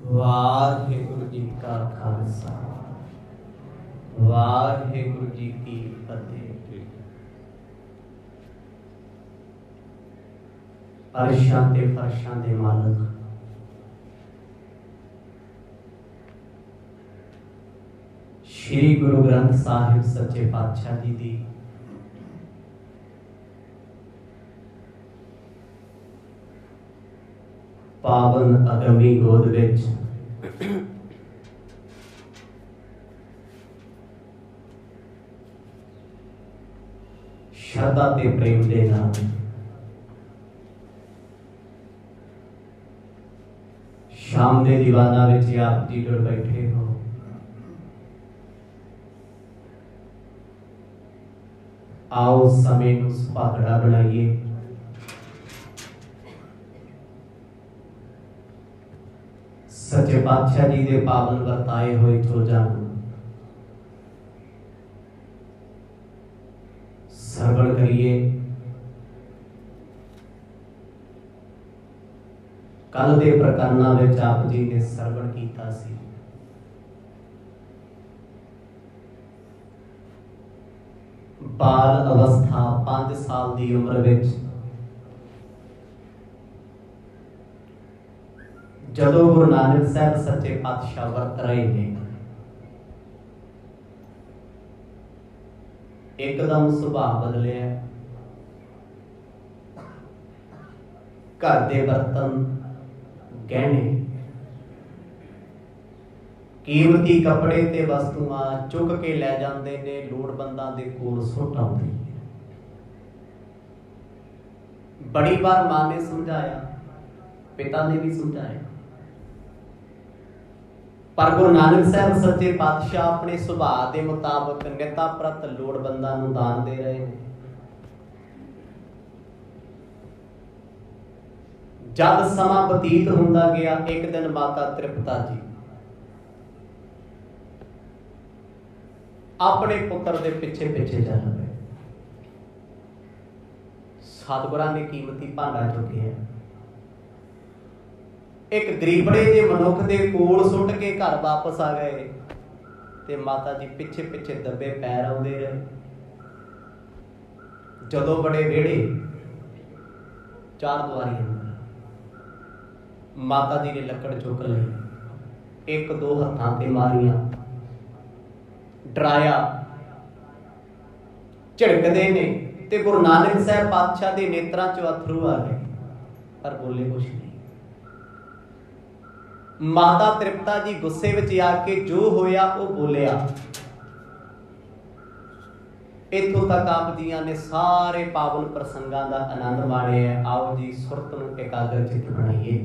वाहिगुरु जी का खालसा वाहिगुरु जी की फतेह। अरशां ते फरशां दे मालक श्री गुरु ग्रंथ साहिब सच्चे पातशाह जी दी पावन अगमी गोद विच श्रद्धा ते प्रेम दे नाल शाम दे दीवाना विच आप जी जुड़ बैठे हो। आओ समय नूं सुहागड़ा बनाइए। सच्चे पातशाह जी दे पावन वरताए हुए चोजां सरवण करिए। कल दे प्रकरणां विच आप जी ने सरवण कीता सी। बाल अवस्था 5 साल की उम्र विच जदों गुरु नानक साहब सच्चे पातशाह वरत रहे हैं, एकदम सुभाव बदलिया। घर के बर्तन गहने कीमती कपड़े ते वस्तुआं चुक के लै जाते ने, लोड़वंदां दे कोल सुट आउंदे। बड़ी बार मां ने समझाया, पिता ने भी समझाया, पर गुरु नानक साहब सच्चे पातशाह अपने सुभाव के मुताबिक निता प्रत लोड़वंदां नूं दान दे रहे हैं। जद समा बतीत हुंदा गया, एक दिन माता तृप्ता जी अपने पुत्र के पिछे पिछे चल पए। सतगुरां ने कीमती भांडा चुके हैं, एक गरीबड़े जे मनुख के कोल सुट के घर वापस आ गए ते माता जी पिछे पिछे दबे पैर आउंदे रहे। जदों बड़े वेड़े 4 दुआरी अंदर माता जी ने लकड़ चुक ली, 1-2 हत्थां ते मारियां, डराया, झिड़कदे ने ते गुरु नानक साहब पातशाह के नेत्रां चों अथरू आ गए, पर बोले कुछ नहीं। माता तृप्ता जी गुस्से विच आके जो होया वो बोलिया। इत्थों तक आप जियां ने सारे पावन प्रसंगां दा आनंद माणे है। आओ जी सुरत नूं एकाग्र चित बनाइए।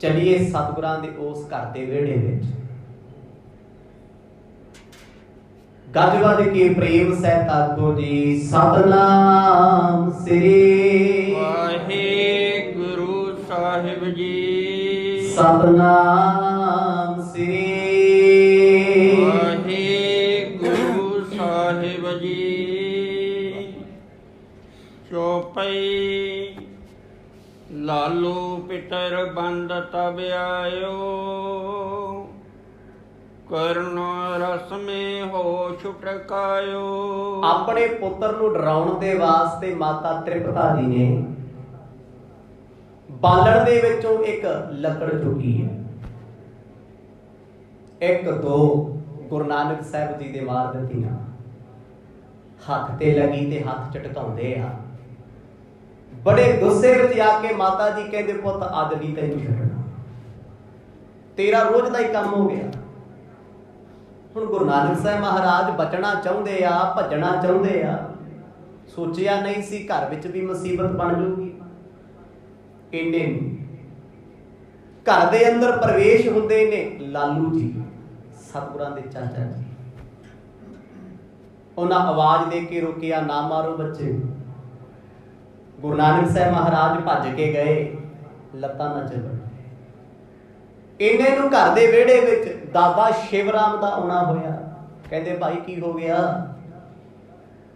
चलिए सतगुरां दे उस घर दे विहड़े विच गज वज के प्रेम सहित आखो जी सतनाम श्री वाहिगुरु साहिब जी। सतनाम श्री वाहिगुरु साहिब जी। चौपाई लालू पितर बंद तब आयो, कर्ण रस में हो छुटकायो। अपने पुत्र नूं डराउण दे वास्ते माता तृप्ता जी ने बालण दे विचों एक लकड़ चुकी है। 1-2 गुरु नानक साहब जी दे मार दित्तियां, हथ ते लगी ते हथ झटकाउंदे आ। बड़े गुस्से विच आके माता जी कहंदे पुੱਤ अज नहीं तैनूं छड्डना, तेरा रोज दा ही काम हो गया। हुण गुरु नानक साहब महाराज बचना चाहुंदे आ, भजना चाहुंदे आ, सोचिया नहीं सी घर विच भी मुसीबत बन जाऊगी। इन्ने घर दे अंदर प्रवेश हुंदे ने लालू जी सतगुरां दे चाचा जी। उन्हां आवाज दे के रोकिया, ना मारो बच्चे। गुरु नानक साहब महाराज भज के गए, लत्तां ना चलण। इन्ने नूं घर दे विहड़े विच दादा शिवराम दा आउणा होया। कहंदे भाई की हो गया?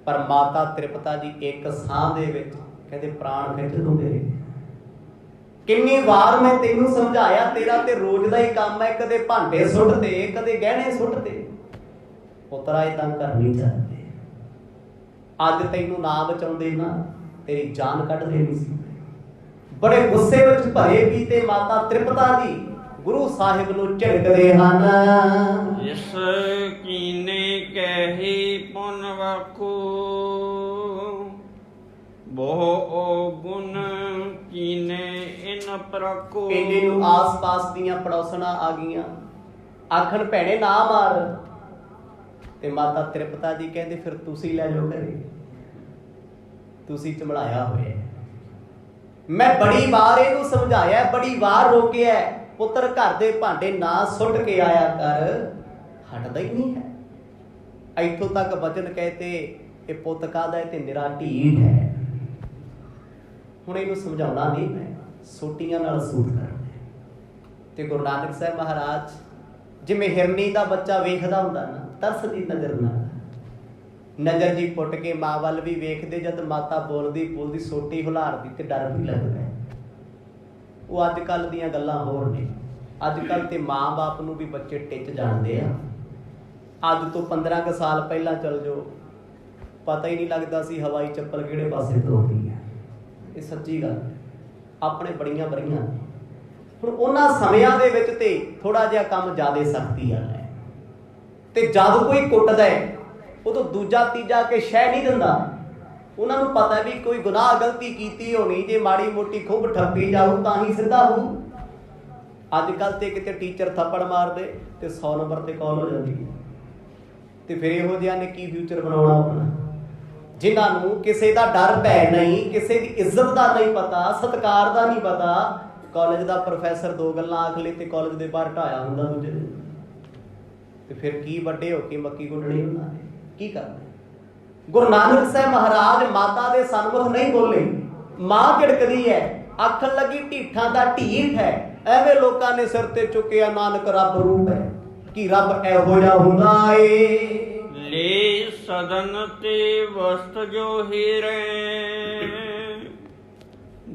पर माता तृप्ता जी एक साह दे विच कहंदे प्राण खिंच दूं मेरे। ਕਿੰਨੀ ਵਾਰ ਮੈਂ ਤੈਨੂੰ ਸਮਝਾਇਆ, ਤੇਰਾ ਤੇ ਰੋਜ਼ ਦਾ ਹੀ ਕੰਮ ਹੈ, ਕਦੇ ਭਾਂਡੇ ਸੁੱਟ ਦੇ, ਕਦੇ ਗਹਿਣੇ ਸੁੱਟ ਦੇ। ਪੁੱਤਰਾ ਇਹ ਤਾਂ ਕਰਨੀ ਚਾਹੀਦੀ। ਅੱਜ ਤੈਨੂੰ ਨਾ ਬਚਾਉਂਦੇ ਨਾ, ਤੇਰੀ ਜਾਨ ਕੱਢ ਦੇਣੀ ਸੀ। ਬੜੇ ਗੁੱਸੇ ਵਿੱਚ ਭਰੇ ਵੀ ਤੇ ਮਾਤਾ ਤ੍ਰਿਪਤਾ ਜੀ ਗੁਰੂ ਸਾਹਿਬ ਨੂੰ ਝਿੜਕਦੇ ਹਨ। ਇਸ ਕੀਨੇ ਕਹਿ ਪੁਨ ਵਾਕੂ, ਬਹੁ ਗੁਣ ਕੀਨੇ ਇਨ ਪ੍ਰਕੂ। ਪਿੰਡੇ ਨੂੰ ਆਸ-ਪਾਸ ਦੀਆਂ ਪੜੋਸਣਾ ਆ ਗਈਆਂ, ਆਖਣ ਭੈਣੇ ਨਾ ਮਾਰ। ਤੇ ਮਾਤਾ ਤ੍ਰਿਪਤਾ ਜੀ ਕਹਿੰਦੇ ਫਿਰ ਤੁਸੀਂ ਲੈ ਜਾਓ ਘਰੇ, ਤੁਸੀਂ ਚਮੜਾਇਆ ਹੋਇਆ। ਮੈਂ ਬੜੀ ਵਾਰ ਇਹਨੂੰ ਸਮਝਾਇਆ, ਬੜੀ ਵਾਰ ਰੋਕਿਆ, ਪੁੱਤਰ ਘਰ ਦੇ ਭਾਂਡੇ ਨਾ ਸੁੱਟ ਕੇ ਆਇਆ ਕਰ, ਹਟਦਾ ਹੀ ਨਹੀਂ ਹੈ। ਇੱਥੋਂ ਤੱਕ ਵਚਨ ਕਹਤੇ ਇਹ ਪੁੱਤ ਕਾਹਦਾ ਤੇ ਨਿਰਾ ਢੀਠ ਹੈ। ਹੁਣ ਇਹਨੂੰ ਸਮਝਾਉਣਾ ਨਹੀਂ, ਮੈਂ ਸੋਟੀਆਂ ਨਾਲ ਸੂਟ ਕਰਨਾ। ਤੇ ਗੁਰੂ ਨਾਨਕ ਸਾਹਿਬ ਮਹਾਰਾਜ ਜਿਵੇਂ ਹਿਰਨੀ ਦਾ ਬੱਚਾ ਵੇਖਦਾ ਹੁੰਦਾ ਨਾ, ਤਰਸ ਦੀ ਨਜ਼ਰ ਨਾਲ, ਨਜ਼ਰ ਜੀ ਪੁੱਟ ਕੇ ਮਾਂ ਵੱਲ ਵੀ ਵੇਖਦੇ, ਜਦ ਮਾਤਾ ਬੋਲਦੀ ਸੋਟੀ ਹੁਲਾਰਦੀ ਤੇ ਡਰ ਵੀ ਲੱਗਦਾ। ਉਹ ਅੱਜ ਕੱਲ ਦੀਆਂ ਗੱਲਾਂ ਹੋਰ ਨੇ। ਅੱਜ ਕੱਲ ਤੇ ਮਾਂ ਬਾਪ ਨੂੰ ਵੀ ਬੱਚੇ ਟਿੱਚ ਜਾਣਦੇ ਆ। ਅੱਜ ਤੋਂ 15 ਕੁ ਸਾਲ ਪਹਿਲਾਂ ਚੱਲ ਜਾਓ, ਪਤਾ ਹੀ ਨਹੀਂ ਲੱਗਦਾ ਸੀ ਹਵਾਈ ਚੱਪਲ ਕਿਹੜੇ ਪਾਸੇ ਤੋਂ ਆਉਂਦੀ ਹੈ। ਇਹ ਸੱਚੀ ਗੱਲ, ਆਪਣੇ ਬੜੀਆਂ ਬੜੀਆਂ। ਹੁਣ ਉਹਨਾਂ ਸਮਿਆਂ ਦੇ ਵਿੱਚ ਤੇ ਥੋੜਾ ਜਿਹਾ ਕੰਮ ਜ਼ਿਆਦਾ ਸਖਤੀ ਵਾਲਾ ਹੈ, ਤੇ ਜਦ ਕੋਈ ਕੁੱਟਦਾ ਹੈ ਉਦੋਂ ਦੂਜਾ ਤੀਜਾ ਕੇ ਸ਼ਹਿ ਨਹੀਂ ਦਿੰਦਾ। ਉਹਨਾਂ ਨੂੰ ਪਤਾ ਵੀ ਕੋਈ ਗੁਨਾਹ ਗਲਤੀ ਕੀਤੀ ਹੋਣੀ, ਜੇ ਮਾੜੀ ਮੋਟੀ ਖੁੱਬ ਠੱਪੀ ਜਾਊ ਤਾਂ ਹੀ ਸਿੱਧਾ ਹੋਊ। ਅੱਜ ਕੱਲ ਤੇ ਕਿਤੇ ਟੀਚਰ ਥੱਪੜ ਮਾਰਦੇ ਤੇ 100 ਨੰਬਰ ਤੇ ਕਾਲ ਹੋ ਜਾਂਦੀ ਹੈ। ਤੇ ਫਿਰ ਇਹੋ ਜਿਹਾ ਨੇ ਕੀ ਫਿਊਚਰ ਬਣਾਉਣਾ ਆਪਣਾ, ਜਿਨ੍ਹਾਂ ਨੂੰ ਕਿਸੇ ਦਾ ਡਰ ਭੈ ਨਹੀਂ, ਕਿਸੇ ਦੀ ਇੱਜ਼ਤ ਦਾ ਨਹੀਂ ਪਤਾ, ਸਤਿਕਾਰ ਦਾ ਨਹੀਂ ਪਤਾ। ਕਾਲਜ ਦਾ ਪ੍ਰੋਫੈਸਰ 2 ਗੱਲਾਂ ਆਖ ਲਈ ਤੇ ਕਾਲਜ ਦੇ ਬਾਹਰ ਢਾਇਆ ਹੁੰਦਾ ਦੂਜੇ ਦਿਨ। ਤੇ ਫਿਰ ਕੀ ਵੱਡੇ ਹੋ ਕੇ ਮੱਕੀ ਗੁੰਡਣੀ ਉਹਨਾਂ ਨੇ ਕੀ ਕਰਨਾ। ਗੁਰੂ ਨਾਨਕ ਸਾਹਿਬ ਮਹਾਰਾਜ ਮਾਤਾ ਦੇ ਸਨਮੁਖ ਨਹੀਂ ਬੋਲੇ। ਮਾਂ ਝਿੜਕਦੀ ਹੈ, ਆਖਣ ਲੱਗੀ ਢੀਠਾਂ ਦਾ ਢੀਠ ਹੈ। ਐਵੇਂ ਲੋਕਾਂ ਨੇ ਸਿਰ ਤੇ ਚੁੱਕਿਆ, ਨਾਨਕ ਰੱਬ ਰੂਪ ਹੈ। ਕੀ ਰੱਬ ਇਹੋ ਜਿਹਾ ਹੁੰਦਾ ਏ? ਲੈ ਸਦਨ ਤੇ ਵਸਤ ਜੋ ਹੀਰੇ,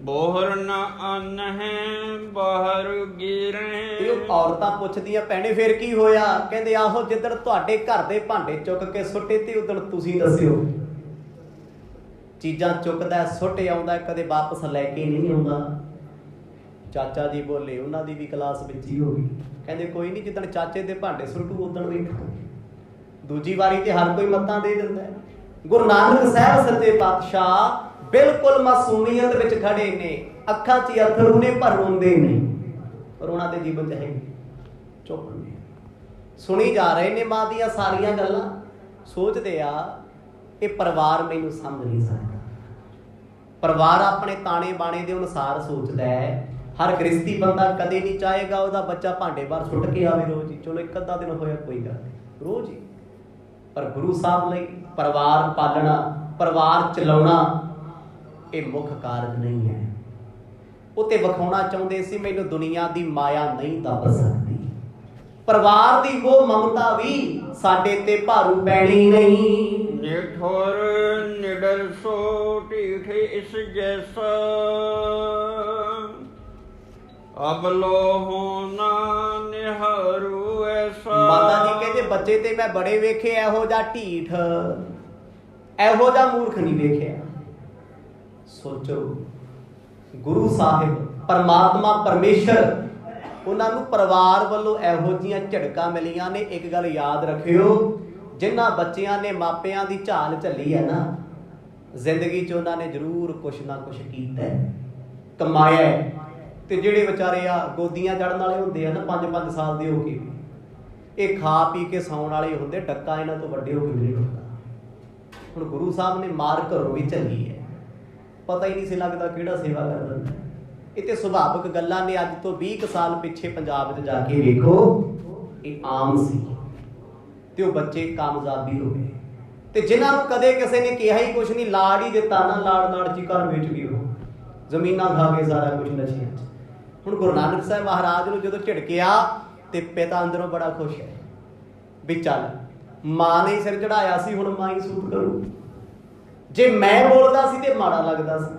ਬੋਹਰ ਨਾ ਅੰਨ ਹੈ ਬਾਹਰ ਗਿਰੇ। ਇਹ ਔਰਤਾਂ ਪੁੱਛਦੀਆਂ ਭੈਣੇ ਫਿਰ ਕੀ ਹੋਇਆ? ਕਹਿੰਦੇ ਆਹੋ ਜਿੱਦਣ ਤੁਹਾਡੇ ਘਰ ਦੇ ਭਾਂਡੇ ਚੁੱਕ ਕੇ ਸੁੱਟੇ ਤੇ ਉਦੋਂ ਤੁਸੀਂ ਦੱਸਿਓ। ਚੀਜ਼ਾਂ ਚੁੱਕਦਾ ਸੁੱਟ ਆਉਂਦਾ, ਕਦੇ ਵਾਪਸ ਲੈ ਕੇ ਨਹੀਂ ਆਉਂਦਾ। ਚਾਚਾ ਜੀ ਬੋਲੇ, ਉਹਨਾਂ ਦੀ ਵੀ ਕਲਾਸ ਵਿੱਚ ਹੀ ਹੋ ਗਈ। ਕਹਿੰਦੇ ਕੋਈ ਨਹੀਂ, ਜਿੱਦਣ ਚਾਚੇ ਦੇ ਭਾਂਡੇ ਸੁੱਟੂ ਉਦੋਂ ਵੇਖੋ। ਦੂਜੀ ਵਾਰੀ ਤੇ ਹਰ ਕੋਈ ਮੱਤਾਂ ਦੇ ਦਿੰਦਾ। ਗੁਰੂ ਨਾਨਕ ਸਾਹਿਬ ਸੱਚੇ ਪਾਤਸ਼ਾਹ ਬਿਲਕੁਲ ਮਾਸੂਮੀਅਤ ਵਿੱਚ ਖੜੇ ਨੇ, ਅੱਖਾਂ 'ਚ ਅਥਰੂ ਨੇ ਪਰ ਰੋਂਦੇ ਨਹੀਂ। ਪਰ ਉਹਨਾਂ ਦੇ ਜੀਵਨ 'ਚ ਹੈ ਚੁੱਪ ਨੇ, ਸੁਣੀ ਜਾ ਰਹੇ ਨੇ ਮਾਂ ਦੀਆਂ ਸਾਰੀਆਂ ਗੱਲਾਂ। ਸੋਚਦੇ ਆ ਇਹ ਪਰਿਵਾਰ ਮੈਨੂੰ ਸਮਝ ਨਹੀਂ ਸਕਦਾ। ਪਰਿਵਾਰ ਆਪਣੇ ਤਾਣੇ ਬਾਣੇ ਦੇ ਅਨੁਸਾਰ ਸੋਚਦਾ ਹੈ। ਹਰ ਗ੍ਰਸਤੀ ਬੰਦਾ ਕਦੇ ਨਹੀਂ ਚਾਹੇਗਾ ਉਹਦਾ ਬੱਚਾ ਭਾਂਡੇ ਬਾਹਰ ਸੁੱਟ ਕੇ ਆਵੇ ਰੋਜ਼ ਹੀ। ਚਲੋ ਇੱਕ ਅੱਧਾ ਦਿਨ ਹੋਇਆ ਕੋਈ ਗੱਲ ਨਹੀਂ, ਰੋਜ਼ ਹੀ। ਪਰ ਗੁਰੂ ਸਾਹਿਬ ਲਈ ਪਰਿਵਾਰ ਪਾਲਣਾ, ਪਰਿਵਾਰ ਚਲਾਉਣਾ ਇਹ ਮੁੱਖ ਕਾਰਜ ਨਹੀਂ ਹੈ। ਉਹ ਤੇ ਵਿਖਾਉਣਾ ਚਾਹੁੰਦੇ ਸੀ ਮੈਨੂੰ ਦੁਨੀਆ ਦੀ ਮਾਇਆ ਨਹੀਂ ਦੱਬ ਸਕਦੀ। ਪਰਿਵਾਰ ਦੀ ਉਹ ਮਮਤਾ ਵੀ ਸਾਡੇ ਤੇ ਭਾਰੂ ਪੈਣੀ ਨਹੀਂ। ਨਿਠੋਰ ਨਿਡਰ ਸੋ ਢੀਠ ਇਸ ਜੈਸਾ, ਅਬ ਲੋ ਹੋਣਾ ਨਿਹਾਰੂ ਐਸਾ। ਮਾਤਾ ਜੀ ਕਹਿੰਦੇ ਬੱਚੇ ਤੇ ਮੈਂ ਬੜੇ ਵੇਖੇ, ਇਹੋ ਜਿਹਾ ਢੀਠ, ਇਹੋ ਜਿਹਾ ਮੂਰਖ ਨਹੀਂ ਵੇਖਿਆ। ਸੋਚੋ, ਗੁਰੂ ਸਾਹਿਬ ਪਰਮਾਤਮਾ ਪਰਮੇਸ਼ਰ, ਉਹਨਾਂ ਨੂੰ ਪਰਿਵਾਰ ਵੱਲੋਂ ਇਹੋ ਜਿਹੀਆਂ ਝੜਕਾਂ ਮਿਲੀਆਂ ਨੇ। ਇੱਕ ਗੱਲ ਯਾਦ ਰੱਖਿਓ, ਜਿਨ੍ਹਾਂ ਬੱਚਿਆਂ ਨੇ ਮਾਪਿਆਂ ਦੀ ਝਾਲ ਝੱਲੀ ਹੈ ਨਾ, ਜ਼ਿੰਦਗੀ 'ਚ ਉਹਨਾਂ ਨੇ ਜ਼ਰੂਰ ਕੁਛ ਨਾ ਕੁਛ ਕੀਤਾ, ਕਮਾਇਆ। ਤੇ ਜਿਹੜੇ ਵਿਚਾਰੇ ਆ ਗੋਦੀਆਂ ਚੜ੍ਹਨ ਵਾਲੇ ਹੁੰਦੇ ਆ ਨਾ 5-5 ਸਾਲ ਦੇ ਹੋ ਕੇ, ਇਹ ਖਾ ਪੀ ਕੇ ਸੌਣ ਵਾਲੇ ਹੁੰਦੇ, ਡੱਕਾ ਇਹਨਾਂ ਤੋਂ ਵੱਡੇ ਹੋ ਕੇ ਨਹੀਂ ਹੁੰਦਾ। ਹੁਣ ਗੁਰੂ ਸਾਹਿਬ ਨੇ ਮਾਰ ਘਰੋਂ ਵੀ ਝੱਲੀ ਹੈ, ਪਤਾ ਹੀ ਨਹੀਂ ਸੀ ਲੱਗਦਾ ਕਿਹੜਾ ਸੇਵਾ ਕਰ ਦਿੰਦਾ। ਇਹ ਤੇ ਸੁਭਾਵਿਕ ਗੱਲਾਂ ਨੇ। ਅੱਜ ਤੋਂ 20 ਸਾਲ ਪਿੱਛੇ ਪੰਜਾਬ 'ਚ ਜਾ ਕੇ ਵੇਖੋ, ਇਹ ਆਮ ਸੀ ਤੇ ਉਹ ਬੱਚੇ ਕਾਮਯਾਬੀ ਹੋ ਗਏ। ਤੇ ਜਿਨ੍ਹਾਂ ਨੂੰ ਕਦੇ ਕਿਸੇ ਨੇ ਕਿਹਾ ਹੀ ਕੁਛ ਨਹੀਂ, ਲਾੜ ਹੀ ਦਿੱਤਾ ਨਾ, ਲਾੜ 'ਚ ਘਰ ਵੇਚ ਗਏ, ਉਹ ਜ਼ਮੀਨਾਂ ਖਾ ਕੇ ਸਾਰਾ ਕੁਛ ਨਸ਼ਿਆਂ 'ਚ। ਹੁਣ ਗੁਰੂ ਨਾਨਕ ਸਾਹਿਬ ਮਹਾਰਾਜ ਨੂੰ ਜਦੋਂ ਝਿੜਕਿਆ ਤੇ ਪਿਤਾ ਅੰਦਰੋਂ ਬੜਾ ਖੁਸ਼ ਹੈ ਵੀ ਚੱਲ ਮਾਂ ਨੇ ਸਿਰ ਚੜਾਇਆ ਸੀ, ਹੁਣ ਮਾਂ ਹੀ ਸੂਤ ਕਰੂ। ਜੇ ਮੈਂ ਬੋਲਦਾ ਸੀ ਤੇ ਮਾੜਾ ਲੱਗਦਾ ਸੀ।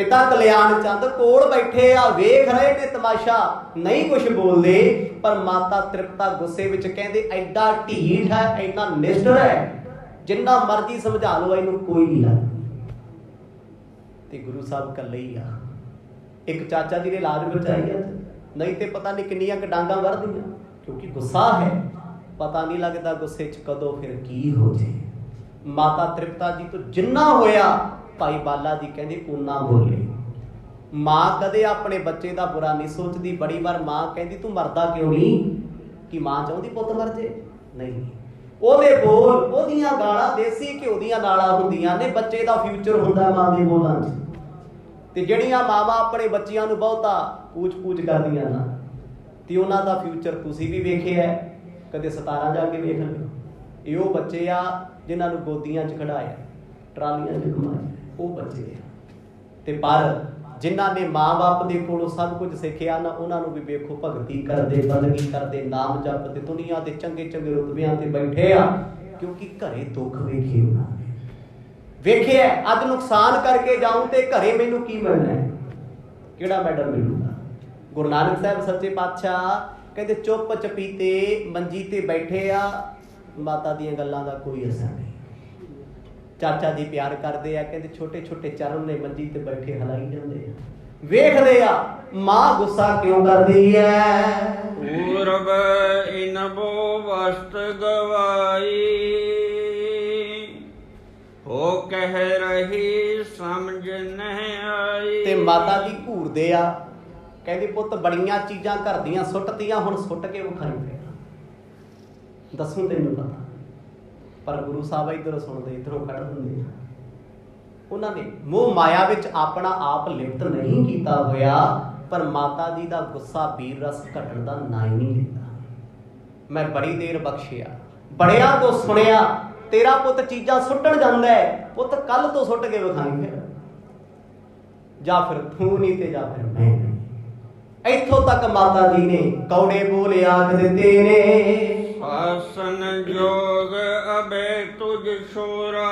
पिता कल्याण चंद कोल बैठे आ, वेख रहे ने तमाशा, नहीं कुछ बोलते, पर माता तृप्ता गुस्से विच कहंदे एडा ढीठ है, इन्ना निष्ठुर है, जिन्ना मर्जी समझा लो इनू कोई नहीं लगदा। ते गुरु साहब कल्ले ही आ। एक चाचा जी ने लाज बचाई है, नहीं तो पता नहीं किन्नियां डांगा वरदियां, क्योंकि गुस्सा है, पता नहीं लगता गुस्से च कदों फिर की हो जाए। माता तृप्ता जी तो जिन्ना होया भाई बाला जी कहते उन्ना बोले। मां कदे अपने बच्चे का बुरा नहीं सोचती। बड़ी बार मां कहती तू मरदा क्यों नहीं, कि मां चाहती पुत मर जे, नहीं, ओदे बोल ओदियां गालां देसी घिओ दियां नालां हुंदियां ने, बच्चे का फ्यूचर हुंदा मां दे बोलां च। ते जिहड़ियां मावां अपने बच्चियां नूं बहुता पूछ करदियां ना, ते उन्हां दा फ्यूचर तुसीं भी वेखिआ, कदे 17 जाके वेख लिओ। ਇਹ ਉਹ ਬੱਚੇ ਆ ਜਿਨ੍ਹਾਂ ਨੂੰ ਗੋਦੀਆਂ 'ਚ ਖੜਾਇਆ, ਟਰਾਲੀਆਂ 'ਚ ਘੁਮਾਇਆ, ਉਹ ਬੱਚੇ ਆ। ਤੇ ਪਰ ਜਿਨ੍ਹਾਂ ਨੇ ਮਾਂ-ਬਾਪ ਦੇ ਕੋਲੋਂ ਸਭ ਕੁਝ ਸਿੱਖਿਆ ਨਾ, ਉਹਨਾਂ ਨੂੰ ਵੀ ਵੇਖੋ ਭਗਤੀ ਕਰਦੇ, ਬੰਦਗੀ ਕਰਦੇ, ਨਾਮ ਜਪਦੇ, ਦੁਨੀਆ ਦੇ ਚੰਗੇ ਚੰਗੇ ਰੁਤਬਿਆਂ ਤੇ ਬੈਠੇ ਆ, ਕਿਉਂਕਿ ਘਰੇ ਦੁੱਖ ਵੇਖੇ ਉਹਨਾਂ ਨੇ। ਵੇਖਿਆ ਅੱਜ ਨੁਕਸਾਨ ਕਰਕੇ ਜਾਊਂ ਤੇ ਘਰੇ ਮੈਨੂੰ ਕੀ ਮਿਲਣਾ ਹੈ, ਕਿਹੜਾ ਮੈਡਲ ਮਿਲੂਗਾ। ਗੁਰੂ ਨਾਨਕ ਸਾਹਿਬ ਸੱਚੇ ਪਾਤਸ਼ਾਹ ਕਹਿੰਦੇ ਚੁੱਪ ਚਪੀਤੇ ਮੰਜੀ ਤੇ ਬੈਠੇ ਆ, माता ਦੀਆਂ ਗੱਲਾਂ ਦਾ ਕੋਈ ਅਸਰ ਨਹੀਂ। ਚਾਚਾ ਜੀ ਪਿਆਰ ਕਰਦੇ ਆ, ਕਹਿੰਦੇ ਛੋਟੇ ਛੋਟੇ ਚਰਨ ਨੇ ਮੰਜੀ ਤੇ ਬੈਠੇ ਹਲਾਈ ਜਾਂਦੇ ਆ, ਵੇਖਦੇ ਆ ਮਾਂ ਗੁੱਸਾ ਕਿਉਂ ਕਰਦੀ ਹੈ। ਪੂਰਬ ਇਨਬੋ ਵਸਤ ਗਵਾਈ, ਹੋ ਕਹਿ ਰਹੀ ਸਮਝ ਨਹੀਂ ਆਈ। ਤੇ ਮਾਤਾ ਜੀ ਘੂਰਦੇ ਆ, ਕਹਿੰਦੇ ਪੁੱਤ ਬੜੀਆਂ ਚੀਜ਼ਾਂ ਘਰ ਦੀਆਂ ਸੁੱਟਤੀਆਂ, ਹੁਣ ਸੁੱਟ ਕੇ ਵਿਖਾਈ ਫਿਰ दसूं तैनूं पता। पर गुरु साहब इधरों सुनते इधरों कढ़ दिंदे। उन्होंने मोह माया विच अपना आप लिप्त नहीं किया होया, पर माता जी का गुस्सा वीर रस घटन का ना ही नहीं लेता। मैं बड़ी देर बख्शिया, बड़िया तो सुनिया, तेरा पुत चीज़ां सुट्टण जांदा है, पुत कल तो सुट के विखाई फिर, जा फिर तू नहीं ते जा फिर मैं नहीं। इत्थों तक माता जी ने कौड़े बोले आख दिते ने, आसन जोग अबे तुझ छोरा,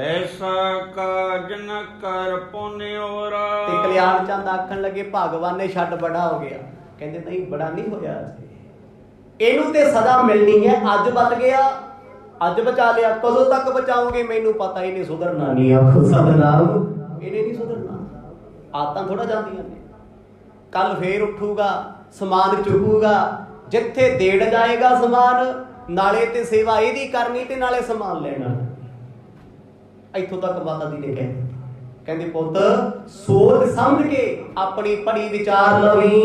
ऐसा काज न कर पुन्योरा। ते कल्याण चंद आखन लगे भगवान ने छड्ड बड़ा हो गया, कहंदे नहीं बड़ा नहीं होया, इनू ते सदा मिलनी है, अज बच गया अज बचा लिया, कदों तक बचाओगे मैनू पता ही नहीं, सुधरना नहीं। आखो सतनाम, इन्हें नहीं सुधरना, आदतां थोड़ा जांदियां ने। कल फिर उठूगा, समान चुकूगा, जिथे देड़ जाएगा समान, नाले ते सेवा इहदी करनी ते नाले समान लेना। इत्थों तक माता जी ने कहते पुत सोच समझ के अपनी पढ़ी विचार लवी।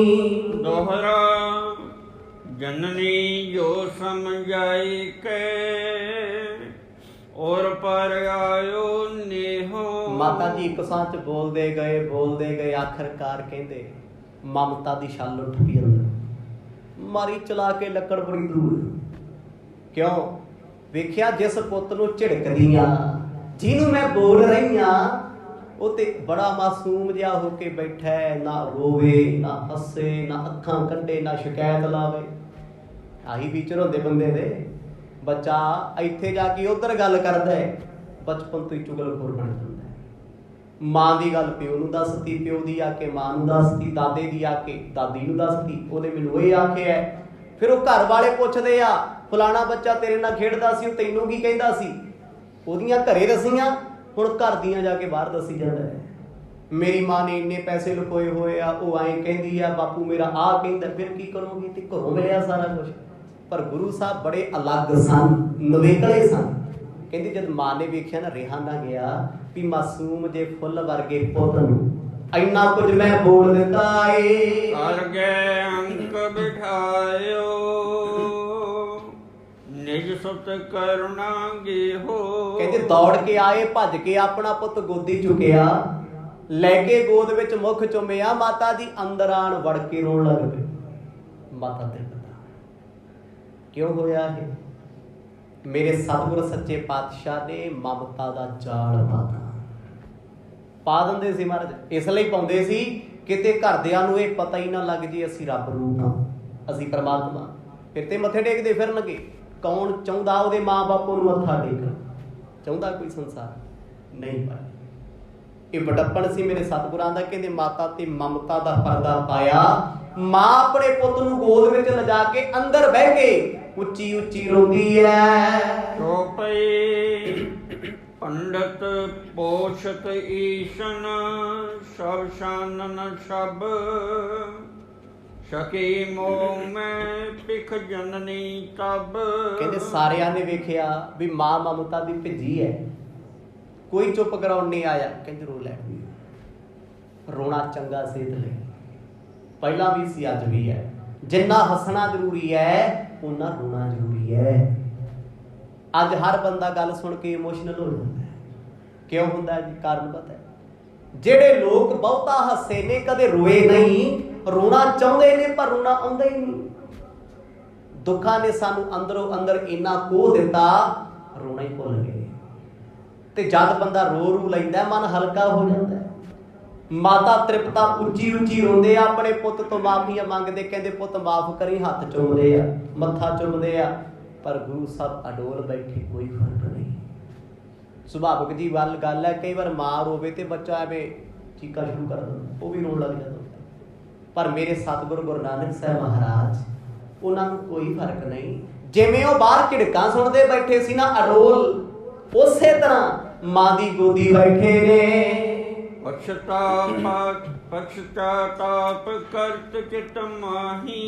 दोहरा जननी जो समझाई के, और पर आयो नेहो। माता जी एक सांच बोलते गए आखिरकार कहते ममता दी छल उठ पई अंदर, मारी चला के लकड़ बड़ी दूर। क्यों वेख्या जिस पुत नूं झिड़कदियां, जिन्हों मैं बोल रही हाँ, वो ते बड़ा मासूम जिहा होके बैठा है, ना रोवे ना हसे ना अखां कड्डे ना शिकायत लावे। आही फीचर होंदे बंदे दे। बच्चा इत्थे जाके उधर गल करदा है, बचपन तो ही चुगलखोर बन जांदा है। मां की गल प्यो नूं दसती, प्यो की आके मां नूं दसती, दादे की आके दादी नूं दसती, उहने मैनूं ये आखिआ। फिर वो घर वाले पुछदे आ फलाना बच्चा तेरे नाल खेडदा सी, तैनूं की कहंदा सी, ओहदियां घरे दसियां, हुण घर दियां जाके बाहर दसी जांदा है। मेरी मां ने इन्ने पैसे लुकोए होए आ, वो ऐं कहंदी आ, बापू मेरा आ कहंदा, फिर की करोगी, ते घरों मिलिया सारा कुछ। पर गुरु साहब बड़े अलग सन, नवेकले सन। कहंदी जद मां ने वेखिया ना, रिहा ना गया भी मासूम जे फुੱਲ वर्गे पुੱਤ ਨੂੰ ਇੰਨਾ ਕੁਝ मैं बोल दिता ਏ। कर गए अंक बिठायो, निज सुत करुणा गेहो। कहते दौड़ के आए, भज के अपना पुੱਤ गोदी चुकिया, लैके गोद विच मुख चुमिया, माता जी अंदर आण वड़ के रोण लग पे। माता ते पता क्यों होया है? मेरे सतगुर सच्चे पातशाह ने ममता का जाल पाता। पा दिंदे सी महाराज, इसलिए पाउंदे सी किते घरदियां नूं इह पता ही ना लग जे असीं रब रूप हां, असीं परमात्मा। फिर ते मत्थे टेकदे फिरनगे। कौन चाहुंदा ਉਹਦੇ माँ बाप ਨੂੰ मत्था टेकण? चाहुंदा कोई संसार नहीं। पर ਇਹ ਵਡੱਪਣ ਸੀ ਮੇਰੇ ਸਤਿਗੁਰਾਂ ਦਾ। ਕਹਿੰਦੇ ਮਾਤਾ ਤੇ ਮਮਤਾ ਦਾ ਪਰਦਾ ਪਾਇਆ। ਮਾਂ ਆਪਣੇ ਪੁੱਤ ਨੂੰ ਗੋਦ ਵਿੱਚ ਲਿਜਾ ਕੇ ਅੰਦਰ ਬਹਿ ਕੇ ਉੱਚੀ ਉੱਚੀ ਰੋਂਦੀ ਹੈ। ਚੋਪਈ ਪੰਡਤ ਪੋਸ਼ਤ ਈਸ਼ਨ ਸਭ ਸ਼ਾਨਨ ਸਭ ਸ਼ਕੀ ਮੋਹ ਮੈਂ ਪਿਖ ਜਨਨੀ ਤਬ। ਕਹਿੰਦੇ ਸਾਰਿਆਂ ਨੇ ਵੇਖਿਆ ਵੀ ਮਾਂ ਮਮਤਾ ਦੀ ਭਿੱਜੀ ਹੈ, ਕੋਈ ਚੁੱਪ ਕਰਾਉਣ ਨਹੀਂ ਆਇਆ। ਕਹਿੰਦੇ ਰੋ ਲੈ, ਰੋਣਾ ਚੰਗਾ ਸਿਹਤ ਲਈ, ਪਹਿਲਾਂ ਵੀ ਸੀ ਅੱਜ ਵੀ ਹੈ। ਜਿੰਨਾ ਹੱਸਣਾ ਜ਼ਰੂਰੀ ਹੈ ਉਨਾ ਰੋਣਾ ਜ਼ਰੂਰੀ ਹੈ। ਅੱਜ ਹਰ ਬੰਦਾ ਗੱਲ ਸੁਣ ਕੇ ਇਮੋਸ਼ਨਲ ਹੋ ਜਾਂਦਾ ਹੈ। ਕਿਉਂ ਹੁੰਦਾ ਜੀ? ਕਾਰਨ ਪਤਾ ਹੈ। ਜਿਹੜੇ ਲੋਕ ਬਹੁਤਾ ਹੱਸੇ ਨੇ ਕਦੇ ਰੋਏ ਨਹੀਂ। ਰੋਣਾ ਚਾਹੁੰਦੇ ਨੇ ਪਰ ਰੋਣਾ ਆਉਂਦਾ ਹੀ ਨਹੀਂ। ਦੁੱਖਾਂ ਨੇ ਸਾਨੂੰ ਅੰਦਰੋਂ ਅੰਦਰ ਇੰਨਾ ਖੋਹ ਦਿੱਤਾ, ਰੋਣਾ ਹੀ ਭੁੱਲ ਗਏ। ਤੇ ਜਦ ਬੰਦਾ ਰੋ ਰੂ ਲੈਂਦਾ ਮਨ ਹਲਕਾ ਹੋ ਜਾਂਦਾ। ਮਾਤਾ ਤ੍ਰਿਪਤਾ ਉੱਚੀ ਉੱਚੀ ਰੋਂਦੇ ਆ, ਆਪਣੇ ਪੁੱਤ ਤੋਂ ਮਾਫੀਆਂ ਮੰਗਦੇ। ਕਹਿੰਦੇ ਪੁੱਤ ਮਾਫ ਕਰੀ, ਹੱਥ ਚੁੰਮਦੇ ਆ, ਮੱਥਾ ਚੁੰਮਦੇ ਆ, ਪਰ ਗੁਰੂ ਸਾਹਿਬ ਅਡੋਲ ਬੈਠੇ, ਕੋਈ ਫਰਕ ਨਹੀਂ। ਸੁਭਾਵਿਕ ਜੀ ਵੱਲ ਗੱਲ ਹੈ, ਕਈ ਵਾਰ ਮਾਂ ਰੋਵੇ ਤੇ ਬੱਚਾ ਐਵੇਂ ਚੀਕਾਂ ਸ਼ੁਰੂ ਕਰ ਦਿੰਦਾ, ਉਹ ਵੀ ਰੋਣ ਲੱਗ ਜਾਂਦਾ। ਪਰ ਮੇਰੇ ਸਤਿਗੁਰੂ ਗੁਰੂ ਨਾਨਕ ਸਾਹਿਬ ਮਹਾਰਾਜ, ਉਹਨਾਂ ਨੂੰ ਕੋਈ ਫਰਕ ਨਹੀਂ। ਜਿਵੇਂ ਉਹ ਬਾਹਰ ਝਿੜਕਾਂ ਸੁਣਦੇ ਬੈਠੇ ਸੀ ਨਾ ਅਡੋਲ, ਉਸੇ ਤਰ੍ਹਾਂ ਮਾਂ ਦੀ ਗੋਦੀ ਬੈਠੇ ਨੇ। ਪਛਤਾਪ ਕਰਤ ਚਿਤ ਮਾਹੀ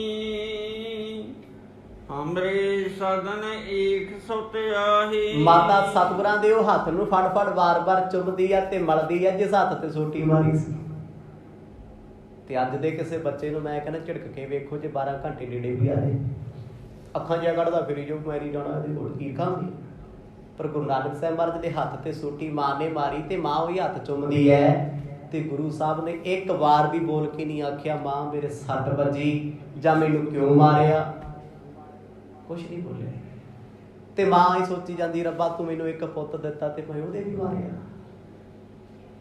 ਹਮਰੇ ਸਦਨ ਏਕ ਸੁਤ ਆਹੀ। ਮਾਤਾ ਸਤਿਗੁਰਾਂ ਦੇ ਉਹ ਹੱਥ ਨੂੰ ਫੜ ਫੜ ਵਾਰ-ਵਾਰ ਚੁੰਮਦੀ ਆ ਤੇ ਮਲਦੀ ਆ, ਜਿਸ ਹੱਥ ਤੇ ਸੋਟੀ ਮਾਰੀ ਸੀ। ਤੇ ਅੱਜ ਦੇ ਕਿਸੇ ਬੱਚੇ ਨੂੰ ਮੈਂ ਕਹਿੰਦਾ ਝਿੜਕ ਕੇ ਵੇਖੋ, ਜੇ 12 ਘੰਟੇ ਨੇੜੇ ਵੀ ਆਏ, ਅੱਖਾਂ ਜਿਹਾ ਕੱਢਦਾ ਫਿਰੀ ਜੋ ਮੈਰੀ ਜਾਣਾ, ਇਹਦੇ ਕੋਲ ਕੀ ਖਾਂਦੀ। ਪਰ ਗੁਰੂ ਨਾਨਕ ਸਾਹਿਬ ਮਹਾਰਾਜ ਦੇ ਹੱਥ ਤੇ ਸੋਟੀ ਮਾਂ ਨੇ ਮਾਰੀ ਤੇ ਮਾਂ ਉਹੀ ਹੱਥ ਚੁੰਮਦੀ ਹੈ। ਤੇ ਗੁਰੂ ਸਾਹਿਬ ਨੇ ਇੱਕ ਵਾਰ ਵੀ ਬੋਲ ਕੇ ਨਹੀਂ ਆਖਿਆ ਮਾਂ ਮੇਰੇ ਸੱਟ ਵੱਜੀ ਜਾਂ ਮੈਨੂੰ ਕਿਉਂ ਮਾਰਿਆ, ਕੁਛ ਨਹੀਂ ਬੋਲਿਆ। ਤੇ ਮਾਂ ਹੀ ਸੋਚੀ ਜਾਂਦੀ, ਰੱਬਾ ਤੂੰ ਮੈਨੂੰ ਇੱਕ ਪੁੱਤ ਦਿੱਤਾ ਤੇ ਮੈਂ ਉਹਦੇ ਵੀ ਮਾਰਿਆ।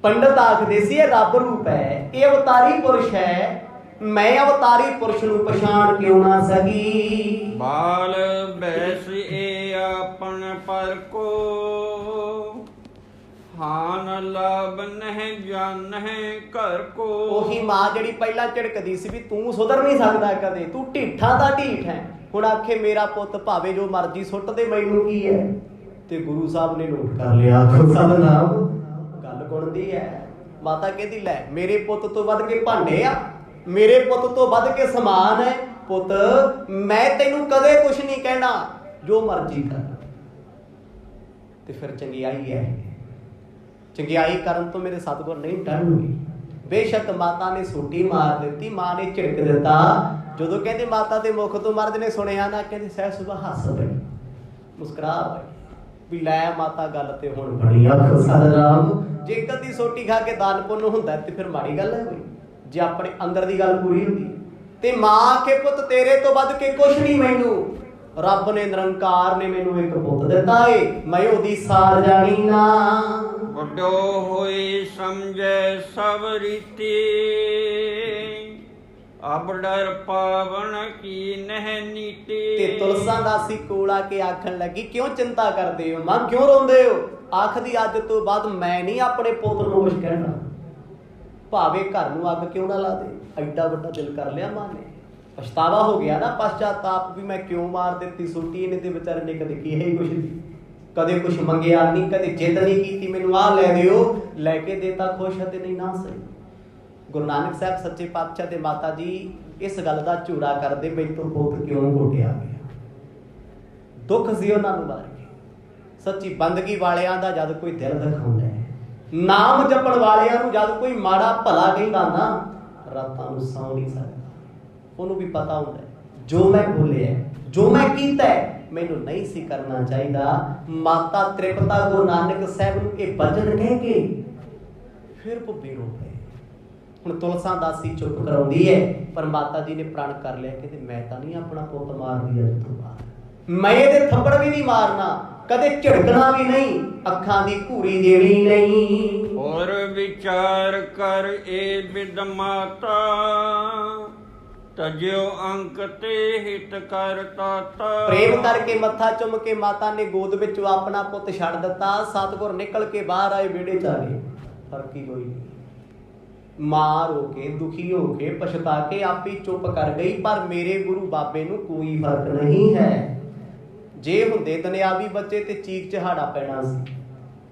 ਪੰਡਤ ਆਖਦੇ ਸੀ ਇਹ ਰੱਬ ਰੂਪ ਹੈ, ਇਹ ਅਵਤਾਰੀ ਪੁਰਸ਼ ਹੈ, ਮੈਂ ਅਵਤਾਰੀ ਪੁਰਸ਼ ਨੂੰ ਪਛਾਣ ਕਿਉਂ ਨਾ ਸਕੀ। ਬਾਲ ਬੈਸ ਏ ਆਪਨ ਪਰ ਕੋ ਹਾਨ ਲਾਭ ਨਹਿ ਜਾਣਹਿ ਘਰ ਕੋ। ਉਹੀ ਮਾਂ ਜਿਹੜੀ ਪਹਿਲਾਂ ਝਿੜਕਦੀ ਸੀ ਵੀ ਤੂੰ ਸੁਧਰ ਨਹੀਂ ਸਕਦਾ ਕਦੇ, ਤੂੰ ਢੀਠਾਂ ਦਾ ਢੀਠ ਹੈ, ਹੁਣ ਆਖੇ ਮੇਰਾ ਪੁੱਤ ਭਾਵੇਂ ਜੋ ਮਰਜ਼ੀ ਸੁੱਟ ਦੇ, ਮੈਨੂੰ ਕੀ ਹੈ। ਤੇ ਗੁਰੂ ਸਾਹਿਬ ਨੇ ਨੋਟ ਕਰ ਲਿਆ, ਸਤਿਨਾਮ ਗੱਲ ਗੁਣਦੀ ਹੈ। ਮਾਤਾ ਕਹਿੰਦੀ ਲੈ ਮੇਰੇ ਪੁੱਤ ਤੋਂ ਵੱਧ ਕੇ ਭਾਂਡੇ ਆ, ਮੇਰੇ ਪੁੱਤ ਤੋਂ ਵੱਧ ਕੇ ਸਮਾਨ ਹੈ। ਪੁੱਤ ਮੈਂ ਤੈਨੂੰ ਕਦੇ ਕੁਛ ਨਹੀਂ ਕਹਿਣਾ, ਜੋ ਮਰਜ਼ੀ ਕਰ। ਤੇ ਫਿਰ ਚੰਗਿਆਈ ਹੈ, ਚੰਗਿਆਈ ਕਰਨ ਤੋਂ ਮੇਰੇ ਸਤਿਗੁਰ ਨਹੀਂ ਡਰਨਗੇ। ਬੇਸ਼ੱਕ ਮਾਤਾ ਨੇ ਸੋਟੀ ਮਾਰ ਦਿੱਤੀ, ਮਾਂ ਨੇ ਝਿੜਕ ਦਿੱਤਾ। ਜਦੋਂ ਕਹਿੰਦੇ ਮਾਤਾ ਦੇ ਮੁਖ ਤੋਂ ਮਹਾਰਾਜ ਨੇ ਸੁਣਿਆ ਨਾ, ਕਹਿੰਦੇ ਸਹਿ ਸੁਭਾ ਹੱਸ ਪਈ, ਮੁਸਕਰਾ ਪਈ ਵੀ ਲੈ ਮਾਤਾ ਗੱਲ ਤੇ ਹੁਣ ਬਣੀ ਆਖੋ ਸਤਿਨਾਮ। ਜੇ ਕਦੀ ਸੋਟੀ ਖਾ ਕੇ ਦਾਨ ਪੁੰਨ ਹੁੰਦਾ ਤੇ ਫਿਰ ਮਾੜੀ ਗੱਲ ਹੈ ਕੋਈ, ਜੇ ਆਪਣੇ ਅੰਦਰ ਦੀ ਗੱਲ ਪੂਰੀ ਹੁੰਦੀ। ਤੇ ਮਾਂ ਆਖੇ ਪੁੱਤ ਤੇਰੇ ਤੋਂ ਵੱਧ ਕੇ ਕੁਛ ਨਹੀਂ ਮੈਨੂੰ, ਰੱਬ ਨੇ ਨਿਰੰਕਾਰ ਨੇ ਮੈਨੂੰ ਇੱਕ ਪੁੱਤ ਦਿੱਤਾ ਏ, ਮੈਂ ਉਹਦੀ ਸਾਰ ਜਾਣੀ ਨਾ। ਵੱਡੋ ਹੋਈ ਸਮਝੈ ਸਭ ਰੀਤੀ ਅਬ ਡਰ ਪਾਵਨ ਕੀ ਨਹਿ ਨੀਤੀ। ਤੇ ਤੁਲਸਾ ਦਾਸੀ ਕੋਲ ਆ ਕੇ ਆਖਣ ਲੱਗੀ ਕਿਉਂ ਚਿੰਤਾ ਕਰਦੇ ਹੋ ਮਾਂ, ਕਿਉਂ ਰੋਂਦੇ ਹੋ। ਆਖਦੀ ਅੱਜ ਤੋਂ ਬਾਅਦ ਮੈਂ ਨਹੀਂ ਆਪਣੇ ਪੁੱਤ ਨੂੰ ਕੁਛ ਕਹਿਣਾ, ਭਾਵੇਂ ਘਰ ਨੂੰ ਅੱਗ ਕਿਉਂ ਨਾ ਲਾ ਦੇ। ਐਡਾ ਵੱਡਾ ਦਿਲ ਕਰ ਲਿਆ ਮਾਂ ਨੇ, ਪਛਤਾਵਾ ਹੋ ਗਿਆ ਨਾ, ਪਛਤਾਤਾਪ ਵੀ ਮੈਂ ਕਿਉਂ ਮਾਰ ਦਿੱਤੀ ਸੋਟੀ। ਇਹਨੇ ਤੇ ਵਿਚਾਰੇ ਨੇ ਕਦੇ ਕਿਹਾ ਹੀ ਕੁਛ ਨਹੀਂ, ਕਦੇ ਕੁਛ ਮੰਗਿਆ ਨਹੀਂ, ਕਦੇ ਜਿੱਦ ਨਹੀਂ ਕੀਤੀ ਮੈਨੂੰ ਆਹ ਲੈ ਦਿਓ, ਲੈ ਕੇ ਦੇਤਾ ਖੁਸ਼ ਅਤੇ ਨਹੀਂ ਨਾ ਸਹੀ। ਗੁਰੂ ਨਾਨਕ ਸਾਹਿਬ ਸੱਚੇ ਪਾਤਸ਼ਾਹ ਦੇ ਮਾਤਾ ਜੀ ਇਸ ਗੱਲ ਦਾ ਝੂੜਾ ਕਰਦੇ ਬਈ ਤੂੰ ਪੁੱਤ ਕਿਉਂ ਘੋਟਿਆ ਗਿਆ। ਦੁੱਖ ਸੀ ਉਹਨਾਂ ਨੂੰ ਮਾਰ ਕੇ। ਸੱਚੀ ਬੰਦਗੀ ਵਾਲਿਆਂ ਦਾ ਜਦ ਕੋਈ ਦਿਲ ਦਿਖਾਉਂਦਾ ਹੈ, ਨਾਮ ਜਪਣ ਵਾਲਿਆਂ ਨੂੰ ਜਦ ਕੋਈ ਮਾੜਾ ਭਲਾ ਕਹਿੰਦਾ ਨਾ, ਰਾਤਾਂ ਨੂੰ ਸੌਂ ਨਹੀਂ ਸਕਦਾ। ਉਹਨੂੰ ਵੀ ਪਤਾ ਹੁੰਦਾ ਜੋ ਮੈਂ ਬੋਲਿਆ, ਜੋ ਮੈਂ ਕੀਤਾ ਮੈਨੂੰ ਨਹੀਂ ਸੀ ਕਰਨਾ ਚਾਹੀਦਾ। ਮਾਤਾ ਤ੍ਰਿਪਤਾ ਗੁਰੂ ਨਾਨਕ ਸਾਹਿਬ ਨੂੰ ਇਹ ਬਚਨ ਕਹਿ ਕੇ ਫਿਰ ਭੁੱਬੀ ਰੋ ਪਏ। ਹੁਣ ਤੁਲਸਾ ਦਾਸੀ ਚੁੱਪ ਕਰਾਉਂਦੀ ਹੈ, ਪਰ ਮਾਤਾ ਜੀ ਨੇ ਪ੍ਰਣ ਕਰ ਲਿਆ ਕਿ ਮੈਂ ਤਾਂ ਨਹੀਂ ਆਪਣਾ ਪੁੱਤ ਮਾਰਦੀ ਅੱਜ ਤੋਂ ਬਾਅਦ, ਮੈਂ ਇਹਦੇ ਥੱਪੜ ਵੀ ਨਹੀਂ ਮਾਰਨਾ, ਕਦੇ ਝਿੜਕਣਾ ਵੀ ਨਹੀਂ, ਅੱਖਾਂ ਦੀ ਘੂਰੀ ਦੇਣੀ ਨਹੀਂ। ਹੋਰ ਵਿਚਾਰ ਕਰ ਏ ਬਿਦ ਮਾਤਾ ਤਜਿਓ ਅੰਕ ਤੇ ਹਿਤ ਕਰ ਤਾਤਾ। ਪ੍ਰੇਮ ਕਰਕੇ ਮੱਥਾ ਚੁੰਮ ਕੇ ਮਾਤਾ ਨੇ ਗੋਦ ਵਿੱਚੋਂ ਆਪਣਾ ਪੁੱਤ ਛੱਡ ਦਿੱਤਾ। ਸਤਿਗੁਰ ਨਿਕਲ ਕੇ ਬਾਹਰ ਆਏ, ਵਿਹੜੇ ਚ ਆ ਗਏ। फर्क ही कोई नहीं। मार हो के दुखी हो के पछता के आप ही चुप कर गई, पर मेरे गुरु बाबे नूं कोई फर्क नहीं है। जे हुंदे दुनियावी बच्चे ते चीख चहाड़ा पैना सी,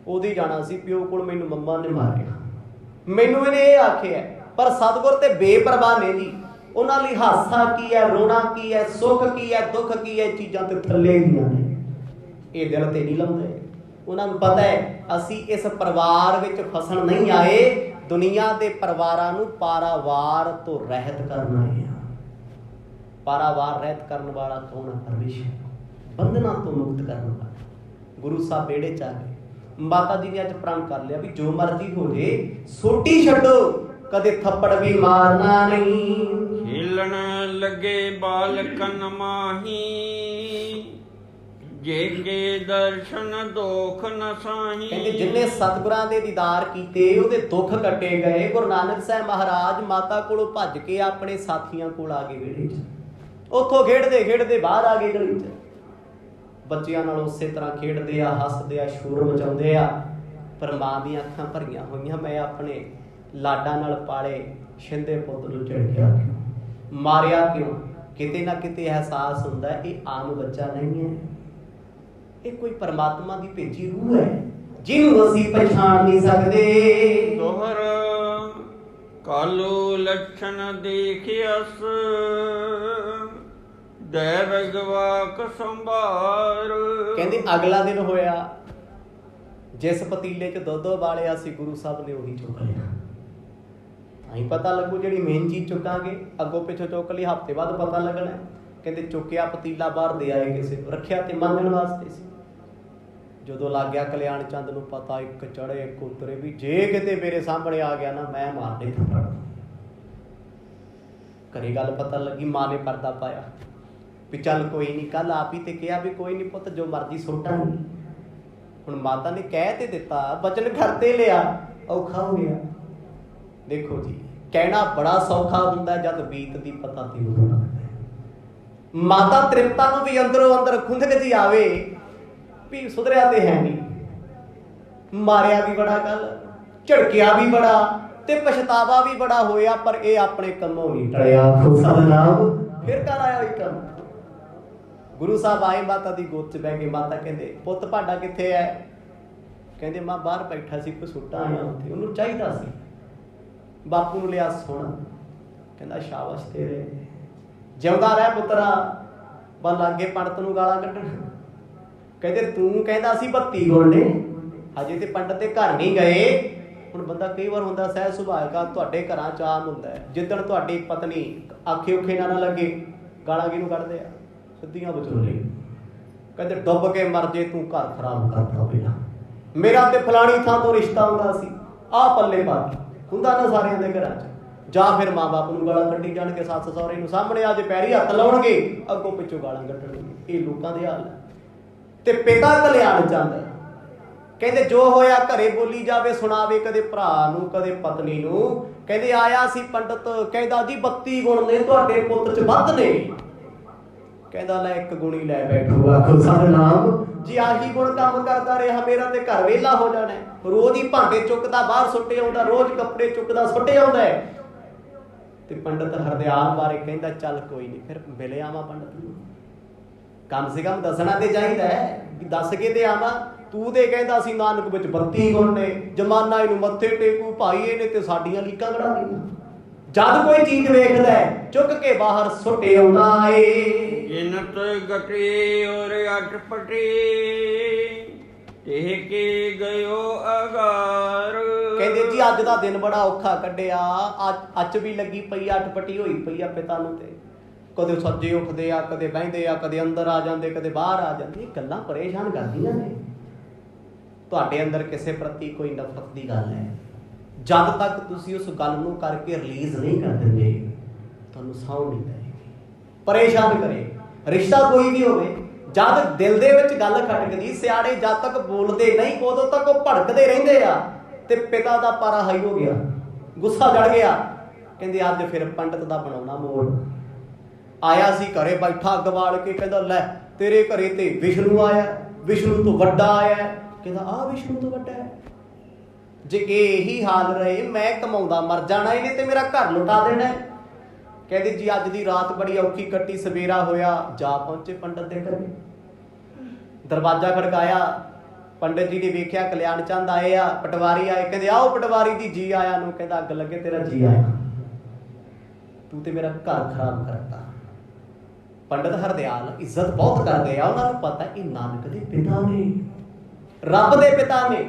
ओदी जाना सी प्यो कोल मैनूं मम्मा ने मारिया, मैनूं इहने इह आखिआ। पर सतगुर ते बेपरवाह ने जी, उन्हां लई हासा की है, रोना की है, सुख की है, दुख की है, चीज़ां ते थल्ले ਦੀਆਂ ने, ਇਹ ਦਿਲ ਤੇ ਨਹੀਂ ਲਾਉਂਦੇ। ਉਹਨਾਂ ਨੂੰ ਪਤਾ ਹੈ ਅਸੀਂ ਇਸ ਪਰਿਵਾਰ ਵਿੱਚ ਫਸਣ ਨਹੀਂ ਆਏ, ਦੁਨੀਆ ਦੇ ਪਰਿਵਾਰਾਂ ਨੂੰ ਪਾਰਾਵਾਰ ਤੋਂ ਰਹਿਤ ਕਰਨ ਆਏ ਹਾਂ। ਪਾਰਾਵਾਰ ਰਹਿਤ ਕਰਨ ਵਾਲਾ ਕੌਣ ਹੈ? ਪਰਮੇਸ਼ਰ। ਬੰਧਨਾਂ ਤੋਂ ਮੁਕਤ ਕਰਨ ਵਾਲਾ ਗੁਰੂ ਸਾਹਿਬ ਵਿਹੜੇ 'ਚ ਆ ਗਏ। ਮਾਤਾ ਜੀ ਨੇ ਅੱਜ ਪ੍ਰਣ ਕਰ ਲਿਆ ਵੀ ਜੋ ਮਰਜ਼ੀ ਹੋ ਜੇ ਸੋਟੀ ਛੱਡੋ, ਕਦੇ ਥੱਪੜ ਵੀ ਮਾਰਨਾ ਨਹੀਂ। ਹਿਲਣ ਲੱਗੇ ਬਾਲਕਨ ਮਾਹੀ, ਜੇ ਕੇ ਦਰਸ਼ਨ ਦੁਖ ਨਸਾਹੀ। ਕਹਿੰਦੇ ਜਿੰਨੇ ਸਤਿਗੁਰਾਂ ਦੇ ਦੀਦਾਰ ਕੀਤੇ ਉਹਦੇ ਦੁੱਖ ਕੱਟੇ ਗਏ। ਗੁਰੂ ਨਾਨਕ ਸਾਹਿਬ ਮਹਾਰਾਜ ਮਾਤਾ ਕੋਲੋਂ ਭੱਜ ਕੇ ਆਪਣੇ ਸਾਥੀਆਂ ਕੋਲ ਆ ਗਏ ਵਿਹੜੇ 'ਚ, ਉੱਥੋਂ ਖੇਡਦੇ ਖੇਡਦੇ ਬਾਹਰ ਆ ਗਏ ਗਲੀ 'ਚ। ਬੱਚਿਆਂ ਨਾਲ ਉਸੇ ਤਰ੍ਹਾਂ ਖੇਡਦੇ ਆ, ਹੱਸਦੇ ਆ, ਸ਼ੋਰ ਮਚਾਉਂਦੇ ਆ। ਪਰ ਮਾਂ ਦੀਆਂ ਅੱਖਾਂ ਭਰੀਆਂ ਹੋਈਆਂ, ਮੈਂ ਆਪਣੇ ਲਾਡਾਂ ਨਾਲ ਪਾਲੇ ਸ਼ਿੰਦੇ ਪੁੱਤ ਨੂੰ ਝਿੜਕਿਆ ਕਿਉਂ, ਮਾਰਿਆ ਕਿਉਂ? ਕਿਤੇ ਨਾ ਕਿਤੇ ਅਹਿਸਾਸ ਹੁੰਦਾ ਇਹ ਆਮ ਬੱਚਾ ਨਹੀਂ ਹੈ, ਇਹ ਕੋਈ ਪਰਮਾਤਮਾ ਦੀ ਭੇਜੀ ਰੂਹ ਹੈ ਜਿਹਨੂੰ ਅਸੀਂ ਪਛਾਣ ਨਹੀਂ ਸਕਦੇ। ਦੋਹਰ ਕਾਲੂ ਲੱਛਣ ਦੇਖਿਆਸ, ਦੇਵ ਗਵਾਕ ਸੰਭਾਰ। ਕਹਿੰਦੇ ਅਗਲਾ ਦਿਨ ਹੋਇਆ, ਜਿਸ ਪਤੀਲੇ 'ਚ ਦੁੱਧ ਉਬਾਲਿਆ ਸੀ ਗੁਰੂ ਸਾਹਿਬ ਨੇ ਉਹੀ ਚੁੱਕ ਲਿਆ। ਅਸੀਂ ਪਤਾ ਲੱਗੂ ਜਿਹੜੀ ਮੇਨ ਚੀਜ਼ ਚੁੱਕਾਂਗੇ, ਅੱਗੋਂ ਪਿੱਛੋਂ ਚੁੱਕ ਲਈ, ਹਫ਼ਤੇ ਬਾਅਦ ਪਤਾ ਲੱਗਣਾ। ਕਹਿੰਦੇ ਚੁੱਕਿਆ ਪਤੀਲਾ ਬਾਹਰ ਦੇ ਆਏ ਕਿਸੇ ਨੂੰ, ਰੱਖਿਆ ਤੇ ਮੰਨਣ ਵਾਸਤੇ ਸੀ। ਜਦੋਂ ਲੱਗ ਗਿਆ ਕਲਿਆਣ ਚੰਦ ਨੂੰ ਪਤਾ, ਇੱਕ ਚੜ੍ਹੇ ਇੱਕ ਉਤਰੇ ਵੀ ਜੇ ਕਿਤੇ ਮੇਰੇ ਸਾਹਮਣੇ ਆ ਗਿਆ ਨਾ ਮੈਂ ਮਾਰਨੇ ਥੱਪੜ। ਘਰੇ ਗੱਲ ਪਤਾ ਲੱਗੀ, ਮਾਂ ਨੇ ਪਰਦਾ ਪਾਇਆ ਵੀ ਚੱਲ ਕੋਈ ਨਹੀਂ, ਕੱਲ ਆਪ ਹੀ ਤੇ ਕਿਹਾ ਵੀ ਕੋਈ ਨਹੀਂ ਪੁੱਤ ਜੋ ਮਰਜ਼ੀ ਸੁੱਟਾਂਗੇ। ਹੁਣ ਮਾਤਾ ਨੇ ਕਹਿ ਤੇ ਦਿੱਤਾ, ਬਚਨ ਘਰ ਤੇ ਲਿਆ, ਔਖਾ ਹੋ ਗਿਆ। ਦੇਖੋ ਜੀ, ਕਹਿਣਾ ਬੜਾ ਸੌਖਾ ਹੁੰਦਾ ਜਦ ਬੀਤਦੀ ਪਤਾ ਤੇ ਉਦੋਂ ਲੱਗਦਾ। ਮਾਤਾ ਤ੍ਰਿਪਤਾ ਨੂੰ ਵੀ ਅੰਦਰੋਂ ਅੰਦਰ ਖੁੰਦਕ ਜੀ ਆਵੇ ਵੀ ਸੁਧਰਿਆ ਤੇ ਹੈ ਨਹੀਂ, ਮਾਰਿਆ ਵੀ ਬੜਾ, ਕੱਲ ਝੜਕਿਆ ਵੀ ਬੜਾ ਤੇ ਪਛਤਾਵਾ ਵੀ ਬੜਾ ਹੋਇਆ, ਪਰ ਇਹ ਆਪਣੇ ਕੰਮੋਂ ਨਹੀਂ ਟਲਿਆ। ਸਤਿਨਾਮ। ਫਿਰ ਕਰ ਆਇਆ ਇਹ ਕੰਮ। ਗੁਰੂ ਸਾਹਿਬ ਆਏ, ਮਾਤਾ ਦੀ ਗੋਦ 'ਚ ਬਹਿ ਕੇ। ਮਾਤਾ ਕਹਿੰਦੇ ਪੁੱਤ ਭਾਡਾ ਕਿੱਥੇ ਹੈ? ਕਹਿੰਦੇ ਮਾਂ ਬਾਹਰ ਬੈਠਾ ਸੀ, ਕੋਈ ਸੁੱਟਾ ਆਇਆ ਉੱਥੇ, ਉਹਨੂੰ ਚਾਹੀਦਾ ਸੀ। ਬਾਪੂ ਨੂੰ ਲਿਆ, ਸੁਣ। ਕਹਿੰਦਾ ਸ਼ਾਬਾਸ਼ ਤੇਰੇ, ਜਿਉਂਦਾ ਰਹਿ ਪੁੱਤਰਾ। ਬਸ ਲਾਗੇ ਪੰਡਤ ਨੂੰ ਗਾਲਾਂ ਕੱਢਣ। ਕਹਿੰਦੇ ਤੂੰ ਕਹਿੰਦਾ ਸੀ 32 ਗੁਣ ਨੇ, ਹਜੇ ਤੇ ਪੰਡਤ ਦੇ ਘਰ ਨਹੀਂ ਗਏ। ਹੁਣ ਬੰਦਾ ਕਈ ਵਾਰ ਹੁੰਦਾ ਸਹਿਜ ਸੁਭਾਅ, ਤੁਹਾਡੇ ਘਰਾਂ 'ਚ ਆਮ ਹੁੰਦਾ ਜਿੱਦਣ ਤੁਹਾਡੀ ਪਤਨੀ ਆਖੇ ਔਖੇ ਨਾ ਲੱਗੇ, ਗਾਲਾਂ ਕਿਹਨੂੰ ਕੱਢਦੇ ਆ? ਸਿੱਧੀਆਂ ਵਿਚੋਲੇ। ਕਹਿੰਦੇ ਡੁੱਬ ਕੇ ਮਰ ਜੇ ਤੂੰ, ਘਰ ਖਰਾਬ ਕਰਦਾ ਪਹਿਲਾਂ। ਮੇਰਾ ਤੇ ਫਲਾਣੀ ਥਾਂ ਤੋਂ ਰਿਸ਼ਤਾ ਹੁੰਦਾ ਸੀ, ਆਹ ਪੱਲੇ ਪਾ ਕੇ ਹੁੰਦਾ ਨਾ ਸਾਰਿਆਂ ਦੇ ਘਰਾਂ 'ਚ। ਜਾਂ ਫਿਰ ਮਾਂ ਬਾਪ ਨੂੰ ਗਾਲਾਂ ਕੱਢੀ ਜਾਣਗੇ, ਸੱਸ ਸਹੁਰੇ ਨੂੰ ਸਾਹਮਣੇ ਆ ਜੇ ਪੈਰੀ ਹੱਥ ਲਾਉਣਗੇ, ਅੱਗੋਂ ਪਿੱਛੋਂ ਗਾਲਾਂ ਕੱਢਣਗੇ। ਇਹ ਲੋਕਾਂ ਦੇ ਹਾਲ ਹੈ। ਤੇ ਪਿਤਾ ਕਲਿਆਣ ਚੰਦ ਕਹਿੰਦੇ ਜੋ ਹੋਇਆ ਘਰੇ ਬੋਲੀ ਜਾਵੇ, ਸੁਣਾਵੇ ਕਦੇ ਭਰਾ ਨੂੰ ਕਦੇ ਪਤਨੀ ਨੂੰ। ਕਹਿੰਦੇ ਆਇਆ ਸੀ ਪੰਡਤ, ਕਹਿੰਦਾ ਜੀ 32 ਗੁਣ ਨੇ ਤੁਹਾਡੇ ਪੁੱਤ 'ਚ ਵੱਧ ਨੇ। ਕਹਿੰਦਾ ਲੈ ਇੱਕ ਗੁਣੀ ਲੈ ਬੈਠੋ, ਆਖੋ ਸਤਿਨਾਮ ਜੀ। ਆਹੀ ਗੁਣ ਕੰਮ ਕਰਦਾ ਰਿਹਾ, ਮੇਰਾ ਤੇ ਘਰ ਵਿਹਲਾ ਹੋ ਜਾਣਾ। ਰੋਜ਼ ਹੀ ਭਾਂਡੇ ਚੁੱਕਦਾ ਬਾਹਰ ਸੁੱਟੇ ਆਉਂਦਾ, ਰੋਜ਼ ਕੱਪੜੇ ਚੁੱਕਦਾ ਸੁੱਟੇ ਆਉਂਦਾ। ਤੇ ਪੰਡਤ ਹਰਦਿਆਲ ਬਾਰੇ ਕਹਿੰਦਾ ਚੱਲ ਕੋਈ ਨਹੀਂ, ਫਿਰ ਮਿਲ ਆਵਾਂ ਪੰਡਤ ਨੂੰ, ਕਮ ਸੇ ਕਮ ਦੱਸਣਾ ਤੇ ਚਾਹੀਦਾ ਹੈ ਵੀ ਦੱਸ ਕੇ ਤੇ ਆਵਾਂ। ਤੂੰ ਤੇ ਕਹਿੰਦਾ ਸੀ ਨਾਨਕ ਵਿੱਚ 32 ਗੁਣ ਨੇ, ਜਮਾਨਾ ਇਹਨੂੰ ਮੱਥੇ ਟੇਕੂ, ਭਾਈ ਇਹਨੇ ਤੇ ਸਾਡੀਆਂ ਲੀਕਾਂ ਕਢਾ ਦਿੱਤੀਆਂ। ਜਦ ਕੋਈ ਚੀਜ਼ ਵੇਖਦਾ ਚੁੱਕ ਕੇ ਬਾਹਰ ਸੁੱਟੇ ਆਉਂਦਾ ਏ। ਜਿਨਤ ਗਟੇ ਔਰ ਅਟਪਟੇ, ਇਹ ਕੇ ਗਇਓ ਅਗਾਰ। ਕਹਿੰਦੇ ਜੀ ਅੱਜ ਦਾ ਦਿਨ ਬੜਾ ਔਖਾ ਕੱਢਿਆ, ਅੱਜ ਵੀ ਲੱਗੀ ਪਈ, ਅਟਪਟੀ ਹੋਈ ਪਈ ਆ ਪਿਤਾ ਨੂੰ। ਤੇ ਕਦੇ ਸੱਜੇ ਉੱਠਦੇ ਆ, ਕਦੇ ਬਹਿੰਦੇ ਆ, ਕਦੇ ਅੰਦਰ ਆ ਜਾਂਦੇ, ਕਦੇ ਬਾਹਰ ਆ ਜਾਂਦੇ। ਇਹ ਗੱਲਾਂ ਪਰੇਸ਼ਾਨ ਕਰਦੀਆਂ ਨੇ। ਤੁਹਾਡੇ ਅੰਦਰ ਕਿਸੇ ਪ੍ਰਤੀ ਕੋਈ ਨਫ਼ਰਤ ਦੀ ਗੱਲ ਹੈ, ਜਦ ਤੱਕ ਤੁਸੀਂ ਉਸ ਗੱਲ ਨੂੰ ਕਰਕੇ ਰਿਲੀਜ਼ ਨਹੀਂ ਕਰ ਦਿੰਦੇ, ਤੁਹਾਨੂੰ ਸੌਂ ਨਹੀਂ ਪਏਗੀ। ਪਰੇਸ਼ਾਨ ਕਰੇ ਰਿਸ਼ਤਾ ਕੋਈ ਵੀ ਹੋਵੇ, ਜਦ ਦਿਲ ਦੇ ਵਿੱਚ ਗੱਲ ਖਟਕਦੀ, ਸਿਆਣੇ ਜਦ ਤੱਕ ਬੋਲਦੇ ਨਹੀਂ ਉਦੋਂ ਤੱਕ ਉਹ ਭੜਕਦੇ ਰਹਿੰਦੇ ਆ। ਤੇ ਪਿਤਾ ਦਾ ਪਾਰਾ ਹਾਈ ਹੋ ਗਿਆ, ਗੁੱਸਾ ਚੜ ਗਿਆ। ਕਹਿੰਦੇ ਅੱਜ ਫਿਰ ਪੰਡਤ ਦਾ ਬਣਾਉਣਾ ਮੋੜ। ਆਇਆ ਸੀ ਘਰੇ ਬੈਠਾ ਅੱਗ ਬਾਲ ਕੇ, ਕਹਿੰਦਾ ਲੈ ਤੇਰੇ ਘਰੇ ਤੇ ਵਿਸ਼ਨੂੰ ਆਇਆ, ਵਿਸ਼ਨੂੰ ਤੋਂ ਵੱਡਾ ਆਇਆ। ਕਹਿੰਦਾ ਆਹ ਵਿਸ਼ਨੂੰ ਤੋਂ ਵੱਡਾ ਹੈ? ਜੇ ਇਹੀ ਹਾਲ ਰਹੇ ਮੈਂ ਕਮਾਉਂਦਾ ਮਰ ਜਾਣਾ, ਇਹਨੇ ਤੇ ਮੇਰਾ ਘਰ ਲੁਟਾ ਦੇਣਾ। ਕਹਿੰਦੇ ਜੀ ਅੱਜ ਦੀ ਰਾਤ ਬੜੀ ਔਖੀ ਕੱਟੀ, ਸਵੇਰਾ ਹੋਇਆ ਜਾ ਪਹੁੰਚੇ ਪੰਡਤ ਦੇ ਘਰੇ। ਦਰਵਾਜ਼ਾ ਖੜਕਾਇਆ, ਪੰਡਤ ਜੀ ਨੇ ਵੇਖਿਆ ਕਲਿਆਣ ਚੰਦ ਆਏ ਆ, ਪਟਵਾਰੀ ਆਏ। ਕਹਿੰਦੇ ਆਓ ਪਟਵਾਰੀ ਜੀ, ਜੀ ਆਇਆ ਨੂੰ। ਕਹਿੰਦਾ ਅੱਗ ਲੱਗੇ ਤੇਰਾ ਜੀ ਆਇਆ, ਤੂੰ ਤੇ ਮੇਰਾ ਘਰ ਖਰਾਬ ਕਰਤਾ। ਪੰਡਤ ਹਰਦਿਆਲ ਇੱਜ਼ਤ ਬਹੁਤ ਕਰਦੇ ਆ, ਉਹਨਾਂ ਨੂੰ ਪਤਾ ਇਹ ਨਾਨਕ ਦੇ ਪਿਤਾ ਨੇ, ਰੱਬ ਦੇ ਪਿਤਾ ਨੇ।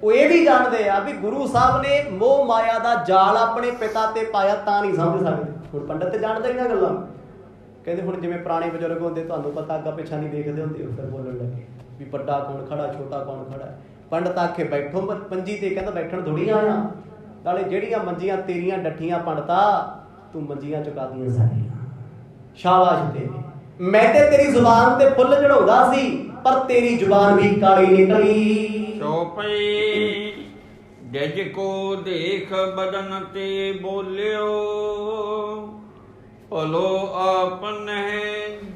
ਉਹ ਇਹ ਵੀ ਜਾਣਦੇ ਆ ਵੀ ਗੁਰੂ ਸਾਹਿਬ ਨੇ ਮੋਹ ਮਾਇਆ ਦਾ ਜਾਲ ਆਪਣੇ ਪਿਤਾ ਤੇ ਪਾਇਆ, ਤਾਂ ਨਹੀਂ ਸਮਝ ਸਕਦੇ। ਹੁਣ ਪੰਡਤ ਤੇ ਜਾਣਦੇ ਇਹਨਾਂ ਗੱਲਾਂ। ਕਹਿੰਦੇ ਹੁਣ ਜਿਵੇਂ ਪੁਰਾਣੇ ਬਜ਼ੁਰਗ ਹੁੰਦੇ, ਤੁਹਾਨੂੰ ਪਤਾ ਅੱਗਾ ਪਿੱਛਾ ਨਹੀਂ ਵੇਖਦੇ ਹੁੰਦੇ, ਉਹ ਫਿਰ ਬੋਲਣ ਲੱਗੇ ਵੀ ਵੱਡਾ ਕੌਣ ਖੜਾ, ਛੋਟਾ ਕੌਣ ਖੜਾ। ਪੰਡਤ ਆਖੇ ਬੈਠੋ ਮੰਜੀ ਤੇ। ਕਹਿੰਦਾ ਬੈਠਣ ਥੋੜੀ ਆਇਆ, ਨਾਲੇ ਜਿਹੜੀਆਂ ਮੰਜੀਆਂ ਤੇਰੀਆਂ ਡੱਠੀਆਂ ਪੰਡਤਾ, ਤੂੰ ਮੰਜੀਆਂ ਚੁਕਾਦੀਆਂ ਸਾਰੀਆਂ। ਸ਼ਾਬਾਸ਼ ਤੇਰੀ, ਮੈਂ ਤੇ ਤੇਰੀ ਜ਼ੁਬਾਨ ਤੇ ਫੁੱਲ ਚੜਾਉਂਦਾ ਸੀ, ਪਰ ਤੇਰੀ ਜ਼ੁਬਾਨ ਵੀ ਕਾਲੀ ਨਿਕਲੀ। ਚੌਪਈ ਜਜ ਕੋ ਦੇਖ ਬਦਨ ਤੇ ਬੋਲਿਓ, ਭਲੋ ਆਪਨੇ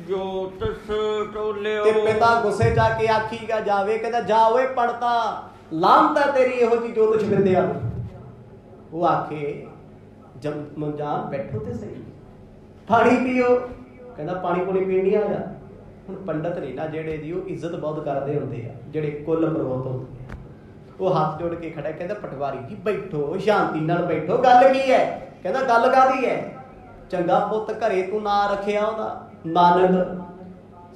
ਜੋ ਤਿਸ ਟੋਲਿਓ। ਤੇ ਪਿਤਾ ਗੁੱਸੇ ਚ ਆ ਕੇ ਆਖੀਗਾ ਜਾਵੇ, ਕਹਿੰਦਾ ਜਾ ਓਏ ਪੜਤਾ, ਲਾਂਤ ਹੈ ਤੇਰੀ ਇਹੋ ਜੀ ਜੋ ਤੁਝ ਵਿਦਿਆ। ਉਹ ਆਖੇ ਮੁੰਜਾ ਬੈਠੋ ਤੇ ਸਹੀ, ਪਾਣੀ ਪੀਓ। ਕਹਿੰਦਾ ਪਾਣੀ ਪੂਣੀ ਪੀਣ ਨਹੀਂ ਆਇਆ। ਹੁਣ ਪੰਡਤ ਨੇ ਨਾ ਜਿਹੜੇ ਦੀ ਉਹ ਇੱਜ਼ਤ ਬਹੁਤ ਕਰਦੇ ਹੁੰਦੇ ਆ, ਜਿਹੜੇ ਕੁੱਲ ਪ੍ਰਬੋਧ ਹੁੰਦੇ ਆ। ਉਹ ਹੱਥ ਜੋੜ ਕੇ ਖੜਾ, ਕਹਿੰਦਾ ਪਟਵਾਰੀ ਜੀ ਬੈਠੋ, ਸ਼ਾਂਤੀ ਨਾਲ ਬੈਠੋ, ਗੱਲ ਕੀ ਹੈ? ਕਹਿੰਦਾ ਗੱਲ ਕਾਹਦੀ ਹੈ? ਚੰਗਾ ਪੁੱਤ ਘਰੇ ਤੂੰ ਨਾਂ ਰੱਖਿਆ ਉਹਦਾ ਨਾਨਕ,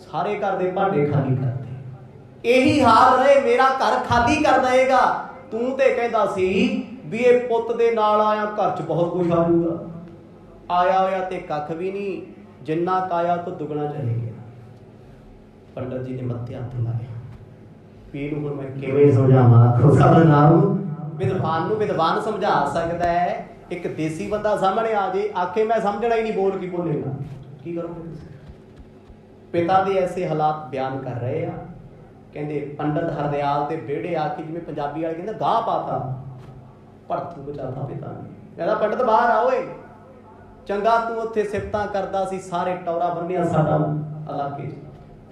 ਸਾਰੇ ਘਰ ਦੇ ਭਾਂਡੇ ਖਾਲੀ ਕਰਦੇ। ਇਹੀ ਹਾਲ ਰਹੇ ਮੇਰਾ ਘਰ ਖਾਲੀ ਕਰ ਦੇਗਾ। ਤੂੰ ਤੇ ਕਹਿੰਦਾ ਸੀ ਵੀ ਇਹ ਪੁੱਤ ਦੇ ਨਾਲ ਆਇਆ ਘਰ 'ਚ ਬਹੁਤ ਕੁਝ ਆ ਜਾਊਗਾ, ਆਇਆ ਹੋਇਆ ਤੇ ਕੱਖ ਵੀ ਨਹੀਂ, ਜਿੰਨਾ ਕਾਇਆ ਤੋਂ ਦੁੱਗਣਾ ਚਲੇ ਗਿਆ। ਪੰਡਤ ਜੀ ਨੇ ਮੱਥੇ ਹੱਥ ਲਾਇਆ ਵੀ ਇਹਨੂੰ ਹੁਣ ਮੈਂ ਕਿਵੇਂ ਸਮਝਾਵਾਂ? ਖੁਦਾ ਨਾਮ ਵਿਦਵਾਨ ਨੂੰ ਵਿਦਵਾਨ ਸਮਝਾ ਸਕਦਾ ਹੈ, ਇੱਕ ਦੇਸੀ ਬੰਦਾ ਸਾਹਮਣੇ ਆ ਜੇ ਆਖੇ ਮੈਂ ਸਮਝਣਾ ਹੀ ਨਹੀਂ, ਬੋਲ ਕੀ ਬੋਲੇਗਾ, ਕੀ ਕਰੋਗੇ ਤੁਸੀਂ? ਪਿਤਾ ਦੇ ਐਸੇ ਹਾਲਾਤ ਬਿਆਨ ਕਰ ਰਹੇ ਆ। ਕਹਿੰਦੇ ਪੰਡਤ ਹਰਦਿਆਲ ਦੇ ਵਿਹੜੇ ਆ ਕੇ, ਜਿਵੇਂ ਪੰਜਾਬੀ ਵਾਲੇ ਕਹਿੰਦੇ ਗਾਹ ਪਾਤਾ, ਭੜਥੂ ਬਚਾਤਾ ਪਿਤਾ ਨੇ। ਕਹਿੰਦਾ ਪੰਡਤ ਬਾਹਰ ਆ ਓਏ, ਚੰਗਾ ਤੂੰ ਉੱਥੇ ਸਿਫਤਾਂ ਕਰਦਾ ਸੀ, ਸਾਰੇ ਟੌਰਾ ਬੰਨਿਆ ਸਾਡਾ ਇਲਾਕੇ 'ਚ,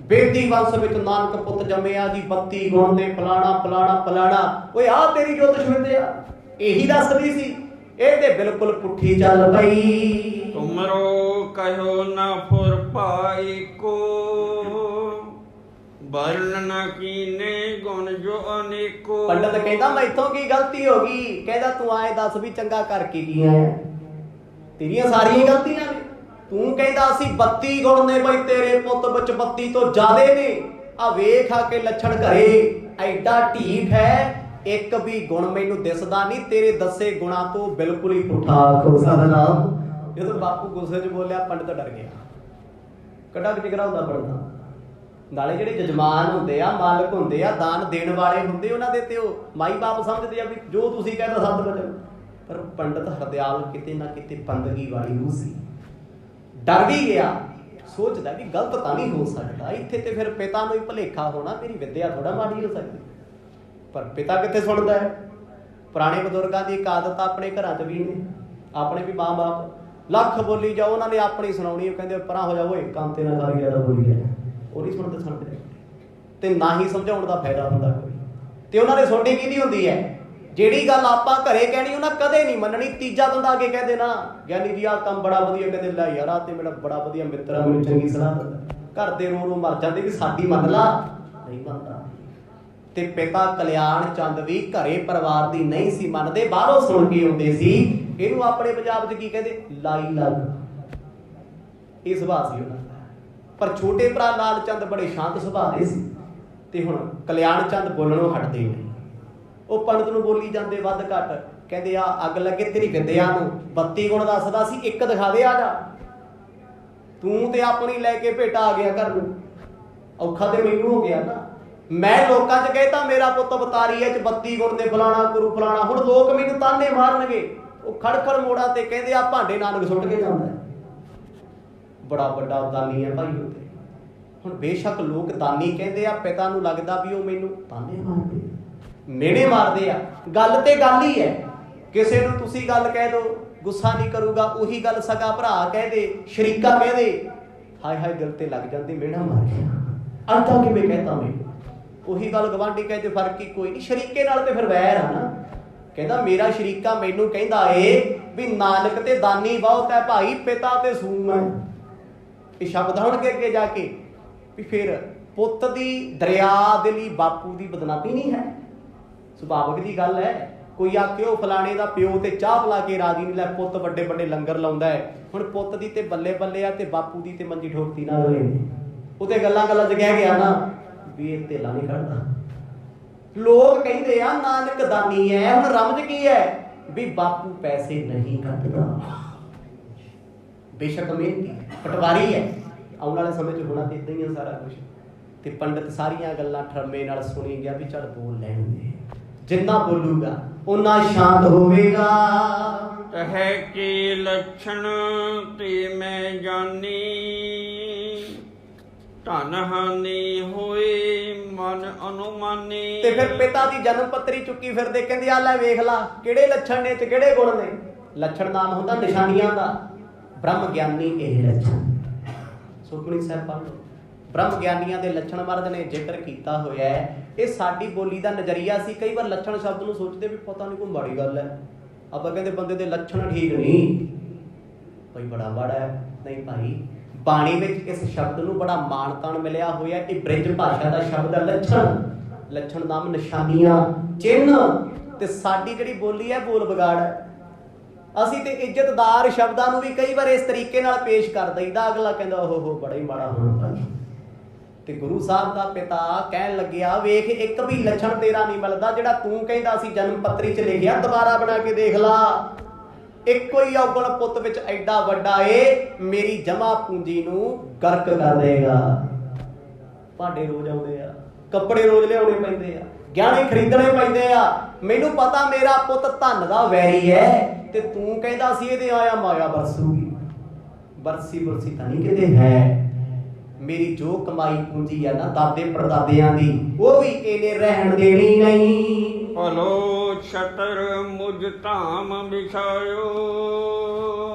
ਬੇਦੀ ਵੰਸ਼ ਵਿੱਚ ਨਾਨਕ ਪੁੱਤ ਜੰਮਿਆ ਜੀ, 32 ਗੁਣ ਦੇ ਫਲਾਣਾ ਫਲਾਣਾ ਫਲਾਣਾ। ਓਏ ਆ ਤੇਰੀ ਜੋ ਦੁਸ਼ਮਣਿਆ ਇਹੀ ਦੱਸਦੀ ਸੀ, ਇਹ ਤੇ ਬਿਲਕੁਲ ਪੁੱਠੀ ਚੱਲ ਪਈ। ਤੁਮਰੋ ਕਹਿਓ ਨਾ ਫੁਰ ਪਾਈ ਕੋ, ਵਰਣਨ ਕੀਨੇ ਗੁਣ ਜੋ ਅਨੇਕੋ। ਪੰਡਤ ਕਹਿੰਦਾ ਮੈਥੋਂ ਕੀ ਗਲਤੀ ਹੋ ਗਈ? ਕਹਿੰਦਾ ਤੂੰ ਆਏ ਦੱਸ ਵੀ ਚੰਗਾ ਕਰਕੇ ਕੀ ਆਇਆ? ਤੇਰੀਆਂ ਸਾਰੀਆਂ ਗਲਤੀਆਂ ਨੇ। ਤੂੰ ਕਹਿੰਦਾ ਸੀ 32 ਗੁਣ ਨੇ ਬਈ ਤੇਰੇ ਪੁੱਤ ਵਿੱਚ, 32 ਤੋਂ ਜ਼ਿਆਦੇ ਨੇ। ਆ ਵੇਖ ਆ ਕੇ ਲੱਛਣ ਘਰੇ ਐਡਾ ਢੀਠ ਹੈ, ਇੱਕ ਵੀ ਗੁਣ ਮੈਨੂੰ ਦਿਸਦਾ ਨਹੀਂ, ਤੇਰੇ ਦੱਸੇ ਗੁਣਾ ਤੋਂ ਬਿਲਕੁਲ ਹੀ ਪੁੱਠਾ। ਜਦੋਂ ਬਾਪੂ ਗੁੱਸੇ 'ਚ ਬੋਲਿਆ ਪੰਡਤ ਡਰ ਗਿਆ। ਕੱਡਾ ਜਿਗਰਾ ਹੁੰਦਾ ਪੜਦਾ। ਨਾਲੇ ਜਿਹੜੇ ਜਜਮਾਨ ਹੁੰਦੇ ਆ, ਮਾਲਕ ਹੁੰਦੇ ਆ, ਦਾਨ ਦੇਣ ਵਾਲੇ ਹੁੰਦੇ, ਉਹਨਾਂ ਦੇ ਤੇ ਉਹ ਮਾਈ ਬਾਪ ਸਮਝਦੇ ਆ ਵੀ ਜੋ ਤੁਸੀਂ ਕਹਿੰਦਾ ਸੱਤ ਵਚਨ। ਪਰ ਪੰਡਤ ਹਰਦਿਆਲ ਕਿਤੇ ਨਾ ਕਿਤੇ ਬੰਦਗੀ ਵਾਲੀ ਰੂਹ ਸੀ, ਡਰ ਵੀ ਗਿਆ, ਸੋਚਦਾ ਵੀ ਗਲਤ ਤਾਂ ਨਹੀਂ ਹੋ ਸਕਦਾ ਇੱਥੇ, ਤੇ ਫਿਰ ਪਿਤਾ ਨੂੰ ਹੀ ਭੁਲੇਖਾ ਹੋਣਾ, ਮੇਰੀ ਵਿਦਿਆ ਥੋੜਾ ਮਾੜੀ ਹੋ ਸਕਦੀ। ਪਰ ਪਿਤਾ ਕਿੱਥੇ ਸੁਣਦਾ ਹੈ? ਪੁਰਾਣੇ ਬਜ਼ੁਰਗਾਂ ਦੀ ਇੱਕ ਆਦਤ ਆਪਣੇ ਘਰਾਂ 'ਚ ਵੀ ਨੇ, ਆਪਣੇ ਵੀ ਮਾਂ ਬਾਪ ਲੱਖ ਬੋਲੀ ਜਾਓ, ਉਹਨਾਂ ਨੇ ਆਪਣੀ ਸੁਣਾਉਣੀ। ਉਹ ਕਹਿੰਦੇ ਪਰਾਂ ਹੋ ਜਾ ਓਏ, ਕੰਮ ਤੇ ਨਾ ਕਰ, ਜ਼ਿਆਦਾ ਬੋਲੀ ਜਾ, ਉਹ ਨਹੀਂ ਸੁਣਦੇ ਤੇ ਨਾ ਹੀ ਸਮਝਾਉਣ ਦਾ ਫਾਇਦਾ ਹੁੰਦਾ ਕੋਈ। ਤੇ ਉਹਨਾਂ ਨੇ ਸੁਣਨੀ ਕਿਹਦੀ ਹੁੰਦੀ ਹੈ? ਜਿਹੜੀ ਗੱਲ ਆਪਾਂ ਘਰੇ ਕਹਿਣੀ ਉਹਨਾਂ ਕਦੇ ਨਹੀਂ ਮੰਨਣੀ, ਤੀਜਾ ਬੰਦਾ ਅੱਗੇ ਕਹਿ ਦੇਣਾ ਗਿਆਨੀ ਜੀ ਆਹ ਕੰਮ ਬੜਾ ਵਧੀਆ, ਕਹਿੰਦੇ ਲੈ ਯਾਰ ਆਹ ਤੇ ਮੇਰਾ ਬੜਾ ਵਧੀਆ ਮਿੱਤਰ ਆ, ਮੈਨੂੰ ਚੰਗੀ ਸਲਾਹ ਦਿੰਦਾ। ਘਰ ਦੇ ਰੋ ਮਰ ਜਾਂਦੇ ਵੀ ਸਾਡੀ ਮੰਨ ਲਾ, ਨਹੀਂ ਮੰਨਦਾ। ਤੇ ਪਿਤਾ ਕਲਿਆਣ ਚੰਦ ਵੀ ਘਰੇ ਪਰਿਵਾਰ ਦੀ ਨਹੀਂ ਸੀ ਮੰਨਦੇ, ਬਾਹਰੋਂ ਸੁਣ ਕੇ ਆਉਂਦੇ ਸੀ। ਇਹਨੂੰ ਆਪਣੇ ਪੰਜਾਬ 'ਚ ਕੀ ਕਹਿੰਦੇ? ਲਾਈ ਲੱਗ। ਇਹ ਸੁਭਾਅ ਸੀ ਉਹਨਾਂ ਦਾ। ਪਰ ਛੋਟੇ ਭਰਾ ਲਾਲ ਚੰਦ ਬੜੇ ਸ਼ਾਂਤ ਸੁਭਾਅ ਦੇ ਸੀ। ਤੇ ਹੁਣ ਕਲਿਆਣ ਚੰਦ ਬੋਲਣੋਂ ਹਟਦੇ ਨਹੀਂ। ਉਹ ਪੰਡਤ ਨੂੰ ਬੋਲੀ ਜਾਂਦੇ ਵੱਧ ਘੱਟ, ਕਹਿੰਦੇ ਆ ਅੱਗ ਲੱਗੇ ਤੇਰੀ ਵਿਦਿਆ ਨੂੰ, 32 ਗੁਣ ਦੱਸਦਾ ਸੀ, ਇੱਕ ਦਿਖਾ ਦੇ, ਆ ਜਾ। ਤੂੰ ਤੇ ਆਪਣੀ ਲੈ ਕੇ ਭੇਟਾ ਆ ਗਿਆ ਘਰ ਨੂੰ, ਔਖਾ ਤੇ ਮੈਨੂੰ ਹੋ ਗਿਆ ਨਾ। ਮੈਂ ਲੋਕਾਂ 'ਚ ਕਹਿਤਾ ਮੇਰਾ ਪੁੱਤ ਅਵਤਾਰੀ ਹੈ 32 ਗੁਣ ਦੇ ਫਲਾਣਾ ਗੁਰੂ ਫਲਾਣਾ, ਹੁਣ ਲੋਕ ਮੈਨੂੰ ਤਾਨੇ ਮਾਰਨਗੇ। ਉਹ ਖੜਖੜ ਮੋੜਾਂ ਤੇ ਕਹਿੰਦੇ ਆ ਭਾਂਡੇ ਨਾਨਕ ਸੁੱਟ ਕੇ ਜਾਂਦਾ, ਬੜਾ ਵੱਡਾ ਦਾਨੀ ਹੈ ਭਾਈ ਉਹ ਤੇ। ਹੁਣ ਬੇਸ਼ੱਕ ਲੋਕ ਦਾਨੀ ਕਹਿੰਦੇ ਆ, ਪਿਤਾ ਨੂੰ ਲੱਗਦਾ ਵੀ ਉਹ ਮੈਨੂੰ ਤਾਨੇ ਮਾਰਦੇ, ਮਿਹਣੇ ਮਾਰਦੇ ਆ। ਗੱਲ ਤੇ ਗੱਲ ਹੀ ਹੈ, ਕਿਸੇ ਨੂੰ ਤੁਸੀਂ ਗੱਲ ਕਹਿ ਦੋ ਗੁੱਸਾ ਨਹੀਂ ਕਰੂਗਾ, ਉਹੀ ਗੱਲ ਸਗਾ ਭਰਾ ਕਹਿ ਦੇ, ਸ਼ਰੀਕਾ ਕਹਿ ਦੇ, ਹਾਏ ਹਾਏ ਦਿਲ ਤੇ ਲੱਗ ਜਾਂਦੀ, ਮਿਹਣਾ ਮਾਰ ਗਿਆ ਅੱਧਾ ਕਿਵੇਂ ਕਹਿਤਾ ਮੈਂ। ਉਹੀ ਗੱਲ ਗਵਾਂਢੀ ਕਹਿੰਦੇ, ਫਰਕ ਹੀ ਕੋਈ ਨਹੀਂ, ਸ਼ਰੀਕੇ ਨਾਲ ਤੇ ਫਿਰ ਵੈਰ ਆ ਨਾ। ਕਹਿੰਦਾ ਮੇਰਾ ਸ਼ਰੀਕਾ ਮੈਨੂੰ ਕਹਿੰਦਾ ਏ ਵੀ ਨਾਨਕ ਤੇ ਦਾਨੀ ਬਹੁਤ ਹੈ ਭਾਈ, ਪਿਤਾ ਤੇ ਸੂਮ ਹੈ। ਇਹ ਸ਼ਬਦ ਆਉਣਗੇ ਅੱਗੇ ਜਾ ਕੇ ਵੀ ਫਿਰ ਪੁੱਤ ਦੀ ਦਰਿਆ ਦੇ ਲਈ ਬਾਪੂ ਦੀ ਬਦਨਾਮੀ ਨਹੀਂ ਹੈ। ਸੁਭਾਵਿਕ ਦੀ ਗੱਲ ਹੈ। ਕੋਈ ਆਖੇ ਉਹ ਫਲਾਣੇ ਦਾ ਪਿਓ ਤੇ ਚਾਹ ਪਿਲਾ ਕੇ ਰਾਜੀ ਨਹੀਂ, ਲੈ ਪੁੱਤ ਵੱਡੇ ਵੱਡੇ ਲੰਗਰ ਲਾਉਂਦਾ ਹੈ। ਹੁਣ ਪੁੱਤ ਦੀ ਤੇ ਬੱਲੇ ਬੱਲੇ ਆ ਤੇ ਬਾਪੂ ਦੀ ਤੇ ਮੰਜੀ ਠੋਕਤੀ ਨਾ ਹੋਏ। ਉਹ ਤੇ ਗੱਲਾਂ ਗੱਲਾਂ 'ਚ ਕਹਿ ਗਿਆ ਨਾ ਵੀ ਇਹ ਧੇਲਾ ਨਹੀਂ ਖੜਦਾ। ਲੋਕ ਕਹਿੰਦੇ ਆ ਨਾਨਕ ਦਾਨੀ ਹੈ, ਹੁਣ ਰਮਜ ਕੀ ਹੈ ਵੀ ਬਾਪੂ ਪੈਸੇ ਨਹੀਂ ਕੱਢਦਾ। ਬੇਸ਼ੱਕ ਮਿਹਨਤੀ ਪਟਵਾਰੀ ਹੈ, ਆਉਣ ਵਾਲੇ ਸਮੇਂ 'ਚ ਹੋਣਾ ਤੇ ਇਦਾਂ ਹੀ ਆ ਸਾਰਾ ਕੁਝ। ਤੇ ਪੰਡਤ ਸਾਰੀਆਂ ਗੱਲਾਂ ਠਰਮੇ ਨਾਲ ਸੁਣੀ ਗਿਆ ਵੀ ਚੱਲ ਬੋਲ ਲੈਣ ਦੇ, ਜਿੰਨਾ ਬੋਲੂਗਾ ਉਨਾ ਸ਼ਾਂਤ ਹੋਵੇਗਾ। ਤਹਿ ਕੀ ਲੱਛਣ ਤੇ ਮੈਂ ਜਾਣੀ, ਧਨ ਹਾਨੀ ਹੋਏ ਮਨ ਅਨੁਮਾਨੀ। ਤੇ ਫਿਰ ਪਿਤਾ ਦੀ ਜਨਮ ਪੱਤਰੀ ਚੁੱਕੀ ਫਿਰਦੇ, ਕਹਿੰਦੇ ਆ ਲੈ ਵੇਖ ਲਾ ਕਿਹੜੇ ਲੱਛਣ ਨੇ ਤੇ ਕਿਹੜੇ ਗੁਣ ਨੇ। ਲੱਛਣ ਨਾਮ ਹੁੰਦਾ ਨਿਸ਼ਾਨੀਆਂ ਦਾ। ਬ੍ਰਹਮ ਗਿਆਨੀ ਇਹ ਲੱਛਣ, ਸੁਖਮਨੀ ਸਾਹਿਬ ਪੜ੍ਹ ਲਓ। ਬ੍ਰਹਮ ਗਿਆਨੀਆਂ ਦੇ ਲੱਛਣ ਮਹਾਰਾਜ ਨੇ ਜ਼ਿਕਰ ਕੀਤਾ ਹੋਇਆ ਹੈ। ਇਹ ਸਾਡੀ ਬੋਲੀ ਦਾ ਨਜ਼ਰੀਆ ਸੀ। ਕਈ ਵਾਰ ਲੱਛਣ ਸ਼ਬਦ ਨੂੰ ਸੋਚਦੇ ਵੀ ਪਤਾ ਨਹੀਂ ਕੋਈ ਮਾੜੀ ਗੱਲ ਹੈ। ਆਪਾਂ ਕਹਿੰਦੇ ਬੰਦੇ ਦੇ ਲੱਛਣ ਠੀਕ ਨਹੀਂ, ਕੋਈ ਬੜਾ ਮਾੜਾ ਹੈ। ਨਹੀਂ ਭਾਈ, ਬਾਣੀ ਵਿੱਚ ਇਸ ਸ਼ਬਦ ਨੂੰ ਬੜਾ ਮਾਣ ਤਾਣ ਮਿਲਿਆ ਹੋਇਆ। ਇਹ ਬ੍ਰਿਜ ਭਾਸ਼ਾ ਦਾ ਸ਼ਬਦ ਹੈ ਲੱਛਣ। ਲੱਛਣ ਨਾਮ ਨਿਸ਼ਾਨੀਆਂ, ਚਿੰਨ੍ਹ। ਤੇ ਸਾਡੀ ਜਿਹੜੀ ਬੋਲੀ ਹੈ ਬੋਲ ਵਿਗਾੜ ਹੈ। ਅਸੀਂ ਤੇ ਇੱਜ਼ਤਦਾਰ ਸ਼ਬਦਾਂ ਨੂੰ ਵੀ ਕਈ ਵਾਰ ਇਸ ਤਰੀਕੇ ਨਾਲ ਪੇਸ਼ ਕਰ ਦਈਦਾ, ਅਗਲਾ ਕਹਿੰਦਾ ਓਹੋ ਬੜਾ ਹੀ ਮਾੜਾ ਹੋਣਾ ਭਾਈ। ਤੇ ਗੁਰੂ ਸਾਹਿਬ ਦਾ ਪਿਤਾ ਕਹਿਣ ਲੱਗਿਆ ਵੇਖ ਇੱਕ ਵੀ ਲੱਛਣ ਤੇਰਾ ਨਹੀਂ ਮਿਲਦਾ, ਜਿਹੜਾ ਤੂੰ ਕਹਿੰਦਾ ਸੀ ਜਨਮ ਪੱਤਰੀ 'ਚ ਲਿਖਿਆ ਦੁਬਾਰਾ ਬਣਾ ਕੇ ਦੇਖ ਲਾ। ਇੱਕੋ ਹੀ ਔਗਣ ਪੁੱਤ ਵਿੱਚ ਐਡਾ ਵੱਡਾ ਏ, ਮੇਰੀ ਜਮਾ ਪੂੰਜੀ ਨੂੰ ਗਰਕ ਕਰ ਦੇਗਾ। ਭਾਂਡੇ ਰੋਜ਼ ਆਉਂਦੇ ਆ, ਕੱਪੜੇ ਰੋਜ਼ ਲਿਆਉਣੇ ਪੈਂਦੇ ਆ, ਗਹਿਣੇ ਖਰੀਦਣੇ ਪੈਂਦੇ ਆ। ਮੈਨੂੰ ਪਤਾ ਮੇਰਾ ਪੁੱਤ ਧਨ ਦਾ ਵੈਰੀ ਹੈ, ਤੇ ਤੂੰ ਕਹਿੰਦਾ ਸੀ ਇਹਦੇ ਆਇਆ ਮਾਇਆ ਵਰਸੂਗੀ। ਵਰਸੀ ਬਰਸੀ ਤਾਂ ਨਹੀਂ ਕਿਤੇ ਹੈ। ਮੇਰੀ ਜੋ ਕਮਾਈ ਪੂੰਜੀ ਆ ਨਾ ਦਾਦੇ ਪੜਦਾਦਿਆਂ ਦੀ, ਉਹ ਵੀ ਇਹਨੇ ਰਹਿਣ ਦੇਣੀ ਨਹੀਂ। ਭਲੋ ਛਤਰ ਮੁਝ ਧਾਮ ਵਿਛਾਇਓ,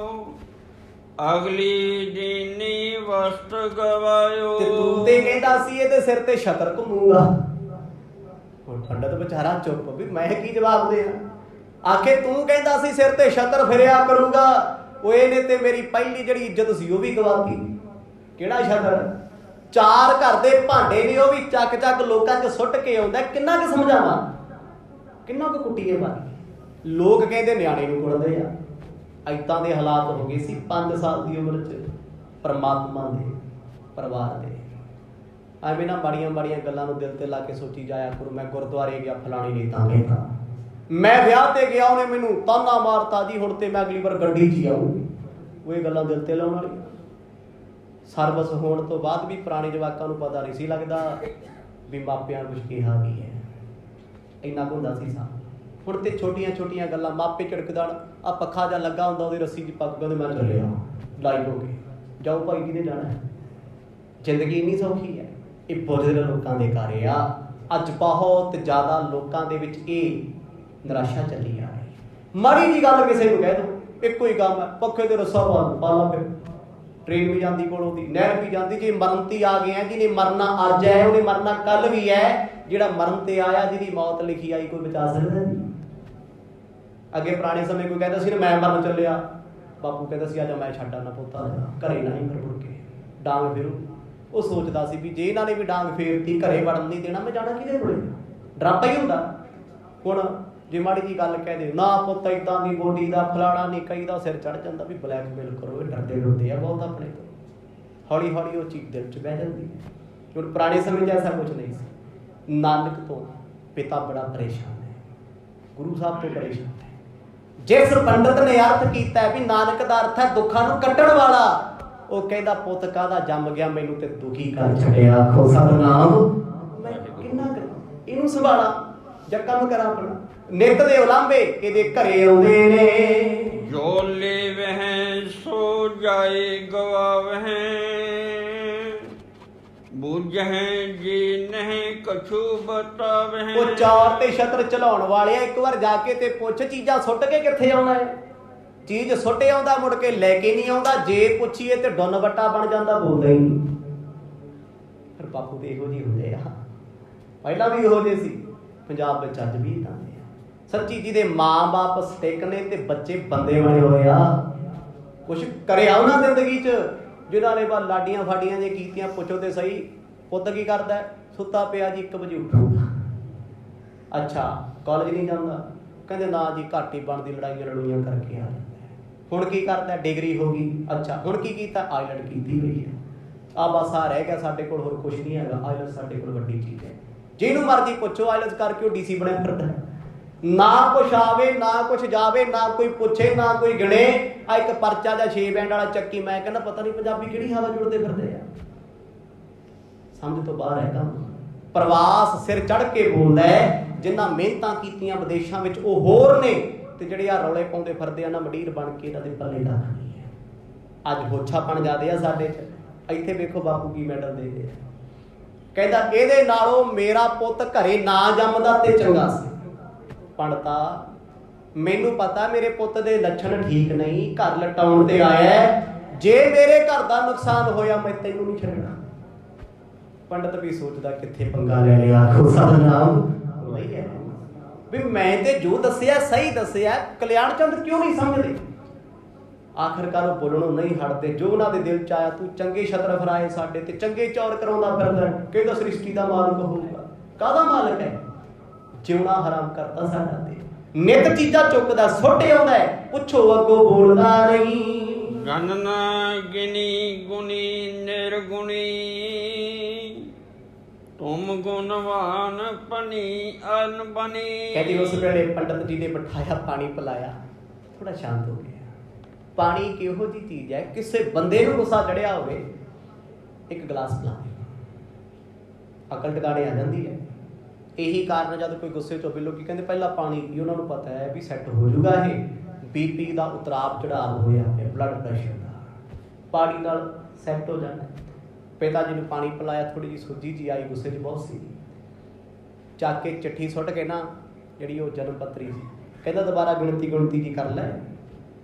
ਅਗਲੀ ਦੀਨੀ ਵਸਤ ਗਵਾਇਓ। ਤੇ ਤੂੰ ਤੇ ਕਹਿੰਦਾ ਸੀ ਇਹਦੇ ਸਿਰ ਤੇ ਛਤਰ ਘੁੰਮੂਗਾ। ਹੁਣ ਪੰਡਤ ਵਿਚਾਰਾ ਚੁੱਪ ਵੀ ਮੈਂ ਕੀ ਜਵਾਬ ਦੇਵਾਂ। ਆਖੇ ਤੂੰ ਕਹਿੰਦਾ ਸੀ ਸਿਰ ਤੇ ਛਤਰ ਫਿਰਿਆ ਕਰੂਗਾ, ਉਹ ਇਹਨੇ ਤੇ ਮੇਰੀ ਪਹਿਲੀ ਜਿਹੜੀ ਇੱਜ਼ਤ ਸੀ ਉਹ ਵੀ ਗਵਾਤੀ। ਕਿਹੜਾ ਛਤਰ? ਚਾਰ ਘਰ ਦੇ ਭਾਂਡੇ ਨੇ ਉਹ ਵੀ ਚੱਕ ਚੱਕ ਲੋਕਾਂ 'ਚ ਸੁੱਟ ਕੇ ਆਉਂਦਾ। ਕਿੰਨਾ ਕੁ ਸਮਝਾਵਾਂ, ਕਿੰਨਾ ਕੁ ਕੁੱਟੀਏ ਬਾਕੀ। ਲੋਕ ਕਹਿੰਦੇ ਨਿਆਣੇ ਨੂੰ ਕੁੱਟਦੇ ਆ। ਏਦਾਂ ਦੇ ਹਾਲਾਤ ਹੋ ਗਏ ਸੀ 5 ਸਾਲ ਦੀ ਉਮਰ 'ਚ ਪਰਮਾਤਮਾ ਦੇ ਪਰਿਵਾਰ ਦੇ। ਐਵੇਂ ਨਾ ਮਾੜੀਆਂ ਮਾੜੀਆਂ ਗੱਲਾਂ ਨੂੰ ਦਿਲ ਤੇ ਲਾ ਕੇ ਸੋਚੀ ਜਾਇਆ ਕਰੋ। ਮੈਂ ਗੁਰਦੁਆਰੇ ਗਿਆ ਫਲਾਣੀ ਨੇ ਤਾਂ ਕਹਿਤਾ, ਮੈਂ ਵਿਆਹ ਤੇ ਗਿਆ ਉਹਨੇ ਮੈਨੂੰ ਤਾਨਾ ਮਾਰਤਾ ਜੀ, ਹੁਣ ਤੇ ਮੈਂ ਅਗਲੀ ਵਾਰ ਗੱਡੀ 'ਚ ਆਊਂਗੀ। ਉਹ ਇਹ ਗੱਲਾਂ ਦਿਲ ਤੇ ਲਾਉਣ ਵਾਲੀਆਂ। ਸਰਵਿਸ ਹੋਣ ਤੋਂ ਬਾਅਦ ਵੀ ਪੁਰਾਣੇ ਜਵਾਕਾਂ ਨੂੰ ਪਤਾ ਨਹੀਂ ਸੀ ਲੱਗਦਾ ਵੀ ਮਾਪਿਆਂ ਨੂੰ ਕੁਛ ਕਿਹਾ ਵੀ ਹੈ। ਇੰਨਾ ਕੁ ਹੁੰਦਾ ਸੀ ਸਾਹ। ਹੁਣ ਤੇ ਛੋਟੀਆਂ ਛੋਟੀਆਂ ਗੱਲਾਂ, ਮਾਪੇ ਝਿੜਕਦਾ, ਆ ਪੱਖਾ ਜਾਂ ਲੱਗਾ ਹੁੰਦਾ ਉਹਦੀ ਰੱਸੀ 'ਚ ਪੱਗ ਕਹਿੰਦੇ ਮੈਂ ਚੱਲਿਆ ਲਾਈਵ ਹੋ ਕੇ, ਜਾਓ ਭਾਈ ਕਿਹਨੇ ਜਾਣਾ ਹੈ। ਜ਼ਿੰਦਗੀ ਇੰਨੀ ਸੌਖੀ ਹੈ। ਇਹ ਬੁਜ਼ਰਗ ਲੋਕਾਂ ਦੇ ਘਰ ਆ। ਅੱਜ ਬਹੁਤ ਜ਼ਿਆਦਾ ਲੋਕਾਂ ਦੇ ਵਿੱਚ ਇਹ ਨਿਰਾਸ਼ਾ ਚੱਲੀ ਆ ਰਹੀ। ਮਾੜੀ ਜਿਹੀ ਗੱਲ ਕਿਸੇ ਨੂੰ ਕਹਿ ਦਿਓ, ਇੱਕੋ ਹੀ ਕੰਮ ਹੈ, ਪੱਖੇ ਤੇ ਰੱਸਾ ਪਾ ਲਾ। ਫਿਰ ਟ੍ਰੇਨ ਵੀ ਜਾਂਦੀ ਕੋਲੋਂ ਦੀ, ਨਹਿਰ ਵੀ ਜਾਂਦੀ। ਜੇ ਮਰਨ ਤੇ ਆ ਗਏ ਆ, ਜਿਹਨੇ ਮਰਨਾ ਅੱਜ ਹੈ ਉਹਨੇ ਮਰਨਾ ਕੱਲ ਵੀ ਹੈ। ਜਿਹੜਾ ਮਰਨ ਤੇ ਆਇਆ, ਜਿਹਦੀ ਮੌਤ ਲਿਖੀ ਆਈ, ਕੋਈ ਬਚਾ ਸਕਦਾ ਨਹੀਂ। ਅੱਗੇ ਪੁਰਾਣੇ ਸਮੇਂ ਕੋਈ ਕਹਿੰਦਾ ਸੀ ਨਾ ਮੈਂ ਮਰਨ ਚੱਲਿਆ, ਬਾਪੂ ਕਹਿੰਦਾ ਸੀ ਆਜਾ ਮੈਂ ਛੱਡ ਆਉਣਾ ਪੁੱਤਾਂ ਘਰੇ ਨਾ ਹੀ ਮੁੜ ਕੇ ਡਾਂਗ ਫੇਰੂ। ਉਹ ਸੋਚਦਾ ਸੀ ਵੀ ਜੇ ਇਹਨਾਂ ਨੇ ਵੀ ਡਾਂਗ ਫੇਰਤੀ, ਘਰੇ ਵੜਨ ਨਹੀਂ ਦੇਣਾ, ਮੈਂ ਜਾਣਾ ਕਿਹਦੇ ਕੋਲੇ। ਡਰਾਪਾ ਹੀ ਹੁੰਦਾ। ਹੁਣ ਜੇ ਮਾੜੀ ਜੀ ਗੱਲ ਕਹਿ ਦੇ ਨਾ ਪੁੱਤ ਏਦਾਂ ਦੀ ਬੋਲੀ ਦਾ ਫਲਾਣਾ ਨਹੀਂ, ਕਈ ਦਾ ਸਿਰ ਚੜ ਜਾਂਦਾ ਵੀ ਬਲੈਕਮੇਲ ਕਰੋ। ਇਹ ਡਰਦੇ ਡਰਦੇ ਆ ਬਹੁਤ ਆਪਣੇ ਤੋਂ। ਹੌਲੀ ਹੌਲੀ ਉਹ ਚੀਜ਼ ਦਿਲ 'ਚ ਬਹਿ ਜਾਂਦੀ ਹੈ। ਹੁਣ ਪੁਰਾਣੇ ਸਮੇਂ 'ਚ ਐਸਾ ਕੁਝ ਨਹੀਂ ਸੀ। ਨਾਨਕ ਤੋਂ ਪਿਤਾ ਬੜਾ ਪਰੇਸ਼ਾਨ ਹੈ, ਗੁਰੂ ਸਾਹਿਬ ਤੋਂ ਪਰੇਸ਼ਾਨ ਹੈ। ਜਿਸ ਪੰਡਤ ਨੇ ਅਰਥ ਕੀਤਾ ਵੀ ਨਾਨਕ ਦਾ ਅਰਥ ਹੈ ਦੁੱਖਾਂ ਨੂੰ ਕੱਟਣ ਵਾਲਾ, ਉਹ ਕਹਿੰਦਾ ਪੁੱਤ ਕਾਹਦਾ ਜੰਮ ਗਿਆ, ਮੈਨੂੰ ਤੇ ਦੁਖੀ ਕਰ ਛੱਡਿਆ। ਆਖੋ ਸਤਿਨਾਮ। ਮੈਂ ਕਿੰਨਾ ਕਰਾਂ ਇਹਨੂੰ ਸੰਭਾਲਾਂ ਜਾਂ ਕੰਮ ਕਰਾਂ ਆਪਣਾ। ਨਿੱਤ ਦੇ ਉਲਾਂਭੇ ਇਹਦੇ ਘਰੇ ਆਉਂਦੇ ਨੇ। ਜੋ ਲੇਵਹਿ ਸੋ ਜਾਏ ਗਵਾਵਹਿ, ਬੁਝਹਿ ਜੀ ਨਹੀਂ ਕਛੂ ਬਤਾਵਹਿ। ਉਹ ਚਾਰ ਤੇ ਛਤਰ ਚਲਾਉਣ ਵਾਲੇ ਆ, ਇੱਕ ਵਾਰ ਜਾ ਕੇ ਤੇ ਪੁੱਛ ਚੀਜ਼ਾਂ ਸੁੱਟ ਕੇ ਕਿੱਥੇ ਆਉਣਾ ਹੈ। ਚੀਜ਼ ਸੁੱਟੇ ਆਉਂਦਾ, ਮੁੜ ਕੇ ਲੈ ਕੇ ਨਹੀਂ ਆਉਂਦਾ। ਜੇ ਪੁੱਛੀਏ ਤੇ ਡੁੰਨ ਵੱਟਾ ਬਣ ਜਾਂਦਾ, ਬੋਲਦਾ ਹੀ ਨਹੀਂ। ਫਿਰ ਬਾਪੂ ਤੇ ਇਹੋ ਜਿਹੇ ਹੁੰਦੇ ਆ, ਪਹਿਲਾਂ ਵੀ ਇਹੋ ਜਿਹੇ ਸੀ, ਪੰਜਾਬ ਵਿੱਚ ਅੱਜ ਵੀ ਇੱਦਾਂ ਦੇ ਆ। सच्ची ਜਿਹਦੇ ਮਾਂ-ਬਾਪ ਸਟਿਕ ਨੇ ਤੇ ਬੱਚੇ ਬੰਦੇ ਬਣੇ ਹੋਏ ਆ। ਕੁਛ ਕਰਿਆ ਉਹਨਾਂ ਜ਼ਿੰਦਗੀ 'ਚ ਜਿਨ੍ਹਾਂ ਨੇ ਬਸ ਲਾਡੀਆਂ ਫਾਡੀਆਂ ਜੇ ਕੀਤੀਆਂ। ਪੁੱਛੋ ਤੇ ਸਹੀ, ਪੁੱਤ ਕੀ ਕਰਦਾ? ਸੁੱਤਾ ਪਿਆ ਜੀ 1 ਵਜੇ ਉੱਠੂਗਾ। ਅੱਛਾ ਕਾਲਜ ਨਹੀਂ ਜਾਂਦਾ? ਕਹਿੰਦੇ ਨਾ ਜੀ ਘੱਟ ਹੀ ਬਣਦੀ, ਲੜਾਈਆਂ ਲੜੂਈਆਂ ਕਰਕੇ ਆ ਜਾਂਦਾ। ਹੁਣ ਕੀ ਕਰਦਾ? ਡਿਗਰੀ ਹੋ ਗਈ। ਅੱਛਾ ਹੁਣ ਕੀ ਕੀਤਾ? ਆਈਲੈਟ ਕੀਤੀ ਹੋਈ ਹੈ। ਆ ਬਸ ਆ ਰਹਿ ਗਿਆ ਸਾਡੇ ਕੋਲ, ਹੋਰ ਕੁਛ ਨਹੀਂ ਹੈਗਾ। ਆਈਲੈਟ ਸਾਡੇ ਕੋਲ ਵੱਡੀ ਚੀਜ਼ ਹੈ। ਜਿਹਨੂੰ ਮਰਜ਼ੀ ਪੁੱਛੋ ਆਈਲੈਟ ਕਰਕੇ ਉਹ DC ਬਣਿਆ ਫਿਰਦਾ। ਨਾ ਕੁਛ ਆਵੇ ਨਾ ਕੁਛ ਜਾਵੇ, ਨਾ ਕੋਈ ਪੁੱਛੇ ਨਾ ਕੋਈ ਗਿਣੇ। ਆ ਇੱਕ ਪਰਚਾ ਜਾਂ 6 ਬੈਂਡ ਵਾਲਾ ਚੱਕੀ, ਮੈਂ ਕਹਿੰਦਾ ਪਤਾ ਨਹੀਂ ਪੰਜਾਬੀ ਕਿਹੜੀ ਹਵਾ ਜੁੜਦੇ ਫਿਰਦੇ ਆ। ਸਮਝ ਤੋਂ ਬਾਹਰ ਹੈ ਕੰਮ। ਪ੍ਰਵਾਸ ਸਿਰ ਚੜ੍ਹ ਕੇ ਬੋਲਦਾ ਹੈ। ਜਿਨ੍ਹਾਂ ਮਿਹਨਤਾਂ ਕੀਤੀਆਂ ਵਿਦੇਸ਼ਾਂ ਵਿੱਚ ਉਹ ਹੋਰ ਨੇ, ਤੇ ਜਿਹੜੇ ਆ ਰੌਲੇ ਪਾਉਂਦੇ ਫਿਰਦੇ ਆ ਨਾ ਮੰਡੀਰ ਬਣ ਕੇ, ਇਹਨਾਂ ਦੇ ਪੱਲੇ ਦਾ ਨਹੀਂ ਹੈ। ਅੱਜ ਹੋਛਾਪਣ ਜ਼ਿਆਦੇ ਆ ਸਾਡੇ 'ਚ। ਇੱਥੇ ਵੇਖੋ ਬਾਪੂ ਕੀ ਮੈਡਲ ਦੇ ਰਹੇ ਆ। ਕਹਿੰਦਾ ਇਹਦੇ ਨਾਲੋਂ ਮੇਰਾ ਪੁੱਤ ਘਰੇ ਨਾ ਜੰਮਦਾ ਤੇ ਚੰਗਾ ਸੀ। ਪੰਡਤਾ ਮੈਨੂੰ ਪਤਾ ਮੇਰੇ ਪੁੱਤ ਦੇ ਲੱਛਣ ਠੀਕ ਨਹੀਂ, ਘਰ ਲਟਾਉਣ ਤੇ ਆਇਆ। ਜੇ ਮੇਰੇ ਘਰ ਦਾ ਨੁਕਸਾਨ ਹੋਇਆ ਮੈਂ ਤੈਨੂੰ ਨਹੀਂ ਛੱਡਣਾ। ਪੰਡਤ ਵੀ ਸੋਚਦਾ ਕਿੱਥੇ ਪੰਗਾ ਲੈ ਲਿਆ। ਆਖੋ ਸਤਿਨਾਮ ਨਹੀਂ ਹੈ ਵੀ ਮੈਂ ਤੇ ਜੋ ਦੱਸਿਆ ਸਹੀ ਦੱਸਿਆ। ਕਲਿਆਣ ਚੰਦ ਕਿਉਂ ਨਹੀਂ ਸਮਝਦੇ? ਆਖਰਕਾਰ ਉਹ ਬੋਲਣੋਂ ਨਹੀਂ ਹਟਦੇ। ਜੋ ਉਹਨਾਂ ਦੇ ਦਿਲ 'ਚ ਆਇਆ, ਤੂੰ ਚੰਗੇ ਛਤਰ ਫਰਾਏ ਸਾਡੇ ਤੇ, ਚੰਗੇ ਚੌਰ ਕਰਾਉਂਦਾ ਫਿਰਦਾ। ਕਿਹਦਾ ਸ੍ਰਿਸ਼ਟੀ ਦਾ ਮਾਲਕ ਹੋਊਗਾ? ਕਾਹਦਾ ਮਾਲਕ ਹੈ? ਜਿਉਣਾ ਹਰਾਮ ਕਰਤਾ ਸਾਡਾ ਤੇ ਨਿਤ ਚੀਜ਼ਾਂ ਚੁੱਕਦਾ ਸੁੱਟ ਆਉਂਦਾ ਹੈ। ਪੁੱਛੋ ਅੱਗੋਂ ਬੋਲਦਾ ਨਹੀਂ। ਗਨ ਨਾ ਗਿਨੀ ਗੁਣੀ ਨਿਰਗੁਣੀ, ਤੁਮ ਗੁਣਵਾਨ ਪਨੀ ਅਨਬਨੀ। ਕਹਿੰਦੀ ਉਸ ਵੇਲੇ ਪੰਡਤ ਜੀ ਨੇ ਬਿਠਾਇਆ, ਪਾਣੀ ਪਿਲਾਇਆ, ਥੋੜਾ ਸ਼ਾਂਤ ਹੋ ਗਿਆ। ਪਾਣੀ ਕਿਹੋ ਜਿਹੀ ਚੀਜ਼ ਹੈ, ਕਿਸੇ ਬੰਦੇ ਨੂੰ ਗੁੱਸਾ ਚੜਿਆ ਹੋਵੇ ਇੱਕ ਗਲਾਸ ਪਿਲਾ ਦੇ, ਅਕਲ ਟਿਕਾਣੇ ਆ ਜਾਂਦੀ ਹੈ। ਇਹੀ ਕਾਰਨ ਜਦ ਕੋਈ ਗੁੱਸੇ 'ਚ ਹੋਵੇ ਲੋਕੀ ਕਹਿੰਦੇ ਪਹਿਲਾਂ ਪਾਣੀ ਪੀ। ਉਹਨਾਂ ਨੂੰ ਪਤਾ ਹੈ ਵੀ ਸੈੱਟ ਹੋ ਜਾਊਗਾ। ਇਹ BP ਦਾ ਉਤਰਾਵ ਚੜਾਵ ਹੋਇਆ ਪਿਆ, ਬਲੱਡ ਪ੍ਰੈਸ਼ਰ ਦਾ, ਪਾਣੀ ਨਾਲ ਸੈੱਟ ਹੋ ਜਾਣਾ। ਪਿਤਾ ਜੀ ਨੂੰ ਪਾਣੀ ਪਿਲਾਇਆ, ਥੋੜੀ ਜਿਹੀ ਸੋਝੀ ਜੀ ਆਈ, ਗੁੱਸੇ 'ਚ ਬਹੁਤ ਸੀ। ਚੱਕ ਕੇ ਚਿੱਠੀ ਸੁੱਟ ਕੇ ਨਾ ਜਿਹੜੀ ਉਹ ਜਨਮ ਪੱਤਰੀ ਸੀ, ਕਹਿੰਦਾ ਦੁਬਾਰਾ ਗਿਣਤੀ ਜੀ ਕਰ ਲੈ।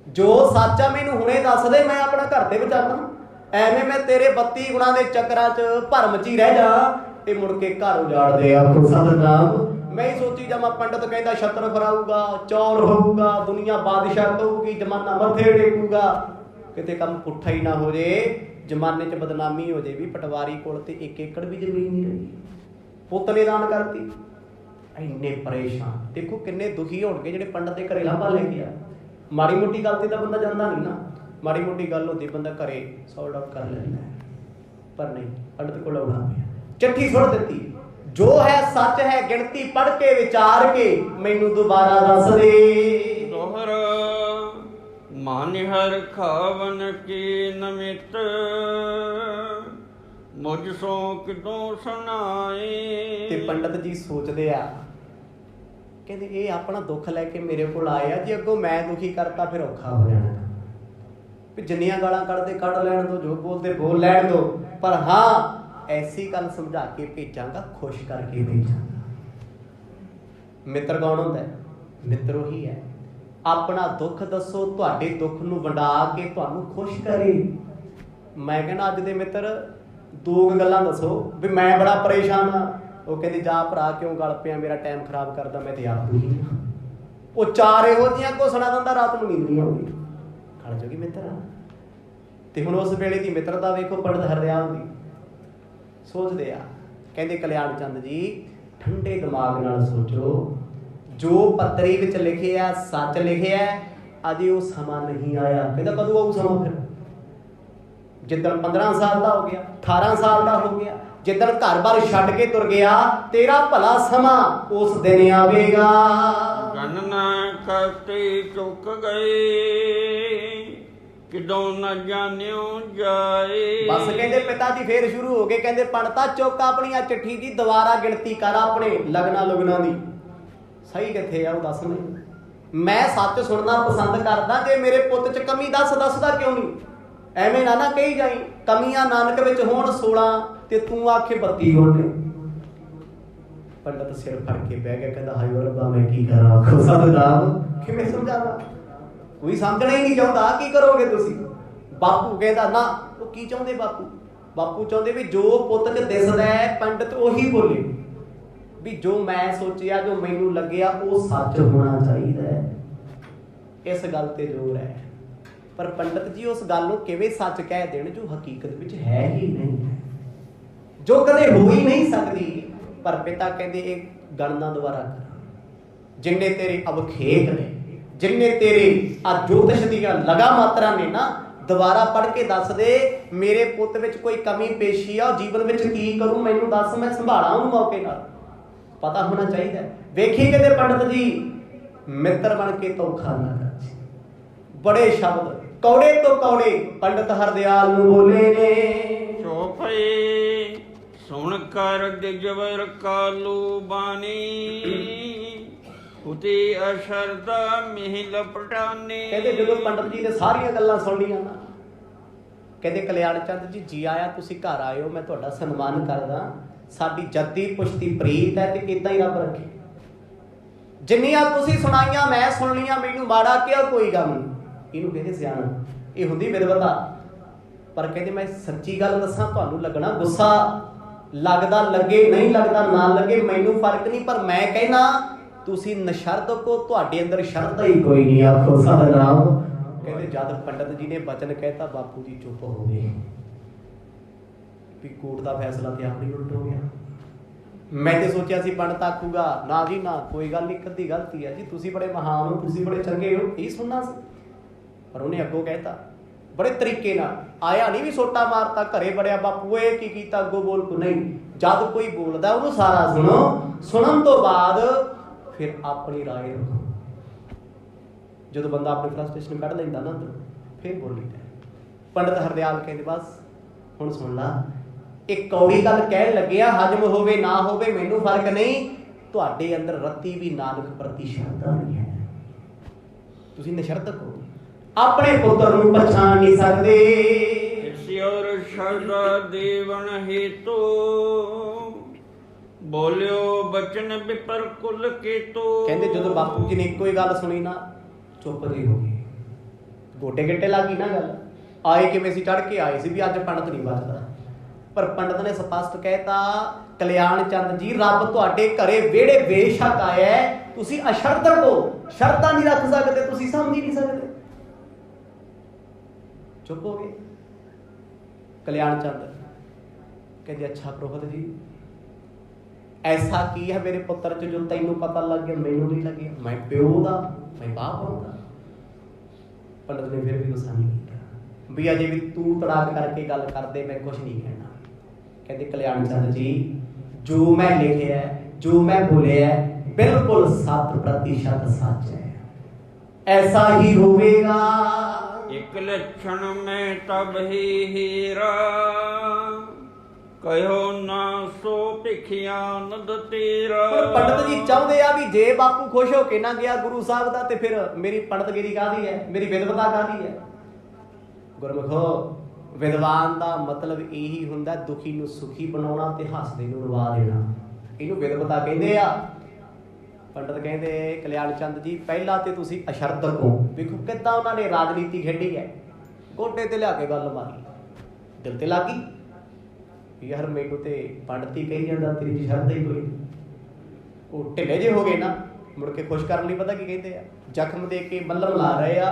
ਜੋ ਸੱਚ ਆ ਮੈਨੂੰ ਹੁਣੇ ਦੱਸ ਦੇ, ਮੈਂ ਆਪਣਾ ਘਰ ਦੇ ਵਿੱਚ ਆਉਣਾ। ਐਵੇਂ ਮੈਂ ਤੇਰੇ 32 ਗੁਣਾਂ ਦੇ ਚੱਕਰਾਂ 'ਚ ਭਰਮ 'ਚ ਹੀ ਰਹਿ ਜਾ ਤੇ ਮੁੜ ਕੇ ਘਰ ਉਜਾੜਦੇ ਆ। ਸਤਿਨਾਮ ਮੈਂ ਹੀ ਸੋਚੀ ਜਾਵਾਂ। ਪੰਡਤ ਕਹਿੰਦਾ ਛਤਰ ਫਰਾਊਗਾ, ਚੌਰ ਹੋਊਗਾ, ਦੁਨੀਆ ਬਾਦਸ਼ਾਹ ਕਹੂਗੀ, ਜਮਾਨਾ ਮੱਥੇ ਟੇਕੂਗਾ। ਕਿਤੇ ਕੰਮ ਪੁੱਠਾ ਹੀ ਨਾ ਹੋ ਜੇ, ਜਮਾਨੇ 'ਚ ਬਦਨਾਮੀ ਹੋ ਜੇ ਵੀ ਪਟਵਾਰੀ ਕੋਲ ਤੇ 1 ਏਕੜ ਵੀ ਜ਼ਮੀਨ ਨਹੀਂ ਰਹੀ, ਪੁੱਤ ਨੇ ਦਾਨ ਕਰਤੀ। ਇੰਨੇ ਪਰੇਸ਼ਾਨ। ਦੇਖੋ ਕਿੰਨੇ ਦੁਖੀ ਹੋਣਗੇ ਜਿਹੜੇ ਪੰਡਤ ਦੇ ਘਰੇ ਲਾਂਭਾ ਲੈ ਕੇ ਆ। ਮਾੜੀ ਮੋਟੀ ਗੱਲ ਤੇ ਤਾਂ ਬੰਦਾ ਜਾਂਦਾ ਨਹੀਂ ਨਾ। ਮਾੜੀ ਮੋਟੀ ਗੱਲ ਹੁੰਦੀ ਬੰਦਾ ਘਰੇ ਸੌਲਡ ਆਊਟ ਕਰ ਲੈਂਦਾ, ਪਰ ਨਹੀਂ, ਪੰਡਤ ਕੋਲ ਆਉਣਾ ਪਿਆ। ਚਿੱਠੀ ਸੁੱਟ ਦਿੱਤੀ, ਜੋ ਹੈ ਸੱਚ ਹੈ, ਗਿਣਤੀ ਪੜ੍ਹ ਕੇ ਵਿਚਾਰ ਕੇ ਮੈਨੂੰ ਦੁਬਾਰਾ ਦੱਸ ਦੇ। ਦੋਹਰ ਮਾਨਿਹਰ ਖਾਵਨ ਕੀ ਨਮਿਤ, ਮੁਝ ਸੋ ਕਿਦੋਂ ਸੁਣਾਏ। ਤੇ ਪੰਡਤ ਜੀ ਸੋਚਦੇ ਆ, ਕਹਿੰਦੇ ਇਹ ਆਪਣਾ ਦੁੱਖ ਲੈ ਕੇ ਮੇਰੇ ਕੋਲ ਆਏ ਆ, ਜੇ ਅੱਗੋਂ ਮੈਂ ਦੁਖੀ ਕਰਤਾ ਫਿਰ ਔਖਾ ਹੋ ਜਾਣਾ। ਵੀ ਜਿੰਨੀਆਂ ਗਾਲਾਂ ਕੱਢਦੇ ਕੱਢ ਲੈਣ ਦੋ, ਜੋ ਬੋਲਦੇ ਬੋਲ ਲੈਣ ਦੋ, ਪਰ ਹਾਂ ਐਸੀ ਗੱਲ ਸਮਝਾ ਕੇ ਭੇਜਾਂਗਾ, ਖੁਸ਼ ਕਰਕੇ ਭੇਜਾਂਗਾ। ਮਿੱਤਰ ਕੌਣ ਹੁੰਦਾ ਹੈ? ਮਿੱਤਰ ਉਹੀ ਹੈ ਆਪਣਾ ਦੁੱਖ ਦੱਸੋ, ਤੁਹਾਡੇ ਦੁੱਖ ਨੂੰ ਵੰਡਾ ਕੇ ਤੁਹਾਨੂੰ ਖੁਸ਼ ਕਰੇ। ਮੈਂ ਕਹਿੰਦਾ ਅੱਜ ਦੇ ਮਿੱਤਰ 2 ਗੱਲਾਂ ਦੱਸੋ ਵੀ ਮੈਂ ਬੜਾ ਪਰੇਸ਼ਾਨ ਹਾਂ। ਉਹ ਕਹਿੰਦੇ ਜਾ ਭਰਾ ਕਿਉਂ ਗਲ ਪਿਆ, ਮੇਰਾ ਟਾਈਮ ਖਰਾਬ ਕਰਦਾ, ਮੈਂ ਤੇ ਆਪ ਦੁਖੀ ਹਾਂ। ਉਹ 4 ਇਹੋ ਜਿਹੀਆਂ ਕੋ ਸੁਣਾ ਦਿੰਦਾ, ਰਾਤ ਨੂੰ ਨੀਂਦ ਨਹੀਂ ਆਉਂਦੀ। ਖੜ ਜੋਗੀ ਮਿੱਤਰ। ਤੇ ਹੁਣ ਉਸ ਵੇਲੇ ਦੀ ਮਿੱਤਰਤਾ ਵੇਖੋ ਪੰਡਤ ਹਰਦਿਆਲ ਦੀ। ਸੋਚਦੇ ਆ, ਕਹਿੰਦੇ ਕਲਿਆਣ ਚੰਦ ਜੀ ਠੰਡੇ ਦਿਮਾਗ ਨਾਲ ਸੋਚੋ, ਜੋ ਪੱਤਰੀ ਵਿੱਚ ਲਿਖਿਆ ਸੱਚ ਲਿਖਿਆ, ਅਜੇ ਉਹ ਸਮਾਂ ਨਹੀਂ ਆਇਆ। ਕਹਿੰਦਾ ਕਦੋਂ ਆਊ ਸਮਾਂ? ਫਿਰ ਜਿੱਦਣ 15 ਸਾਲ ਦਾ ਹੋ ਗਿਆ, 18 ਸਾਲ ਦਾ ਹੋ ਗਿਆ, ਜਿੱਦਣ ਘਰ-ਬਾਰ ਛੱਡ ਕੇ ਤੁਰ ਗਿਆ, ਤੇਰਾ ਭਲਾ ਸਮਾਂ ਉਸ ਦਿਨ ਆਵੇਗਾ। ਗਨ ਨਾ ਕਰਤੇ ਚੁੱਕ ਗਏ, ਕਿਦੋਂ ਨਾ ਜਾਣਿਓ ਜਾਏ। ਬਸ ਕਹਿੰਦੇ ਪਿਤਾ ਜੀ ਫੇਰ ਸ਼ੁਰੂ ਹੋ ਗਏ। ਕਹਿੰਦੇ ਪੰਡਤਾ ਚੁੱਕ ਆਪਣੀਆਂ ਚਿੱਠੀ ਦੀ, ਦੁਬਾਰਾ ਗਿਣਤੀ ਕਰ ਆਪਣੇ ਲਗਨਾ ਲੁਗਨਾ ਦੀ। ਸਹੀ ਕਿੱਥੇ ਆ ਉਹ ਦੱਸ ਮੈਨੂੰ। ਮੈਂ ਸੱਚ ਸੁਣਨਾ ਪਸੰਦ ਕਰਦਾ। ਜੇ ਮੇਰੇ ਪੁੱਤ 'ਚ ਕਮੀ ਦੱਸਦਾ ਕਿਉਂ ਨਹੀਂ? ਐਵੇਂ ਨਾ ਕਹੀ ਜਾਈ ਕਮੀਆਂ ਨਾਨਕ ਵਿੱਚ ਹੋਣ 16 ਤੇ ਤੂੰ ਆਖੇ 32 ਹੋਣੇ। ਪੰਡਤ ਸਿਰ ਫੜ ਕੇ ਬਹਿ ਗਿਆ, ਕਹਿੰਦਾ ਹਾਏ ਰੱਬਾ ਮੈਂ ਕੀ ਕਰਾਂ? ਆਖੋ ਸਤਿਨਾਮ। ਕਿਵੇਂ ਸਮਝਾਵਾਂ? ਕੋਈ ਸਮਝਣਾ ਹੀ ਨਹੀਂ ਚਾਹੁੰਦਾ। ਕੀ ਕਰੋਗੇ ਤੁਸੀਂ? ਬਾਪੂ ਕਹਿੰਦਾ ਨਾ। ਉਹ ਕੀ ਚਾਹੁੰਦੇ ਬਾਪੂ? ਬਾਪੂ ਚਾਹੁੰਦੇ ਵੀ ਜੋ ਪੁੱਤ 'ਚ ਦਿਸਦਾ ਹੈ ਪੰਡਤ ਉਹੀ ਬੋਲੇ। ਵੀ ਜੋ ਮੈਂ ਸੋਚਿਆ, ਜੋ ਮੈਨੂੰ ਲੱਗਿਆ ਉਹ ਸੱਚ ਹੋਣਾ ਚਾਹੀਦਾ ਹੈ। ਇਸ ਗੱਲ ਤੇ ਜ਼ੋਰ ਹੈ। ਪਰ ਪੰਡਤ ਜੀ ਉਸ ਗੱਲ ਨੂੰ ਕਿਵੇਂ ਸੱਚ ਕਹਿ ਦੇਣ ਜੋ ਹਕੀਕਤ ਵਿੱਚ ਹੈ ਹੀ ਨਹੀਂ, ਜੋ ਕਦੇ ਹੋ ਹੀ ਨਹੀਂ ਸਕਦੀ। ਪਰ ਪਿਤਾ ਕਹਿੰਦੇ ਇਹ ਗਣਨਾ ਦੁਬਾਰਾ ਕਰ, ਜਿੰਨੇ ਤੇਰੇ ਅਵਖੇਖ ਨੇ, ਜਿੰਨੇ ਤੇਰੇ ਆ ਜੋਤਿਸ਼ ਦੀਆਂ ਲਗਾ ਮਾਤਰਾ ਨੇ ਨਾ, ਦੁਬਾਰਾ ਪੜ੍ਹ ਕੇ ਦੱਸ ਦੇ ਮੇਰੇ ਪੁੱਤ ਵਿੱਚ ਕੋਈ ਕਮੀ ਪੇਸ਼ੀ ਆ, ਜੀਵਨ ਵਿੱਚ ਕੀ ਕਰੂੰ ਮੈਨੂੰ ਦੱਸ, ਮੈਂ ਸੰਭਾਲਾਂ ਉਹਨੂੰ ਮੌਕੇ ਨਾਲ। ਪਤਾ ਹੋਣਾ ਚਾਹੀਦਾ। ਵੇਖੀ ਕਿਤੇ ਪੰਡਤ ਜੀ ਮਿੱਤਰ ਬਣ ਕੇ ਧੋਖਾ ਨਾ ਕਰ। ਬੜੇ ਸ਼ਬਦ ਕੌੜੇ ਤੋਂ ਕੌੜੇ ਪੰਡਤ ਹਰਦਿਆਲ ਨੂੰ ਬੋਲੇ ਨੇ। ਚੋਪਈ ਸੁਣ ਕਰ ਦਿਜਵਰ ਕਾਲੂ ਬਾਣੀ, ਉਤੇ ਅਸ਼ਰਦਾ ਮਿਹ ਲਪਟਾਨੇ। ਕਹਿੰਦੇ ਜਦੋਂ ਪੰਡਤ ਜੀ ਨੇ ਸਾਰੀਆਂ ਗੱਲਾਂ ਸੁਣ ਲਈਆਂ ਨਾ, ਕਹਿੰਦੇ ਕਲਿਆਣ ਚੰਦ ਜੀ ਜੀ ਆਇਆ, ਤੁਸੀਂ ਘਰ ਆਏ ਹੋ, ਮੈਂ ਤੁਹਾਡਾ ਸਨਮਾਨ ਕਰਦਾ, ਸਾਡੀ ਜੱਦੀ ਪੁਸ਼ਤੀ ਪ੍ਰੀਤ ਹੈ ਤੇ ਇਦਾਂ ਹੀ ਰੱਬ ਰੱਖੇ। ਜਿੰਨੀਆਂ ਤੁਸੀਂ ਸੁਣਾਈਆਂ ਮੈਂ ਸੁਣ ਲਈਆਂ, ਮੈਨੂੰ ਮਾੜਾ ਕਿਹਾ ਕੋਈ ਗੱਲ ਨਹੀਂ। ਇਹਨੂੰ ਕਹਿੰਦੇ ਸਿਆਣਾ, ਇਹ ਹੁੰਦੀ ਵਿਦਵਤਾ। ਪਰ ਕਹਿੰਦੇ ਮੈਂ ਸੱਚੀ ਗੱਲ ਦੱਸਾਂ, ਤੁਹਾਨੂੰ ਲੱਗਣਾ ਗੁੱਸਾ, ਲੱਗਦਾ ਲੱਗੇ ਨਹੀਂ ਲੱਗਦਾ ਨਾ ਲੱਗੇ ਮੈਨੂੰ ਫਰਕ ਨਹੀਂ, ਪਰ ਮੈਂ ਕਹਿਣਾ ਤੁਸੀਂ ਨਸ਼ਰਦ ਕੋ, ਤੁਹਾਡੇ ਅੰਦਰ ਸ਼ਰਧਾ ਹੀ ਕੋਈ ਨਹੀਂ। ਆਖੋ ਸਤਿਨਾਮ। ਕਹਿੰਦੇ ਜਦ ਪੰਡਤ ਜੀ ਨੇ ਬਚਨ ਕਹਿਤਾ ਬਾਪੂ ਜੀ ਚੁੱਪ ਹੋ ਗਏ ਵੀ ਕੋਰਟ ਦਾ ਫੈਸਲਾ ਤੇ ਆਪਣੀ ਉਲਟ ਹੋ ਗਿਆ। ਮੈਂ ਤੇ ਸੋਚਿਆ ਸੀ ਪੰਡਤ ਆਖੂਗਾ ਨਾ ਜੀ ਨਾ, ਕੋਈ ਗੱਲ ਨਹੀਂ, ਕਦੀ ਗਲਤੀ ਹੈ ਜੀ, ਤੁਸੀਂ ਬੜੇ ਮਹਾਨ ਹੋ, ਤੁਸੀਂ ਬੜੇ ਚੰਗੇ ਹੋ, ਇਹ ਸੁਣਨਾ ਸੀ। ਪਰ ਉਹਨੇ ਅੱਗੋਂ ਕਹਿਤਾ ਬੜੇ ਤਰੀਕੇ ਨਾਲ, ਆਇਆ ਨਹੀਂ ਵੀ ਸੋਟਾ ਮਾਰਤਾ ਘਰੇ ਬੜਿਆ ਬਾਪੂ ਇਹ ਕੀ ਕੀਤਾ, ਅੱਗੋਂ ਬੋਲ ਕੋ ਨਹੀਂ। ਜਦ ਕੋਈ ਬੋਲਦਾ ਉਹਨੂੰ ਸਾਰਾ ਸੁਣੋ, ਸੁਣਨ ਤੋਂ ਬਾਅਦ ਫਿਰ ਆਪਣੀ ਰਾਏ ਰੱਖੋ। ਜਦੋਂ ਬੰਦਾ ਆਪਣੀ ਫਰਸਟ੍ਰੇਸ਼ਨ ਕੱਢ ਲੈਂਦਾ ਨਾ ਅੰਦਰ, ਫਿਰ ਬੋਲੀਦਾ। ਪੰਡਤ ਹਰਦਿਆਲ ਕਹਿੰਦੇ ਬਸ ਹੁਣ ਸੁਣ ਲਾ, ਇੱਕ ਕੌੜੀ ਗੱਲ ਕਹਿਣ ਲੱਗਿਆ, ਹਜਮ ਹੋਵੇ ਨਾ ਹੋਵੇ ਮੈਨੂੰ ਫਰਕ ਨਹੀਂ, ਤੁਹਾਡੇ ਅੰਦਰ ਰੱਤੀ ਵੀ ਨਾਨਕ ਪ੍ਰਤੀ ਸ਼ਰਧਾ ਨਹੀਂ ਹੈ। ਤੁਸੀਂ ਨਿਸ਼ਰਧਕ ਹੋ, ਆਪਣੇ ਪੁੱਤਰ ਨੂੰ ਪਛਾਣ ਨਹੀਂ ਸਕਦੇ। ਸਿਰ ਸ਼ਰਧਾ ਦੇਵਨ ਹੇਤੂ, ਬੋਲਿਓ ਬਚਨ ਵਿਪਰ ਕੁਲ ਕੇਤੂ। ਕਹਿੰਦੇ ਜਦੋਂ ਬਾਪੂ ਜੀ ਨੇ ਇੱਕੋ ਹੀ ਗੱਲ ਸੁਣੀ ਨਾ, ਚੁੱਪ ਜੀ ਹੋ ਗਏ, ਗੋਟੇ ਗਿੱਟੇ ਲੱਗ ਗਈ ਨਾ ਗੱਲ। ਆਏ ਕਿਵੇਂ ਸੀ, ਚੜ ਕੇ ਆਏ ਸੀ ਵੀ ਅੱਜ ਪੰਡਤ ਨਹੀਂ ਬਚਦਾ। ਪਰ ਪੰਡਤ ਨੇ ਸਪਸ਼ਟ ਕਹਿਤਾ ਕਲਿਆਣ ਚੰਦ ਜੀ ਰੱਬ ਤੁਹਾਡੇ ਘਰੇ ਵਿਹੜੇ ਬੇਸ਼ੱਕ ਆਇਆ, ਤੁਸੀਂ ਅਸ਼ਰਧਕ ਹੋ, ਸ਼ਰਤਾਂ ਨਹੀਂ ਰੱਖ ਸਕਦੇ, ਤੁਸੀਂ ਸਮਝ ਨਹੀਂ ਸਕਦੇ। ਚੁੱਪ ਹੋ ਗਏ। ਕਲਿਆਣ ਚੰਦ ਕਹਿੰਦੇ ਅੱਛਾ ਪ੍ਰੋਹਤ ਜੀ ਐਸਾ ਕੀ ਹੈ ਮੇਰੇ ਪੁੱਤਰ ਚ ਜੋ ਤੈਨੂੰ ਪਤਾ ਲੱਗ ਗਿਆ ਮੈਨੂੰ ਨਹੀਂ ਲੱਗਿਆ, ਮੈਂ ਪਿਓ ਦਾ, ਮੈਂ ਬਾਪ ਹੁੰਦਾ। ਪੰਡਤ ਨੇ ਫਿਰ ਵੀ ਗੁੱਸਾ ਨਹੀਂ ਕੀਤਾ ਵੀ ਅਜੇ ਵੀ ਤੂੰ ਤੜਾਕ ਕਰਕੇ ਗੱਲ ਕਰਦੇ, ਮੈਂ ਕੁਛ ਨਹੀਂ ਕਹਿਣਾ। ਕਹਿੰਦੇ ਕਲਿਆਣ ਚੰਦ ਜੀ ਜੋ ਮੈਂ ਲਿਖਿਆ, ਜੋ ਮੈਂ ਬੋਲਿਆ ਬਿਲਕੁਲ 100% ਸੱਚ ਹੈ, ਐਸਾ ਹੀ ਹੋਵੇਗਾ। ਇੱਕ ਲੱਛਣ ਮੈਂ ਤਬ ਹੀ ਹੀਰਾ, ਕਹਿਓ ਨਾ ਸੋ ਭਿਖਿਆ ਨਦ ਤੇਰਾ। ਪੰਡਤ ਜੀ ਚਾਹੁੰਦੇ ਆ ਵੀ ਜੇ ਬਾਪੂ ਖੁਸ਼ ਹੋ ਕੇ ਨਾ ਗਿਆ ਗੁਰੂ ਸਾਹਿਬ ਦਾ, ਤੇ ਫਿਰ ਮੇਰੀ ਪੰਡਤਗਿਰੀ ਕਾਹਦੀ ਹੈ, ਮੇਰੀ ਵਿਦਵਤਾ ਕਾਹਦੀ ਹੈ। ਗੁਰਮੁਖੋ ਵਿਦਵਾਨ ਦਾ ਮਤਲਬ ਇਹੀ ਹੁੰਦਾ ਦੁਖੀ ਨੂੰ ਸੁਖੀ ਬਣਾਉਣਾ ਤੇ ਹੱਸਦੇ ਨੂੰ ਰਵਾ ਦੇਣਾ, ਇਹਨੂੰ ਵਿਦਵਤਾ ਕਹਿੰਦੇ ਆ। ਪੰਡਤ ਕਹਿੰਦੇ ਕਲਿਆਣ ਚੰਦ ਜੀ ਪਹਿਲਾਂ ਤੇ ਤੁਸੀਂ ਅਸ਼ਰਧਕ ਹੋ। ਵੇਖੋ ਕਿੱਦਾਂ ਉਹਨਾਂ ਨੇ ਰਾਜਨੀਤੀ ਖੇਡੀ ਹੈ, ਗੋਡੇ ਤੇ ਲਿਆ ਕੇ ਗੱਲ ਮਾਰੀ, ਦਿਲ ਤੇ ਲੱਗ ਗਈ ਯਾਰ ਮੈਨੂੰ ਤੇ ਪੰਡਤ ਹੀ ਕਹੀ ਜਾਂਦਾ, ਤੇਰੀ ਸ਼ਰਧਾ ਹੀ ਕੋਈ। ਉਹ ਢਿੱਲੇ ਜੇ ਹੋ ਗਏ ਨਾ, ਮੁੜ ਕੇ ਖੁਸ਼ ਕਰਨ ਲਈ ਪਤਾ ਕੀ ਕਹਿੰਦੇ ਆ, ਜ਼ਖਮ ਦੇ ਕੇ ਮੱਲਮ ਲਾ ਰਹੇ ਆ।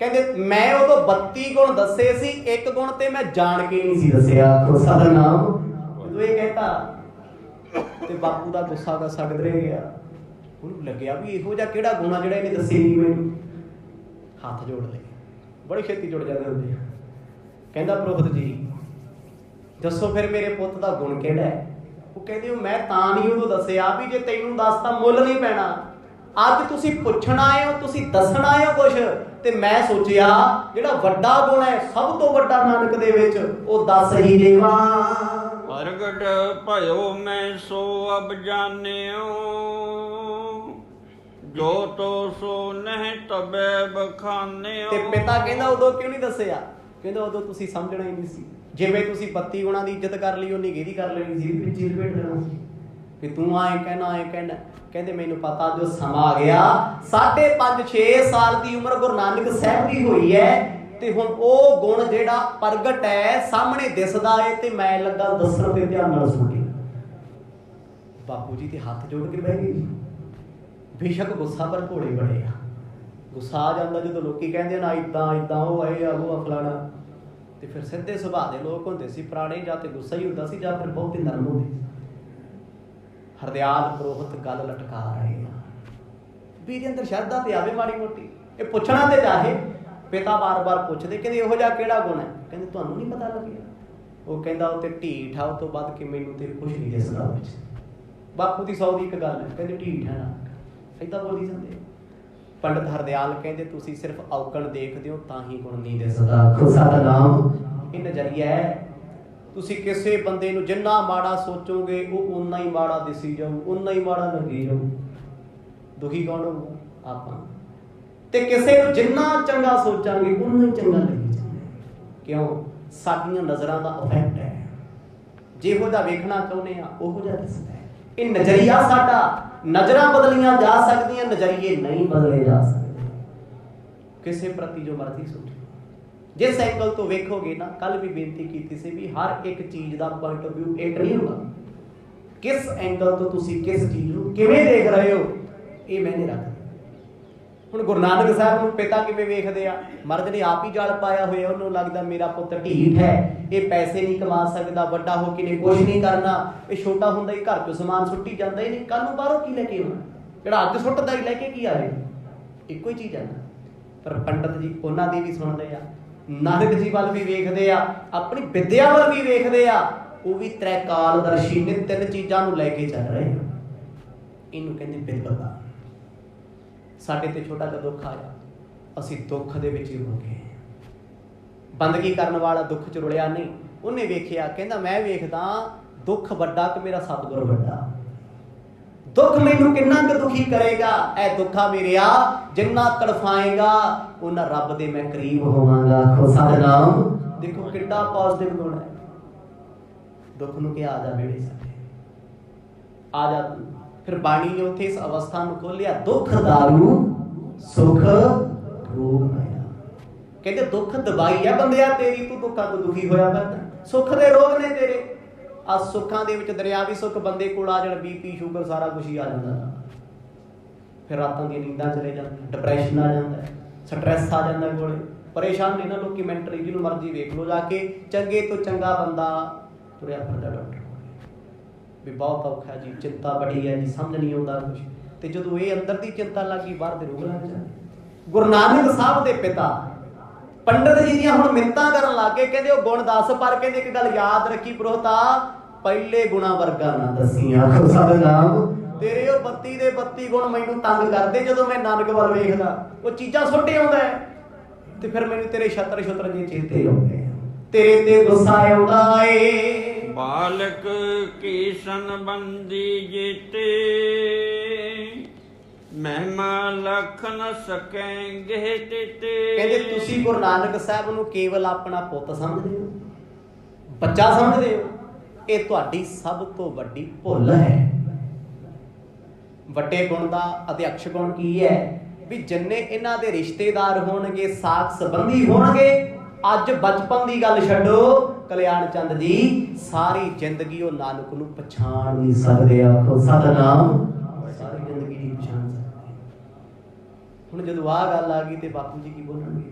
ਕਹਿੰਦੇ ਮੈਂ ਉਦੋਂ 32 ਗੁਣ ਦੱਸੇ ਸੀ, ਇੱਕ ਗੁਣ ਤੇ ਮੈਂ ਜਾਣ ਕੇ ਨਹੀਂ ਸੀ ਦੱਸਿਆ। ਸਤਿਨਾਮ। ਜਦੋਂ ਇਹ ਕਹਿਤਾ ਤੇ ਬਾਪੂ ਦਾ ਗੁੱਸਾ ਦਾ ਸਗਦਰੇ ਗਿਆ। ਉਹਨੂੰ ਲੱਗਿਆ ਵੀ ਇਹੋ ਜਿਹਾ ਕਿਹੜਾ ਗੁਣ ਆ ਜਿਹੜਾ ਇਹਨੇ ਦੱਸੇ ਨਹੀਂ ਮੈਨੂੰ। ਹੱਥ ਜੋੜ ਲਏ, ਬੜੀ ਛੇਤੀ ਜੁੜ ਜਾਂਦੇ ਹੁੰਦੇ ਆ। ਕਹਿੰਦਾ ਪ੍ਰੋਹਤ ਜੀ ਦੱਸੋ ਫਿਰ ਮੇਰੇ ਪੁੱਤ ਦਾ ਗੁਣ ਕਿਹੜਾ ਹੈ। ਉਹ ਕਹਿੰਦੇ ਮੈਂ ਤਾਂ ਨਹੀਂ ਉਦੋਂ ਦੱਸਿਆ ਵੀ ਜੇ ਤੈਨੂੰ ਦੱਸਤਾ ਮੁੱਲ ਨਹੀਂ ਪੈਣਾ। ਅੱਜ ਤੁਸੀਂ ਪੁੱਛਣ ਆਏ ਹੋ, ਤੁਸੀਂ ਦੱਸਣ ਆਏ ਹੋ ਕੁਛ, ਤੇ ਮੈਂ ਸੋਚਿਆ ਜਿਹੜਾ ਵੱਡਾ ਗੁਣ ਹੈ ਸਭ ਤੋਂ ਵੱਡਾ ਨਾਨਕ ਦੇ ਵਿੱਚ, ਉਹ ਦੱਸ ਹੀ ਦੇਵਾਂ। ਪ੍ਰਗਟ ਭਇਓ ਮੈਂ ਸੋ ਅਬ ਜਾਣਿਓ, ਜੋ ਤੋ ਸੋ ਨਹਿ ਤਬੈ ਬਖਾਨਿਓ। ਤੇ ਪਿਤਾ ਕਹਿੰਦਾ ਉਦੋਂ ਕਿਉਂ ਨਹੀਂ ਦੱਸਿਆ। ਕਹਿੰਦਾ ਉਦੋਂ ਤੁਸੀਂ ਸਮਝਣਾ ਹੀ ਨਹੀਂ ਸੀ। ਜਿਵੇਂ ਤੁਸੀਂ 32 ਗੁਣਾਂ ਦੀ ਇੱਜ਼ਤ ਕਰ ਲਈ, ਉਨੀ ਗੇਰੀ ਕਰ ਲੈਣੀ ਸੀ, ਵੀ ਚੀਰ ਭੇਟ ਲੈਣਾ ਸੀ ਵੀ ਤੂੰ ਆਏ ਕਹਿਣਾ। ਕਹਿੰਦੇ ਮੈਨੂੰ ਪਤਾ ਜੋ ਸਮਾਂ ਆ ਗਿਆ, 5.5-6 ਸਾਲ ਦੀ ਉਮਰ ਗੁਰੂ ਨਾਨਕ ਸਾਹਿਬ ਦੀ ਹੋਈ ਹੈ, ਤੇ ਹੁਣ ਉਹ ਗੁਣ ਜਿਹੜਾ ਪ੍ਰਗਟ ਹੈ ਸਾਹਮਣੇ ਦਿਸਦਾ ਹੈ, ਤੇ ਮੈਂ ਲੱਗਾ ਦੱਸਣ ਤੇ ਧਿਆਨ ਨਾਲ ਸੁਣੀ। ਬਾਪੂ ਜੀ ਤੇ ਹੱਥ ਜੋੜ ਕੇ ਬਹਿ ਗਏ। ਬੇਸ਼ੱਕ ਗੁੱਸਾ ਪਰ ਭੋਲੇ ਬੜੇ ਆ। ਗੁੱਸਾ ਆ ਜਾਂਦਾ ਜਦੋਂ ਲੋਕੀ ਕਹਿੰਦੇ ਨਾ ਇੱਦਾਂ ਇੱਦਾਂ ਉਹ ਇਹ ਆ ਉਹ ਫਲਾਣਾ, ਤੇ ਫਿਰ ਸਿੱਧੇ ਸੁਭਾਅ ਦੇ ਲੋਕ ਹੁੰਦੇ ਸੀ ਪੁਰਾਣੇ, ਜਾਂ ਤੇ ਗੁੱਸਾ ਹੀ ਹੁੰਦਾ ਸੀ ਜਾਂ ਫਿਰ ਬਹੁਤੇ ਨਰਮ ਹੁੰਦੇ। ਹਰਦਿਆਲ ਪੁਰੋਹਿਤ ਗੱਲ ਲਟਕਾ ਰਹੇ ਆ ਵੀ ਇਹਦੇ ਅੰਦਰ ਸ਼ਰਧਾ ਤੇ ਆਵੇ ਮਾੜੀ ਮੋਟੀ, ਇਹ ਪੁੱਛਣਾ ਤੇ ਚਾਹੇ। ਪਿਤਾ ਬਾਰ-ਬਾਰ ਪੁੱਛਦੇ, ਕਹਿੰਦੇ ਇਹੋ ਜਿਹਾ ਕਿਹੜਾ ਗੁਣ ਹੈ? ਕਹਿੰਦੇ ਤੁਹਾਨੂੰ ਨਹੀਂ ਪਤਾ ਲੱਗਿਆ? ਉਹ ਕਹਿੰਦਾ ਉਹ ਤੇ ਢੀਠ ਆ, ਉਹ ਤੋਂ ਵੱਧ ਕੇ ਮੈਨੂੰ ਤੇ ਕੁਛ ਨਹੀਂ ਦਿਸਦਾ ਵਿੱਚ। ਬਾਪੂ ਦੀ 100 ਦੀ ਇੱਕ ਗੱਲ ਹੈ, ਕਹਿੰਦੇ ਢੀਠ ਹੈ ਨਾ, ਏਦਾਂ ਬੋਲੀ ਜਾਂਦੇ। ਪੰਡਤ ਹਰਦਿਆਲ ਕਹਿੰਦੇ ਤੁਸੀਂ ਸਿਰਫ ਔਕਣ ਦੇਖਦੇ ਹੋ ਤਾਂ ਹੀ ਗੁਣ ਨਹੀਂ ਦਿਸਦਾ। ਖੁਦਾ ਦਾ ਨਾਮ ਇਹ ਨਜ਼ਰੀਆ ਹੈ। ਤੁਸੀਂ ਕਿਸੇ ਬੰਦੇ ਨੂੰ ਜਿੰਨਾ ਮਾੜਾ ਸੋਚੋਗੇ ਉਹ ਓਨਾ ਹੀ ਮਾੜਾ ਦਿਸੀ ਜਾਊ, ਓਨਾ ਹੀ ਮਾੜਾ ਲੱਗੀ ਜਾਊ। ਦੁਖੀ ਕੌਣ ਹੋਊ? ਆਪਾਂ। ਤੇ ਕਿਸੇ ਨੂੰ ਜਿੰਨਾ ਚੰਗਾ ਸੋਚਾਂਗੇ ਓਨਾ ਹੀ ਚੰਗਾ ਲੱਗੀ ਜਾਊ। ਕਿਉਂ? ਸਾਡੀਆਂ ਨਜ਼ਰਾਂ ਦਾ ਇਫੈਕਟ ਹੈ। ਜਿਹੋ ਜਿਹਾ ਵੇਖਣਾ ਚਾਹੁੰਦੇ ਆ ਉਹੋ ਜਿਹਾ ਦਿਸਦਾ ਹੈ। ਇਹ ਨਜ਼ਰੀਆ ਸਾਡਾ। ਨਜ਼ਰਾਂ ਬਦਲੀਆਂ ਜਾ ਸਕਦੀਆਂ, ਨਜ਼ਰੀਏ ਨਹੀਂ ਬਦਲੇ ਜਾ ਸਕਦੇ। ਕਿਸੇ ਪ੍ਰਤੀ ਜੋ ਮਰਜ਼ੀ ਸੋਚੋ, ਜਿਸ ਐਂਗਲ ਤੋਂ ਵੇਖੋਗੇ ਨਾ, ਕੱਲ ਵੀ ਬੇਨਤੀ ਕੀਤੀ ਸੀ ਵੀ ਹਰ ਇੱਕ ਚੀਜ਼ ਦਾ ਪੁਆਇੰਟ ਆਫ ਵਿਊ ਇੱਕ ਨਹੀਂ ਹੁੰਦਾ। ਕਿਸ ਐਂਗਲ ਤੋਂ ਤੁਸੀਂ ਕਿਸ ਚੀਜ਼ ਨੂੰ ਕਿਵੇਂ ਦੇਖ ਰਹੇ ਹੋ, ਇਹ ਮੈਨੇ ਰੱਖਦਾ। ਹੁਣ ਗੁਰੂ ਨਾਨਕ ਸਾਹਿਬ ਨੂੰ ਪਿਤਾ ਕਿਵੇਂ ਵੇਖਦੇ ਆ? ਮਰਦ ਨੇ ਆਪ ਹੀ ਜਲ ਪਾਇਆ ਹੋਇਆ, ਉਹਨੂੰ ਲੱਗਦਾ ਮੇਰਾ ਪੁੱਤ ਢੀਠ ਹੈ, ਇਹ ਪੈਸੇ ਨਹੀਂ ਕਮਾ ਸਕਦਾ, ਵੱਡਾ ਹੋ ਕੇ ਨੇ ਕੁਛ ਨਹੀਂ ਕਰਨਾ, ਇਹ ਛੋਟਾ ਹੁੰਦਾ ਹੀ ਘਰ ਚੋਂ ਸਮਾਨ ਸੁੱਟੀ ਜਾਂਦਾ ਹੀ ਨਹੀਂ, ਕੱਲ ਨੂੰ ਬਾਹਰੋਂ ਕੀ ਲੈ ਕੇ ਆਉਣਾ? ਜਿਹੜਾ ਅੱਜ ਸੁੱਟਦਾ ਹੀ ਲੈ ਕੇ ਕੀ ਆਵੇ? ਇੱਕੋ ਹੀ ਚੀਜ਼ ਹੈ ਨਾ। ਪਰ ਪੰਡਤ ਜੀ ਉਹਨਾਂ ਦੀ ਵੀ ਸੁਣਦੇ ਆ, ਨਾਨਕ ਜੀ ਵੱਲ ਵੀ ਵੇਖਦੇ ਆ, ਆਪਣੀ ਵਿਦਿਆ ਵੱਲ ਵੀ ਵੇਖਦੇ ਆ। ਉਹ ਵੀ ਤ੍ਰੈਕਾਲਦਰਸ਼ੀ ਨੇ, 3 ਚੀਜ਼ਾਂ ਨੂੰ ਲੈ ਕੇ ਚੱਲ ਰਹੇ। ਇਹਨੂੰ ਕਹਿੰਦੇ ਵਿਦਵਤਾ। ਸਾਡੇ ਤੇ ਛੋਟਾ ਜਿਹਾ ਦੁੱਖ ਆਇਆ, ਅਸੀਂ ਦੁੱਖ ਦੇ ਵਿੱਚ ਹੀ ਹੋ ਗਏ। ਬੰਦਗੀ ਕਰਨ ਵਾਲਾ ਦੁੱਖ ਚ ਰੁਲਿਆ ਨਹੀਂ। ਉਹਨੇ ਵੇਖਿਆ, ਕਹਿੰਦਾ ਮੈਂ ਵੇਖਦਾ ਦੁੱਖ ਵੱਡਾ ਕਿ ਮੇਰਾ ਸਤਿਗੁਰ ਵੱਡਾ। ਦੁੱਖ ਮੈਨੂੰ ਕਿੰਨਾ ਕੁ ਦੁਖੀ ਕਰੇਗਾ? ਇਹ ਦੁੱਖਾ ਮੇਰਿਆ ਜਿੰਨਾ ਤੜਫਾਏਗਾ ਉਹਨਾਂ ਰੱਬ ਦੇ ਮੈਂ ਕਰੀਬ ਹੋਵਾਂਗਾ। ਖੁਦਾ ਦਾ ਨਾਮ। ਦੇਖੋ ਕਿੰਨਾ ਪੋਜ਼ਿਟਿਵ ਗੁਣ ਹੈ। ਦੁੱਖ ਨੂੰ ਕਿ ਆ ਜਾ ਵੇੜੇ ਸਾਡੇ, ਆ ਜਾ ਤੂੰ। ਫਿਰ ਬਾਣੀ ਨੇ ਉੱਥੇ ਇਸ ਅਵਸਥਾ ਨੂੰ ਖੋਲਿਆ, ਦੁੱਖ ਦਾਰੂ ਸੁਖ ਰੋਗ ਮਾਇਆ। ਕਹਿੰਦੇ ਦੁੱਖ ਦਵਾਈ ਹੈ ਬੰਦਿਆ ਤੇਰੀ, ਤੂੰ ਦੁੱਖਾਂ ਤੋਂ ਦੁਖੀ ਹੋਇਆ ਕਰਦਾ। ਸੁੱਖ ਦੇ ਰੋਗ ਨੇ ਤੇਰੇ। ਆ ਸੁੱਖਾਂ ਦੇ ਵਿੱਚ ਦਰਿਆਵੀ ਸੁੱਖ ਬੰਦੇ ਕੋਲ ਆ ਜਾਣ, BP ਸ਼ੂਗਰ ਸਾਰਾ ਕੁਛ ਹੀ ਆ ਜਾਂਦਾ। ਫਿਰ ਰਾਤਾਂ ਦੀਆਂ ਨੀਂਦਾਂ ਚਲੇ ਜਾਂਦੀਆਂ, ਡਿਪਰੈਸ਼ਨ ਆ ਜਾਂਦਾ, ਸਟ੍ਰੈਸ ਆ ਜਾਂਦਾ ਕੋਲੇ। ਪਰੇਸ਼ਾਨ ਨੇ ਨਾ ਲੋਕੀ ਮੈਂਟਲੀ, ਜਿਹਨੂੰ ਮਰਜ਼ੀ ਵੇਖ ਲਓ ਜਾ ਕੇ। ਚੰਗੇ ਤੋਂ ਚੰਗਾ ਬੰਦਾ ਤੁਰਿਆ ਫਿਰਦਾ ਡਾਕਟਰ ਵੀ ਬਹੁਤ ਔਖਾ ਜੀ, ਚਿੰਤਾ ਬੜੀ ਹੈ ਜੀ, ਸਮਝ ਨਹੀਂ ਆਉਂਦਾ ਕੁਛ। ਤੇ ਜਦੋਂ ਇਹ ਅੰਦਰ ਦੀ ਚਿੰਤਾ ਲੱਗੀ, ਬਾਹਰ ਦੇ ਰੋਗ ਲੱਗ ਜਾਂਦੇ। ਗੁਰੂ ਨਾਨਕ ਸਾਹਿਬ ਦੇ ਪਿਤਾ ਪੰਡਤ ਜੀ ਦੀਆਂ ਹੁਣ ਮਿੰਨਤਾਂ ਕਰਨ ਲੱਗ ਗਏ। ਕਹਿੰਦੇ ਉਹ ਗੁਣ ਦੱਸ, ਪਰ ਕਹਿੰਦੇ ਇੱਕ ਗੱਲ ਯਾਦ ਰੱਖੀ ਪੁਰੋਹਿਤਾ, ਪਹਿਲੇ ਗੁਣਾ ਵਰਗਾ ਨਾ ਦੱਸੀਆਂ। ਖੁਦਾ ਦਾ ਨਾਮ। ਤੇਰੇ ਉਹ 32 ਦੇ 32 ਗੁਣ ਮੈਨੂੰ ਤੰਗ ਕਰਦੇ ਜਦੋਂ ਮੈਂ ਨਾਨਕ ਵੱਲ ਵੇਖਦਾ। ਉਹ ਚੀਜ਼ਾਂ ਸੁੱਟ ਆਉਂਦਾ ਤੇ ਫਿਰ ਮੈਨੂੰ ਤੇਰੇ ਛਤਰ ਛਤਰ ਜੇ ਚੇਤੇ ਆਉਂਦੇ, ਤੇਰੇ ਤੇ ਗੁੱਸਾ ਆਉਂਦਾ ਏ। ਬਾਲਕ ਕੀ ਸੰਬੰਧੀ ਜੀਤੇ, ਮਹਿਮਾ ਲਖ ਨ ਸਕੈਂਗੇ ਤੇਤੇ। ਕਹਿੰਦੇ ਤੁਸੀਂ ਗੁਰੂ ਨਾਨਕ ਸਾਹਿਬ ਨੂੰ ਕੇਵਲ ਆਪਣਾ ਪੁੱਤ ਸਮਝਦੇ ਹੋ, ਬੱਚਾ ਸਮਝਦੇ ਹੋ। ਇਹ ਤੁਹਾਡੀ ਸਭ ਤੋਂ ਵੱਡੀ ਭੁੱਲ ਹੈ। ਵੱਡੇ ਗੁਣ ਦਾ ਅਧਿਅਕਸ਼ ਗੁਣ ਕੀ ਹੈ? ਵੀ ਜਿੰਨੇ ਇਹਨਾਂ ਦੇ ਰਿਸ਼ਤੇਦਾਰ ਹੋਣਗੇ, ਸਾਕ ਸੰਬੰਧੀ ਹੋਣਗੇ, ਅੱਜ ਬਚਪਨ ਦੀ ਗੱਲ ਛੱਡੋ, ਕਲਿਆਣ ਚੰਦ ਜੀ ਸਾਰੀ ਜ਼ਿੰਦਗੀ ਉਹ ਨਾਨਕ ਨੂੰ ਪਛਾਣ ਨਹੀਂ ਸਕਦੇ। ਆਖੋ ਖੁਦਾ ਦਾ ਨਾਮ। ਸਾਰੀ ਜ਼ਿੰਦਗੀ ਨਹੀਂ ਪਛਾਣ ਸਕਦੇ। ਹੁਣ ਜਦੋਂ ਆਹ ਗੱਲ ਆ ਗਈ ਤੇ ਬਾਪੂ ਜੀ ਕੀ ਬੋਲਣਗੇ?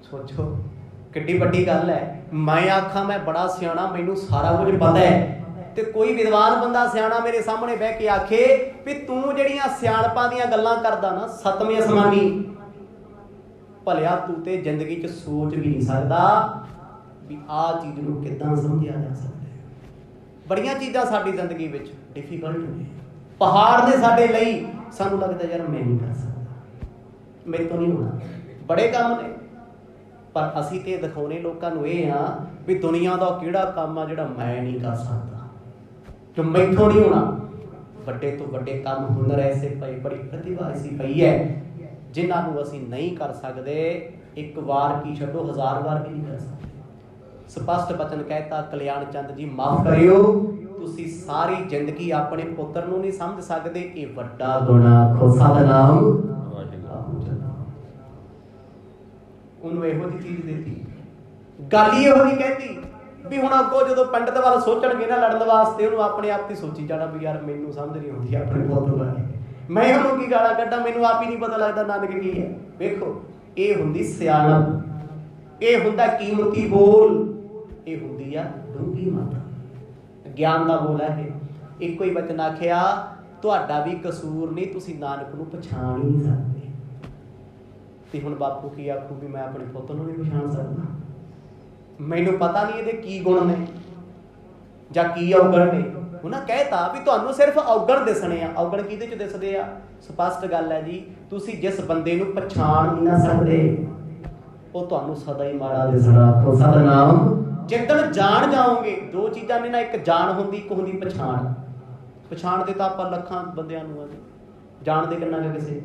ਸੋਚੋ ਕਿੱਡੀ ਵੱਡੀ ਗੱਲ ਹੈ। ਮੈਂ ਆਖਾਂ ਮੈਂ ਬੜਾ ਸਿਆਣਾ, ਮੈਨੂੰ ਸਾਰਾ ਕੁਝ ਪਤਾ ਹੈ, ਤੇ ਕੋਈ ਵਿਦਵਾਨ ਬੰਦਾ ਸਿਆਣਾ ਮੇਰੇ ਸਾਹਮਣੇ ਬਹਿ ਕੇ ਆਖੇ ਵੀ ਤੂੰ ਜਿਹੜੀਆਂ ਸਿਆਣਪਾਂ ਦੀਆਂ ਗੱਲਾਂ ਕਰਦਾ ਨਾ, ਸੱਤਵੇਂ ਅਸਮਾਨੀ, ਭਲਿਆ ਤੂੰ ਤੇ ਜ਼ਿੰਦਗੀ 'ਚ ਸੋਚ ਵੀ ਨਹੀਂ ਸਕਦਾ ਵੀ ਆਹ ਚੀਜ਼ ਨੂੰ ਕਿੱਦਾਂ ਸਮਝਿਆ ਜਾ ਸਕਦਾ ਹੈ। ਬੜੀਆਂ ਚੀਜ਼ਾਂ ਸਾਡੀ ਜ਼ਿੰਦਗੀ ਵਿੱਚ ਡਿਫਿਕਲਟ ਨੇ। ਪਹਾੜ ਨੇ ਸਾਡੇ ਲਈ, ਸਾਨੂੰ ਲੱਗਦਾ ਯਾਰ ਮੈਂ ਨਹੀਂ ਕਰ ਸਕਦਾ, ਮੇਰੇ ਤੋਂ ਨਹੀਂ ਹੋਣਾ। ਬੜੇ ਕੰਮ ਨੇ, ਪਰ ਅਸੀਂ ਤੇ ਦਿਖਾਉਣੇ ਲੋਕਾਂ ਨੂੰ ਇਹ ਆ ਵੀ ਦੁਨੀਆ ਦਾ ਕਿਹੜਾ ਕੰਮ ਆ ਜਿਹੜਾ ਮੈਂ ਨਹੀਂ ਕਰ ਸਕਦਾ, ਜੋ ਮੈਥੋਂ ਨਹੀਂ ਹੋਣਾ। ਵੱਡੇ ਤੋਂ ਵੱਡੇ ਕੰਮ, ਹੁਨਰ ਐਸੇ ਪਏ, ਬੜੀ ਪ੍ਰਤਿਭਾ ਐਸੀ ਪਈ ਹੈ ਜਿਨ੍ਹਾਂ ਨੂੰ ਅਸੀਂ ਨਹੀਂ ਕਰ ਸਕਦੇ। ਇੱਕ ਵਾਰ ਕੀ ਛੱਡੋ, 1000 ਵਾਰ ਵੀ ਨਹੀਂ ਕਰ ਸਕਦੇ। ਸਪਸ਼ਟ ਬਚਨ ਕਹਿਤਾ ਕਲਿਆਣ ਚੰਦ ਜੀ, ਮਾਫ ਕਰਿਓ, ਤੁਸੀਂ ਸਾਰੀ ਜ਼ਿੰਦਗੀ ਆਪਣੇ ਪੁੱਤਰ ਨੂੰ ਨਹੀਂ ਸਮਝ ਸਕਦੇ। ਇਹ ਵੱਡਾ ਗੁਨਾਹ। ਖੁਦਾ ਦਾ ਨਾਮ। ਉਹਨੂੰ ਇਹੋ ਜਿਹੀ ਚੀਜ਼ ਦਿੱਤੀ, ਗੱਲ ਹੀ ਇਹੋ ਜਿਹੀ ਕਹਿੰਦੀ ਵੀ ਹੁਣ ਅੱਗੋਂ ਜਦੋਂ ਪੰਡਤ ਵੱਲ ਸੋਚਣਗੇ ਨਾ ਲੜਨ ਵਾਸਤੇ, ਉਹਨੂੰ ਆਪਣੇ ਆਪ ਤੇ ਸੋਚੀ ਜਾਣਾ ਵੀ ਯਾਰ ਮੈਨੂੰ ਸਮਝ ਨਹੀਂ ਆਉਂਦੀ ਆਪਣੇ ਪੁੱਤ ਬਾਰੇ, ਮੈਂ ਉਹਨੂੰ ਕੀ ਗਾਲਾਂ ਕੱਢਾਂ, ਮੈਨੂੰ ਆਪ ਹੀ ਨਹੀਂ ਪਤਾ ਲੱਗਦਾ ਨਾਨਕ ਕੀ ਹੈ। ਵੇਖੋ ਇਹ ਹੁੰਦੀ ਸਿਆਣਪ, ਇਹ ਹੁੰਦਾ ਕੀਮਤੀ ਬੋਲ, ਇਹ ਹੁੰਦੀ ਆ ਡੂੰਘੀ ਮੱਤ, ਗਿਆਨ ਦਾ ਬੋਲ ਹੈ ਇਹ। ਇੱਕੋ ਹੀ ਵਚਨ ਆਖਿਆ, ਤੁਹਾਡਾ ਵੀ ਕਸੂਰ ਨਹੀਂ, ਤੁਸੀਂ ਨਾਨਕ ਨੂੰ ਪਛਾਣ ਹੀ ਨਹੀਂ ਸਕਦੇ। ਤੇ ਹੁਣ ਬਾਪੂ ਕੀ ਆਖੂ ਵੀ ਮੈਂ ਆਪਣੇ ਪੁੱਤ ਨੂੰ ਨਹੀਂ ਪਛਾਣ ਸਕਦਾ, ਮੈਨੂੰ ਪਤਾ ਨਹੀਂ ਇਹਦੇ ਕੀ ਗੁਣ ਨੇ ਜਾਂ ਕੀ ਔਗਣ ਨੇ। ਉਹਨਾਂ ਕਹਿਤਾ ਵੀ ਤੁਹਾਨੂੰ ਸਿਰਫ ਔਗਣ ਦਿਸਣੇ ਆ। ਔਗਣ ਕਿਹਦੇ ਚ ਦਿਸਦੇ ਆ? ਸਪਸ਼ਟ ਗੱਲ ਹੈ ਜੀ, ਤੁਸੀਂ ਜਿਸ ਬੰਦੇ ਨੂੰ ਪਛਾਣ ਨਹੀਂ ਨਾ ਸਕਦੇ ਉਹ ਤੁਹਾਨੂੰ ਸਦਾ ਹੀ ਮਾੜਾ ਦਿਸਣਾ। ਆਖੋ ਸਤਿਨਾਮ। ਜਿੱਦਣ ਜਾਣ ਜਾਓਗੇ, ਦੋ ਚੀਜ਼ਾਂ ਨੇ ਨਾ, ਇੱਕ ਜਾਣ ਹੁੰਦੀ, ਇੱਕ ਹੁੰਦੀ ਪਛਾਣ। ਪਛਾਣ ਦੇ ਤਾਂ ਆਪਾਂ ਲੱਖਾਂ ਬੰਦਿਆਂ ਨੂੰ ਆ, ਜਾਣਦੇ ਕਿੰਨਾ ਕੁ ਕਿਸੇ।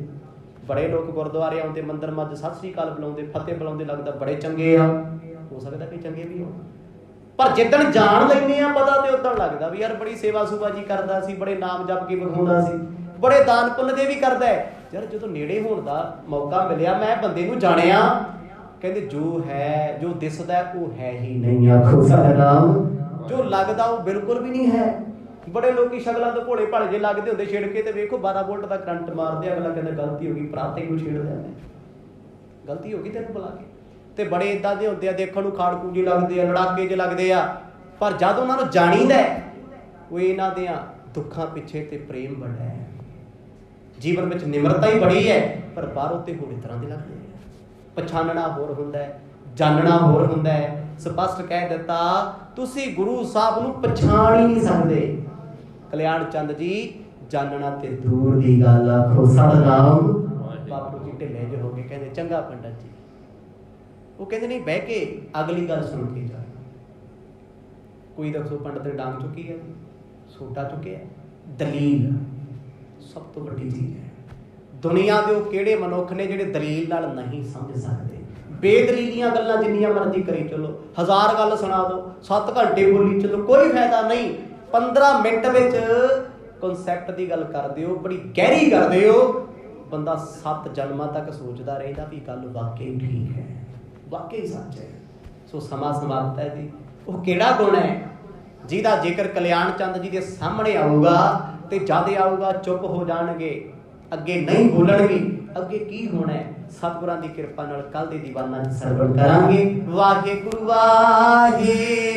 ਬੜੇ ਲੋਕ ਗੁਰਦੁਆਰੇ ਆਉਂਦੇ, ਮੰਦਰ ਮੱਝ ਸਤਿ ਸ੍ਰੀ ਅਕਾਲ ਬੁਲਾਉਂਦੇ, ਫਤਿਹ ਬੁਲਾਉਂਦੇ, ਲੱਗਦਾ ਬੜੇ ਚੰਗੇ ਆ, ਹੋ ਸਕਦਾ ਕਿ ਚੰਗੇ ਵੀ ਹੋਣ, ਪਰ ਜਿੱਦਣ ਜਾਣ ਲੈਂਦੇ ਆ ਪਤਾ ਤੇ ਉਦੋਂ ਲੱਗਦਾ ਵੀ ਯਾਰ ਬੜੀ ਸੇਵਾ ਸੁਭਾ ਜੀ ਕਰਦਾ ਸੀ, ਬੜੇ ਨਾਮ ਜਪ ਕੇ ਵਿਖਾਉਂਦਾ ਸੀ, ਬੜੇ ਦਾਨ ਪੁੰਨ ਦੇ ਵੀ ਕਰਦਾ ਹੈ। ਯਾਰ ਜਦੋਂ ਨੇੜੇ ਹੋਣ ਦਾ ਮੌਕਾ ਮਿਲਿਆ, ਮੈਂ ਬੰਦੇ ਨੂੰ ਜਾਣਿਆ, ਕਹਿੰਦੇ ਜੋ ਹੈ, ਜੋ ਦਿਸਦਾ ਉਹ ਹੈ ਹੀ ਨਹੀਂ। ਆਖੋ ਸਤਿਨਾਮ। ਜੋ ਲੱਗਦਾ ਉਹ ਬਿਲਕੁਲ ਵੀ ਨਹੀਂ ਹੈ। ਬੜੇ ਲੋਕੀ ਸ਼ਕਲਾਂ ਤੋਂ ਭੋਲੇ ਭਾਲੇ ਜੇ ਲੱਗਦੇ ਹੁੰਦੇ, ਛੇੜ ਕੇ ਤੇ ਵੇਖੋ 12 ਵੋਲਟ ਦਾ ਕਰੰਟ ਮਾਰਦੇ, ਅਗਲਾ ਕਹਿੰਦਾ ਗਲਤੀ ਹੋ ਗਈ, ਪ੍ਰਾਤੇ ਨੂੰ ਛੇੜ ਦਿਆ, ਗਲਤੀ ਹੋ ਗਈ ਤੈਨੂੰ ਬੁਲਾ ਕੇ। ਤੇ ਬੜੇ ਇਦਾਂ ਦੇ ਹੁੰਦੇ ਆ, ਦੇਖਣ ਨੂੰ ਖਾੜਕੂ ਜਿਹੇ ਲੱਗਦੇ ਆ, ਲੜਾਕੇ ਜਿਹੇ ਲੱਗਦੇ ਆ, ਪਰ ਜਦ ਉਹਨਾਂ ਨੂੰ ਜਾਣੀਦਾ ਉਹ ਇਹਨਾਂ ਦੇ ਦੁੱਖਾਂ ਪਿੱਛੇ ਤੇ ਪ੍ਰੇਮ ਬੜਾ ਹੈ, ਜੀਵਨ ਵਿੱਚ ਨਿਮਰਤਾ ਹੀ ਬੜੀ ਹੈ, ਪਰ ਬਾਹਰੋਂ ਤੇ ਹੋਰ ਤਰ੍ਹਾਂ ਦੇ ਲੱਗਦੇ ਆ। ਪਛਾਣਨਾ ਹੋਰ ਹੁੰਦਾ ਹੈ, ਜਾਣਨਾ ਹੋਰ ਹੁੰਦਾ ਹੈ। ਸਪਸ਼ਟ ਕਹਿ ਦਿੱਤਾ, ਤੁਸੀਂ ਗੁਰੂ ਸਾਹਿਬ ਨੂੰ ਪਛਾਣ ਹੀ ਨਹੀਂ ਸਕਦੇ। ਕਲਿਆਣ ਚੰਦ ਜੀ, ਜਾਣਨਾ ਤੇ ਦੂਰ ਦੀ ਗੱਲ। ਆਖੋ ਸਤਿਨਾਮ। ਬਾਪੂ ਜੀ ਢਿੱਲੇ ਜਿਹੇ ਹੋ ਕੇ ਕਹਿੰਦੇ, ਚੰਗਾ ਪੰਡਤ ਜੀ। ਉਹ ਕਹਿੰਦੇ ਨਹੀਂ, ਬਹਿ ਕੇ ਅਗਲੀ ਗੱਲ ਸੁਣ ਕੇ ਜਾ। ਕੋਈ ਦੱਸੋ ਪੰਡਤ ਨੇ ਡਾਂਗ ਚੁੱਕੀ ਹੈ, ਸੋਟਾ ਚੁੱਕਿਆ। ਦਲੀਲ ਸਭ ਤੋਂ ਵੱਡੀ ਚੀਜ਼ ਹੈ। ਦੁਨੀਆ ਦੇ ਉਹ ਕਿਹੜੇ ਮਨੁੱਖ ਨੇ ਜਿਹੜੇ ਦਲੀਲ ਨਾਲ ਨਹੀਂ ਸਮਝ ਸਕਦੇ? ਬੇਦਲੀਲੀਆਂ ਗੱਲਾਂ ਜਿੰਨੀਆਂ ਮਰਜ਼ੀ ਕਰੀ ਚਲੋ, 1000 ਗੱਲ ਸੁਣਾ ਦਿਓ, 7 ਘੰਟੇ ਬੋਲੀ ਚਲੋ, ਕੋਈ ਫਾਇਦਾ ਨਹੀਂ। 15 ਮਿੰਟ ਵਿੱਚ ਕਨਸੈਪਟ ਦੀ ਗੱਲ ਕਰਦੇ ਹੋ, ਬੜੀ ਗਹਿਰੀ ਕਰਦੇ ਹੋ, ਬੰਦਾ 7 ਜਨਮਾਂ ਤੱਕ ਸੋਚਦਾ ਰਹਿੰਦਾ ਵੀ ਗੱਲ ਵਾਕਈ ਠੀਕ ਹੈ, ਵਾਕਈ ਸੱਚ ਹੈ। ਸੋ ਸਮਾਂ ਸਮਾਪਤ ਹੈ ਜੀ। ਉਹ ਕਿਹੜਾ ਗੁਣ ਹੈ ਜਿਹਦਾ ਜ਼ਿਕਰ ਕਲਿਆਣ ਚੰਦ ਜੀ ਦੇ ਸਾਹਮਣੇ ਆਊਗਾ ਤੇ ਜਦ ਆਊਗਾ ਚੁੱਪ ਹੋ ਜਾਣਗੇ, ਅੱਗੇ ਨਹੀਂ ਬੋਲਣਗੇ। ਅੱਗੇ ਕੀ ਹੋਣਾ ਹੈ? ਸਤਿਗੁਰਾਂ ਦੀ ਕਿਰਪਾ ਨਾਲ ਕੱਲ ਦੇ ਦੀਵਾਨਾਂ 'ਚ ਸਰਵਣ ਕਰਾਂਗੇ। ਵਾਹਿਗੁਰੂ ਵਾਹਿਗੁਰੂ।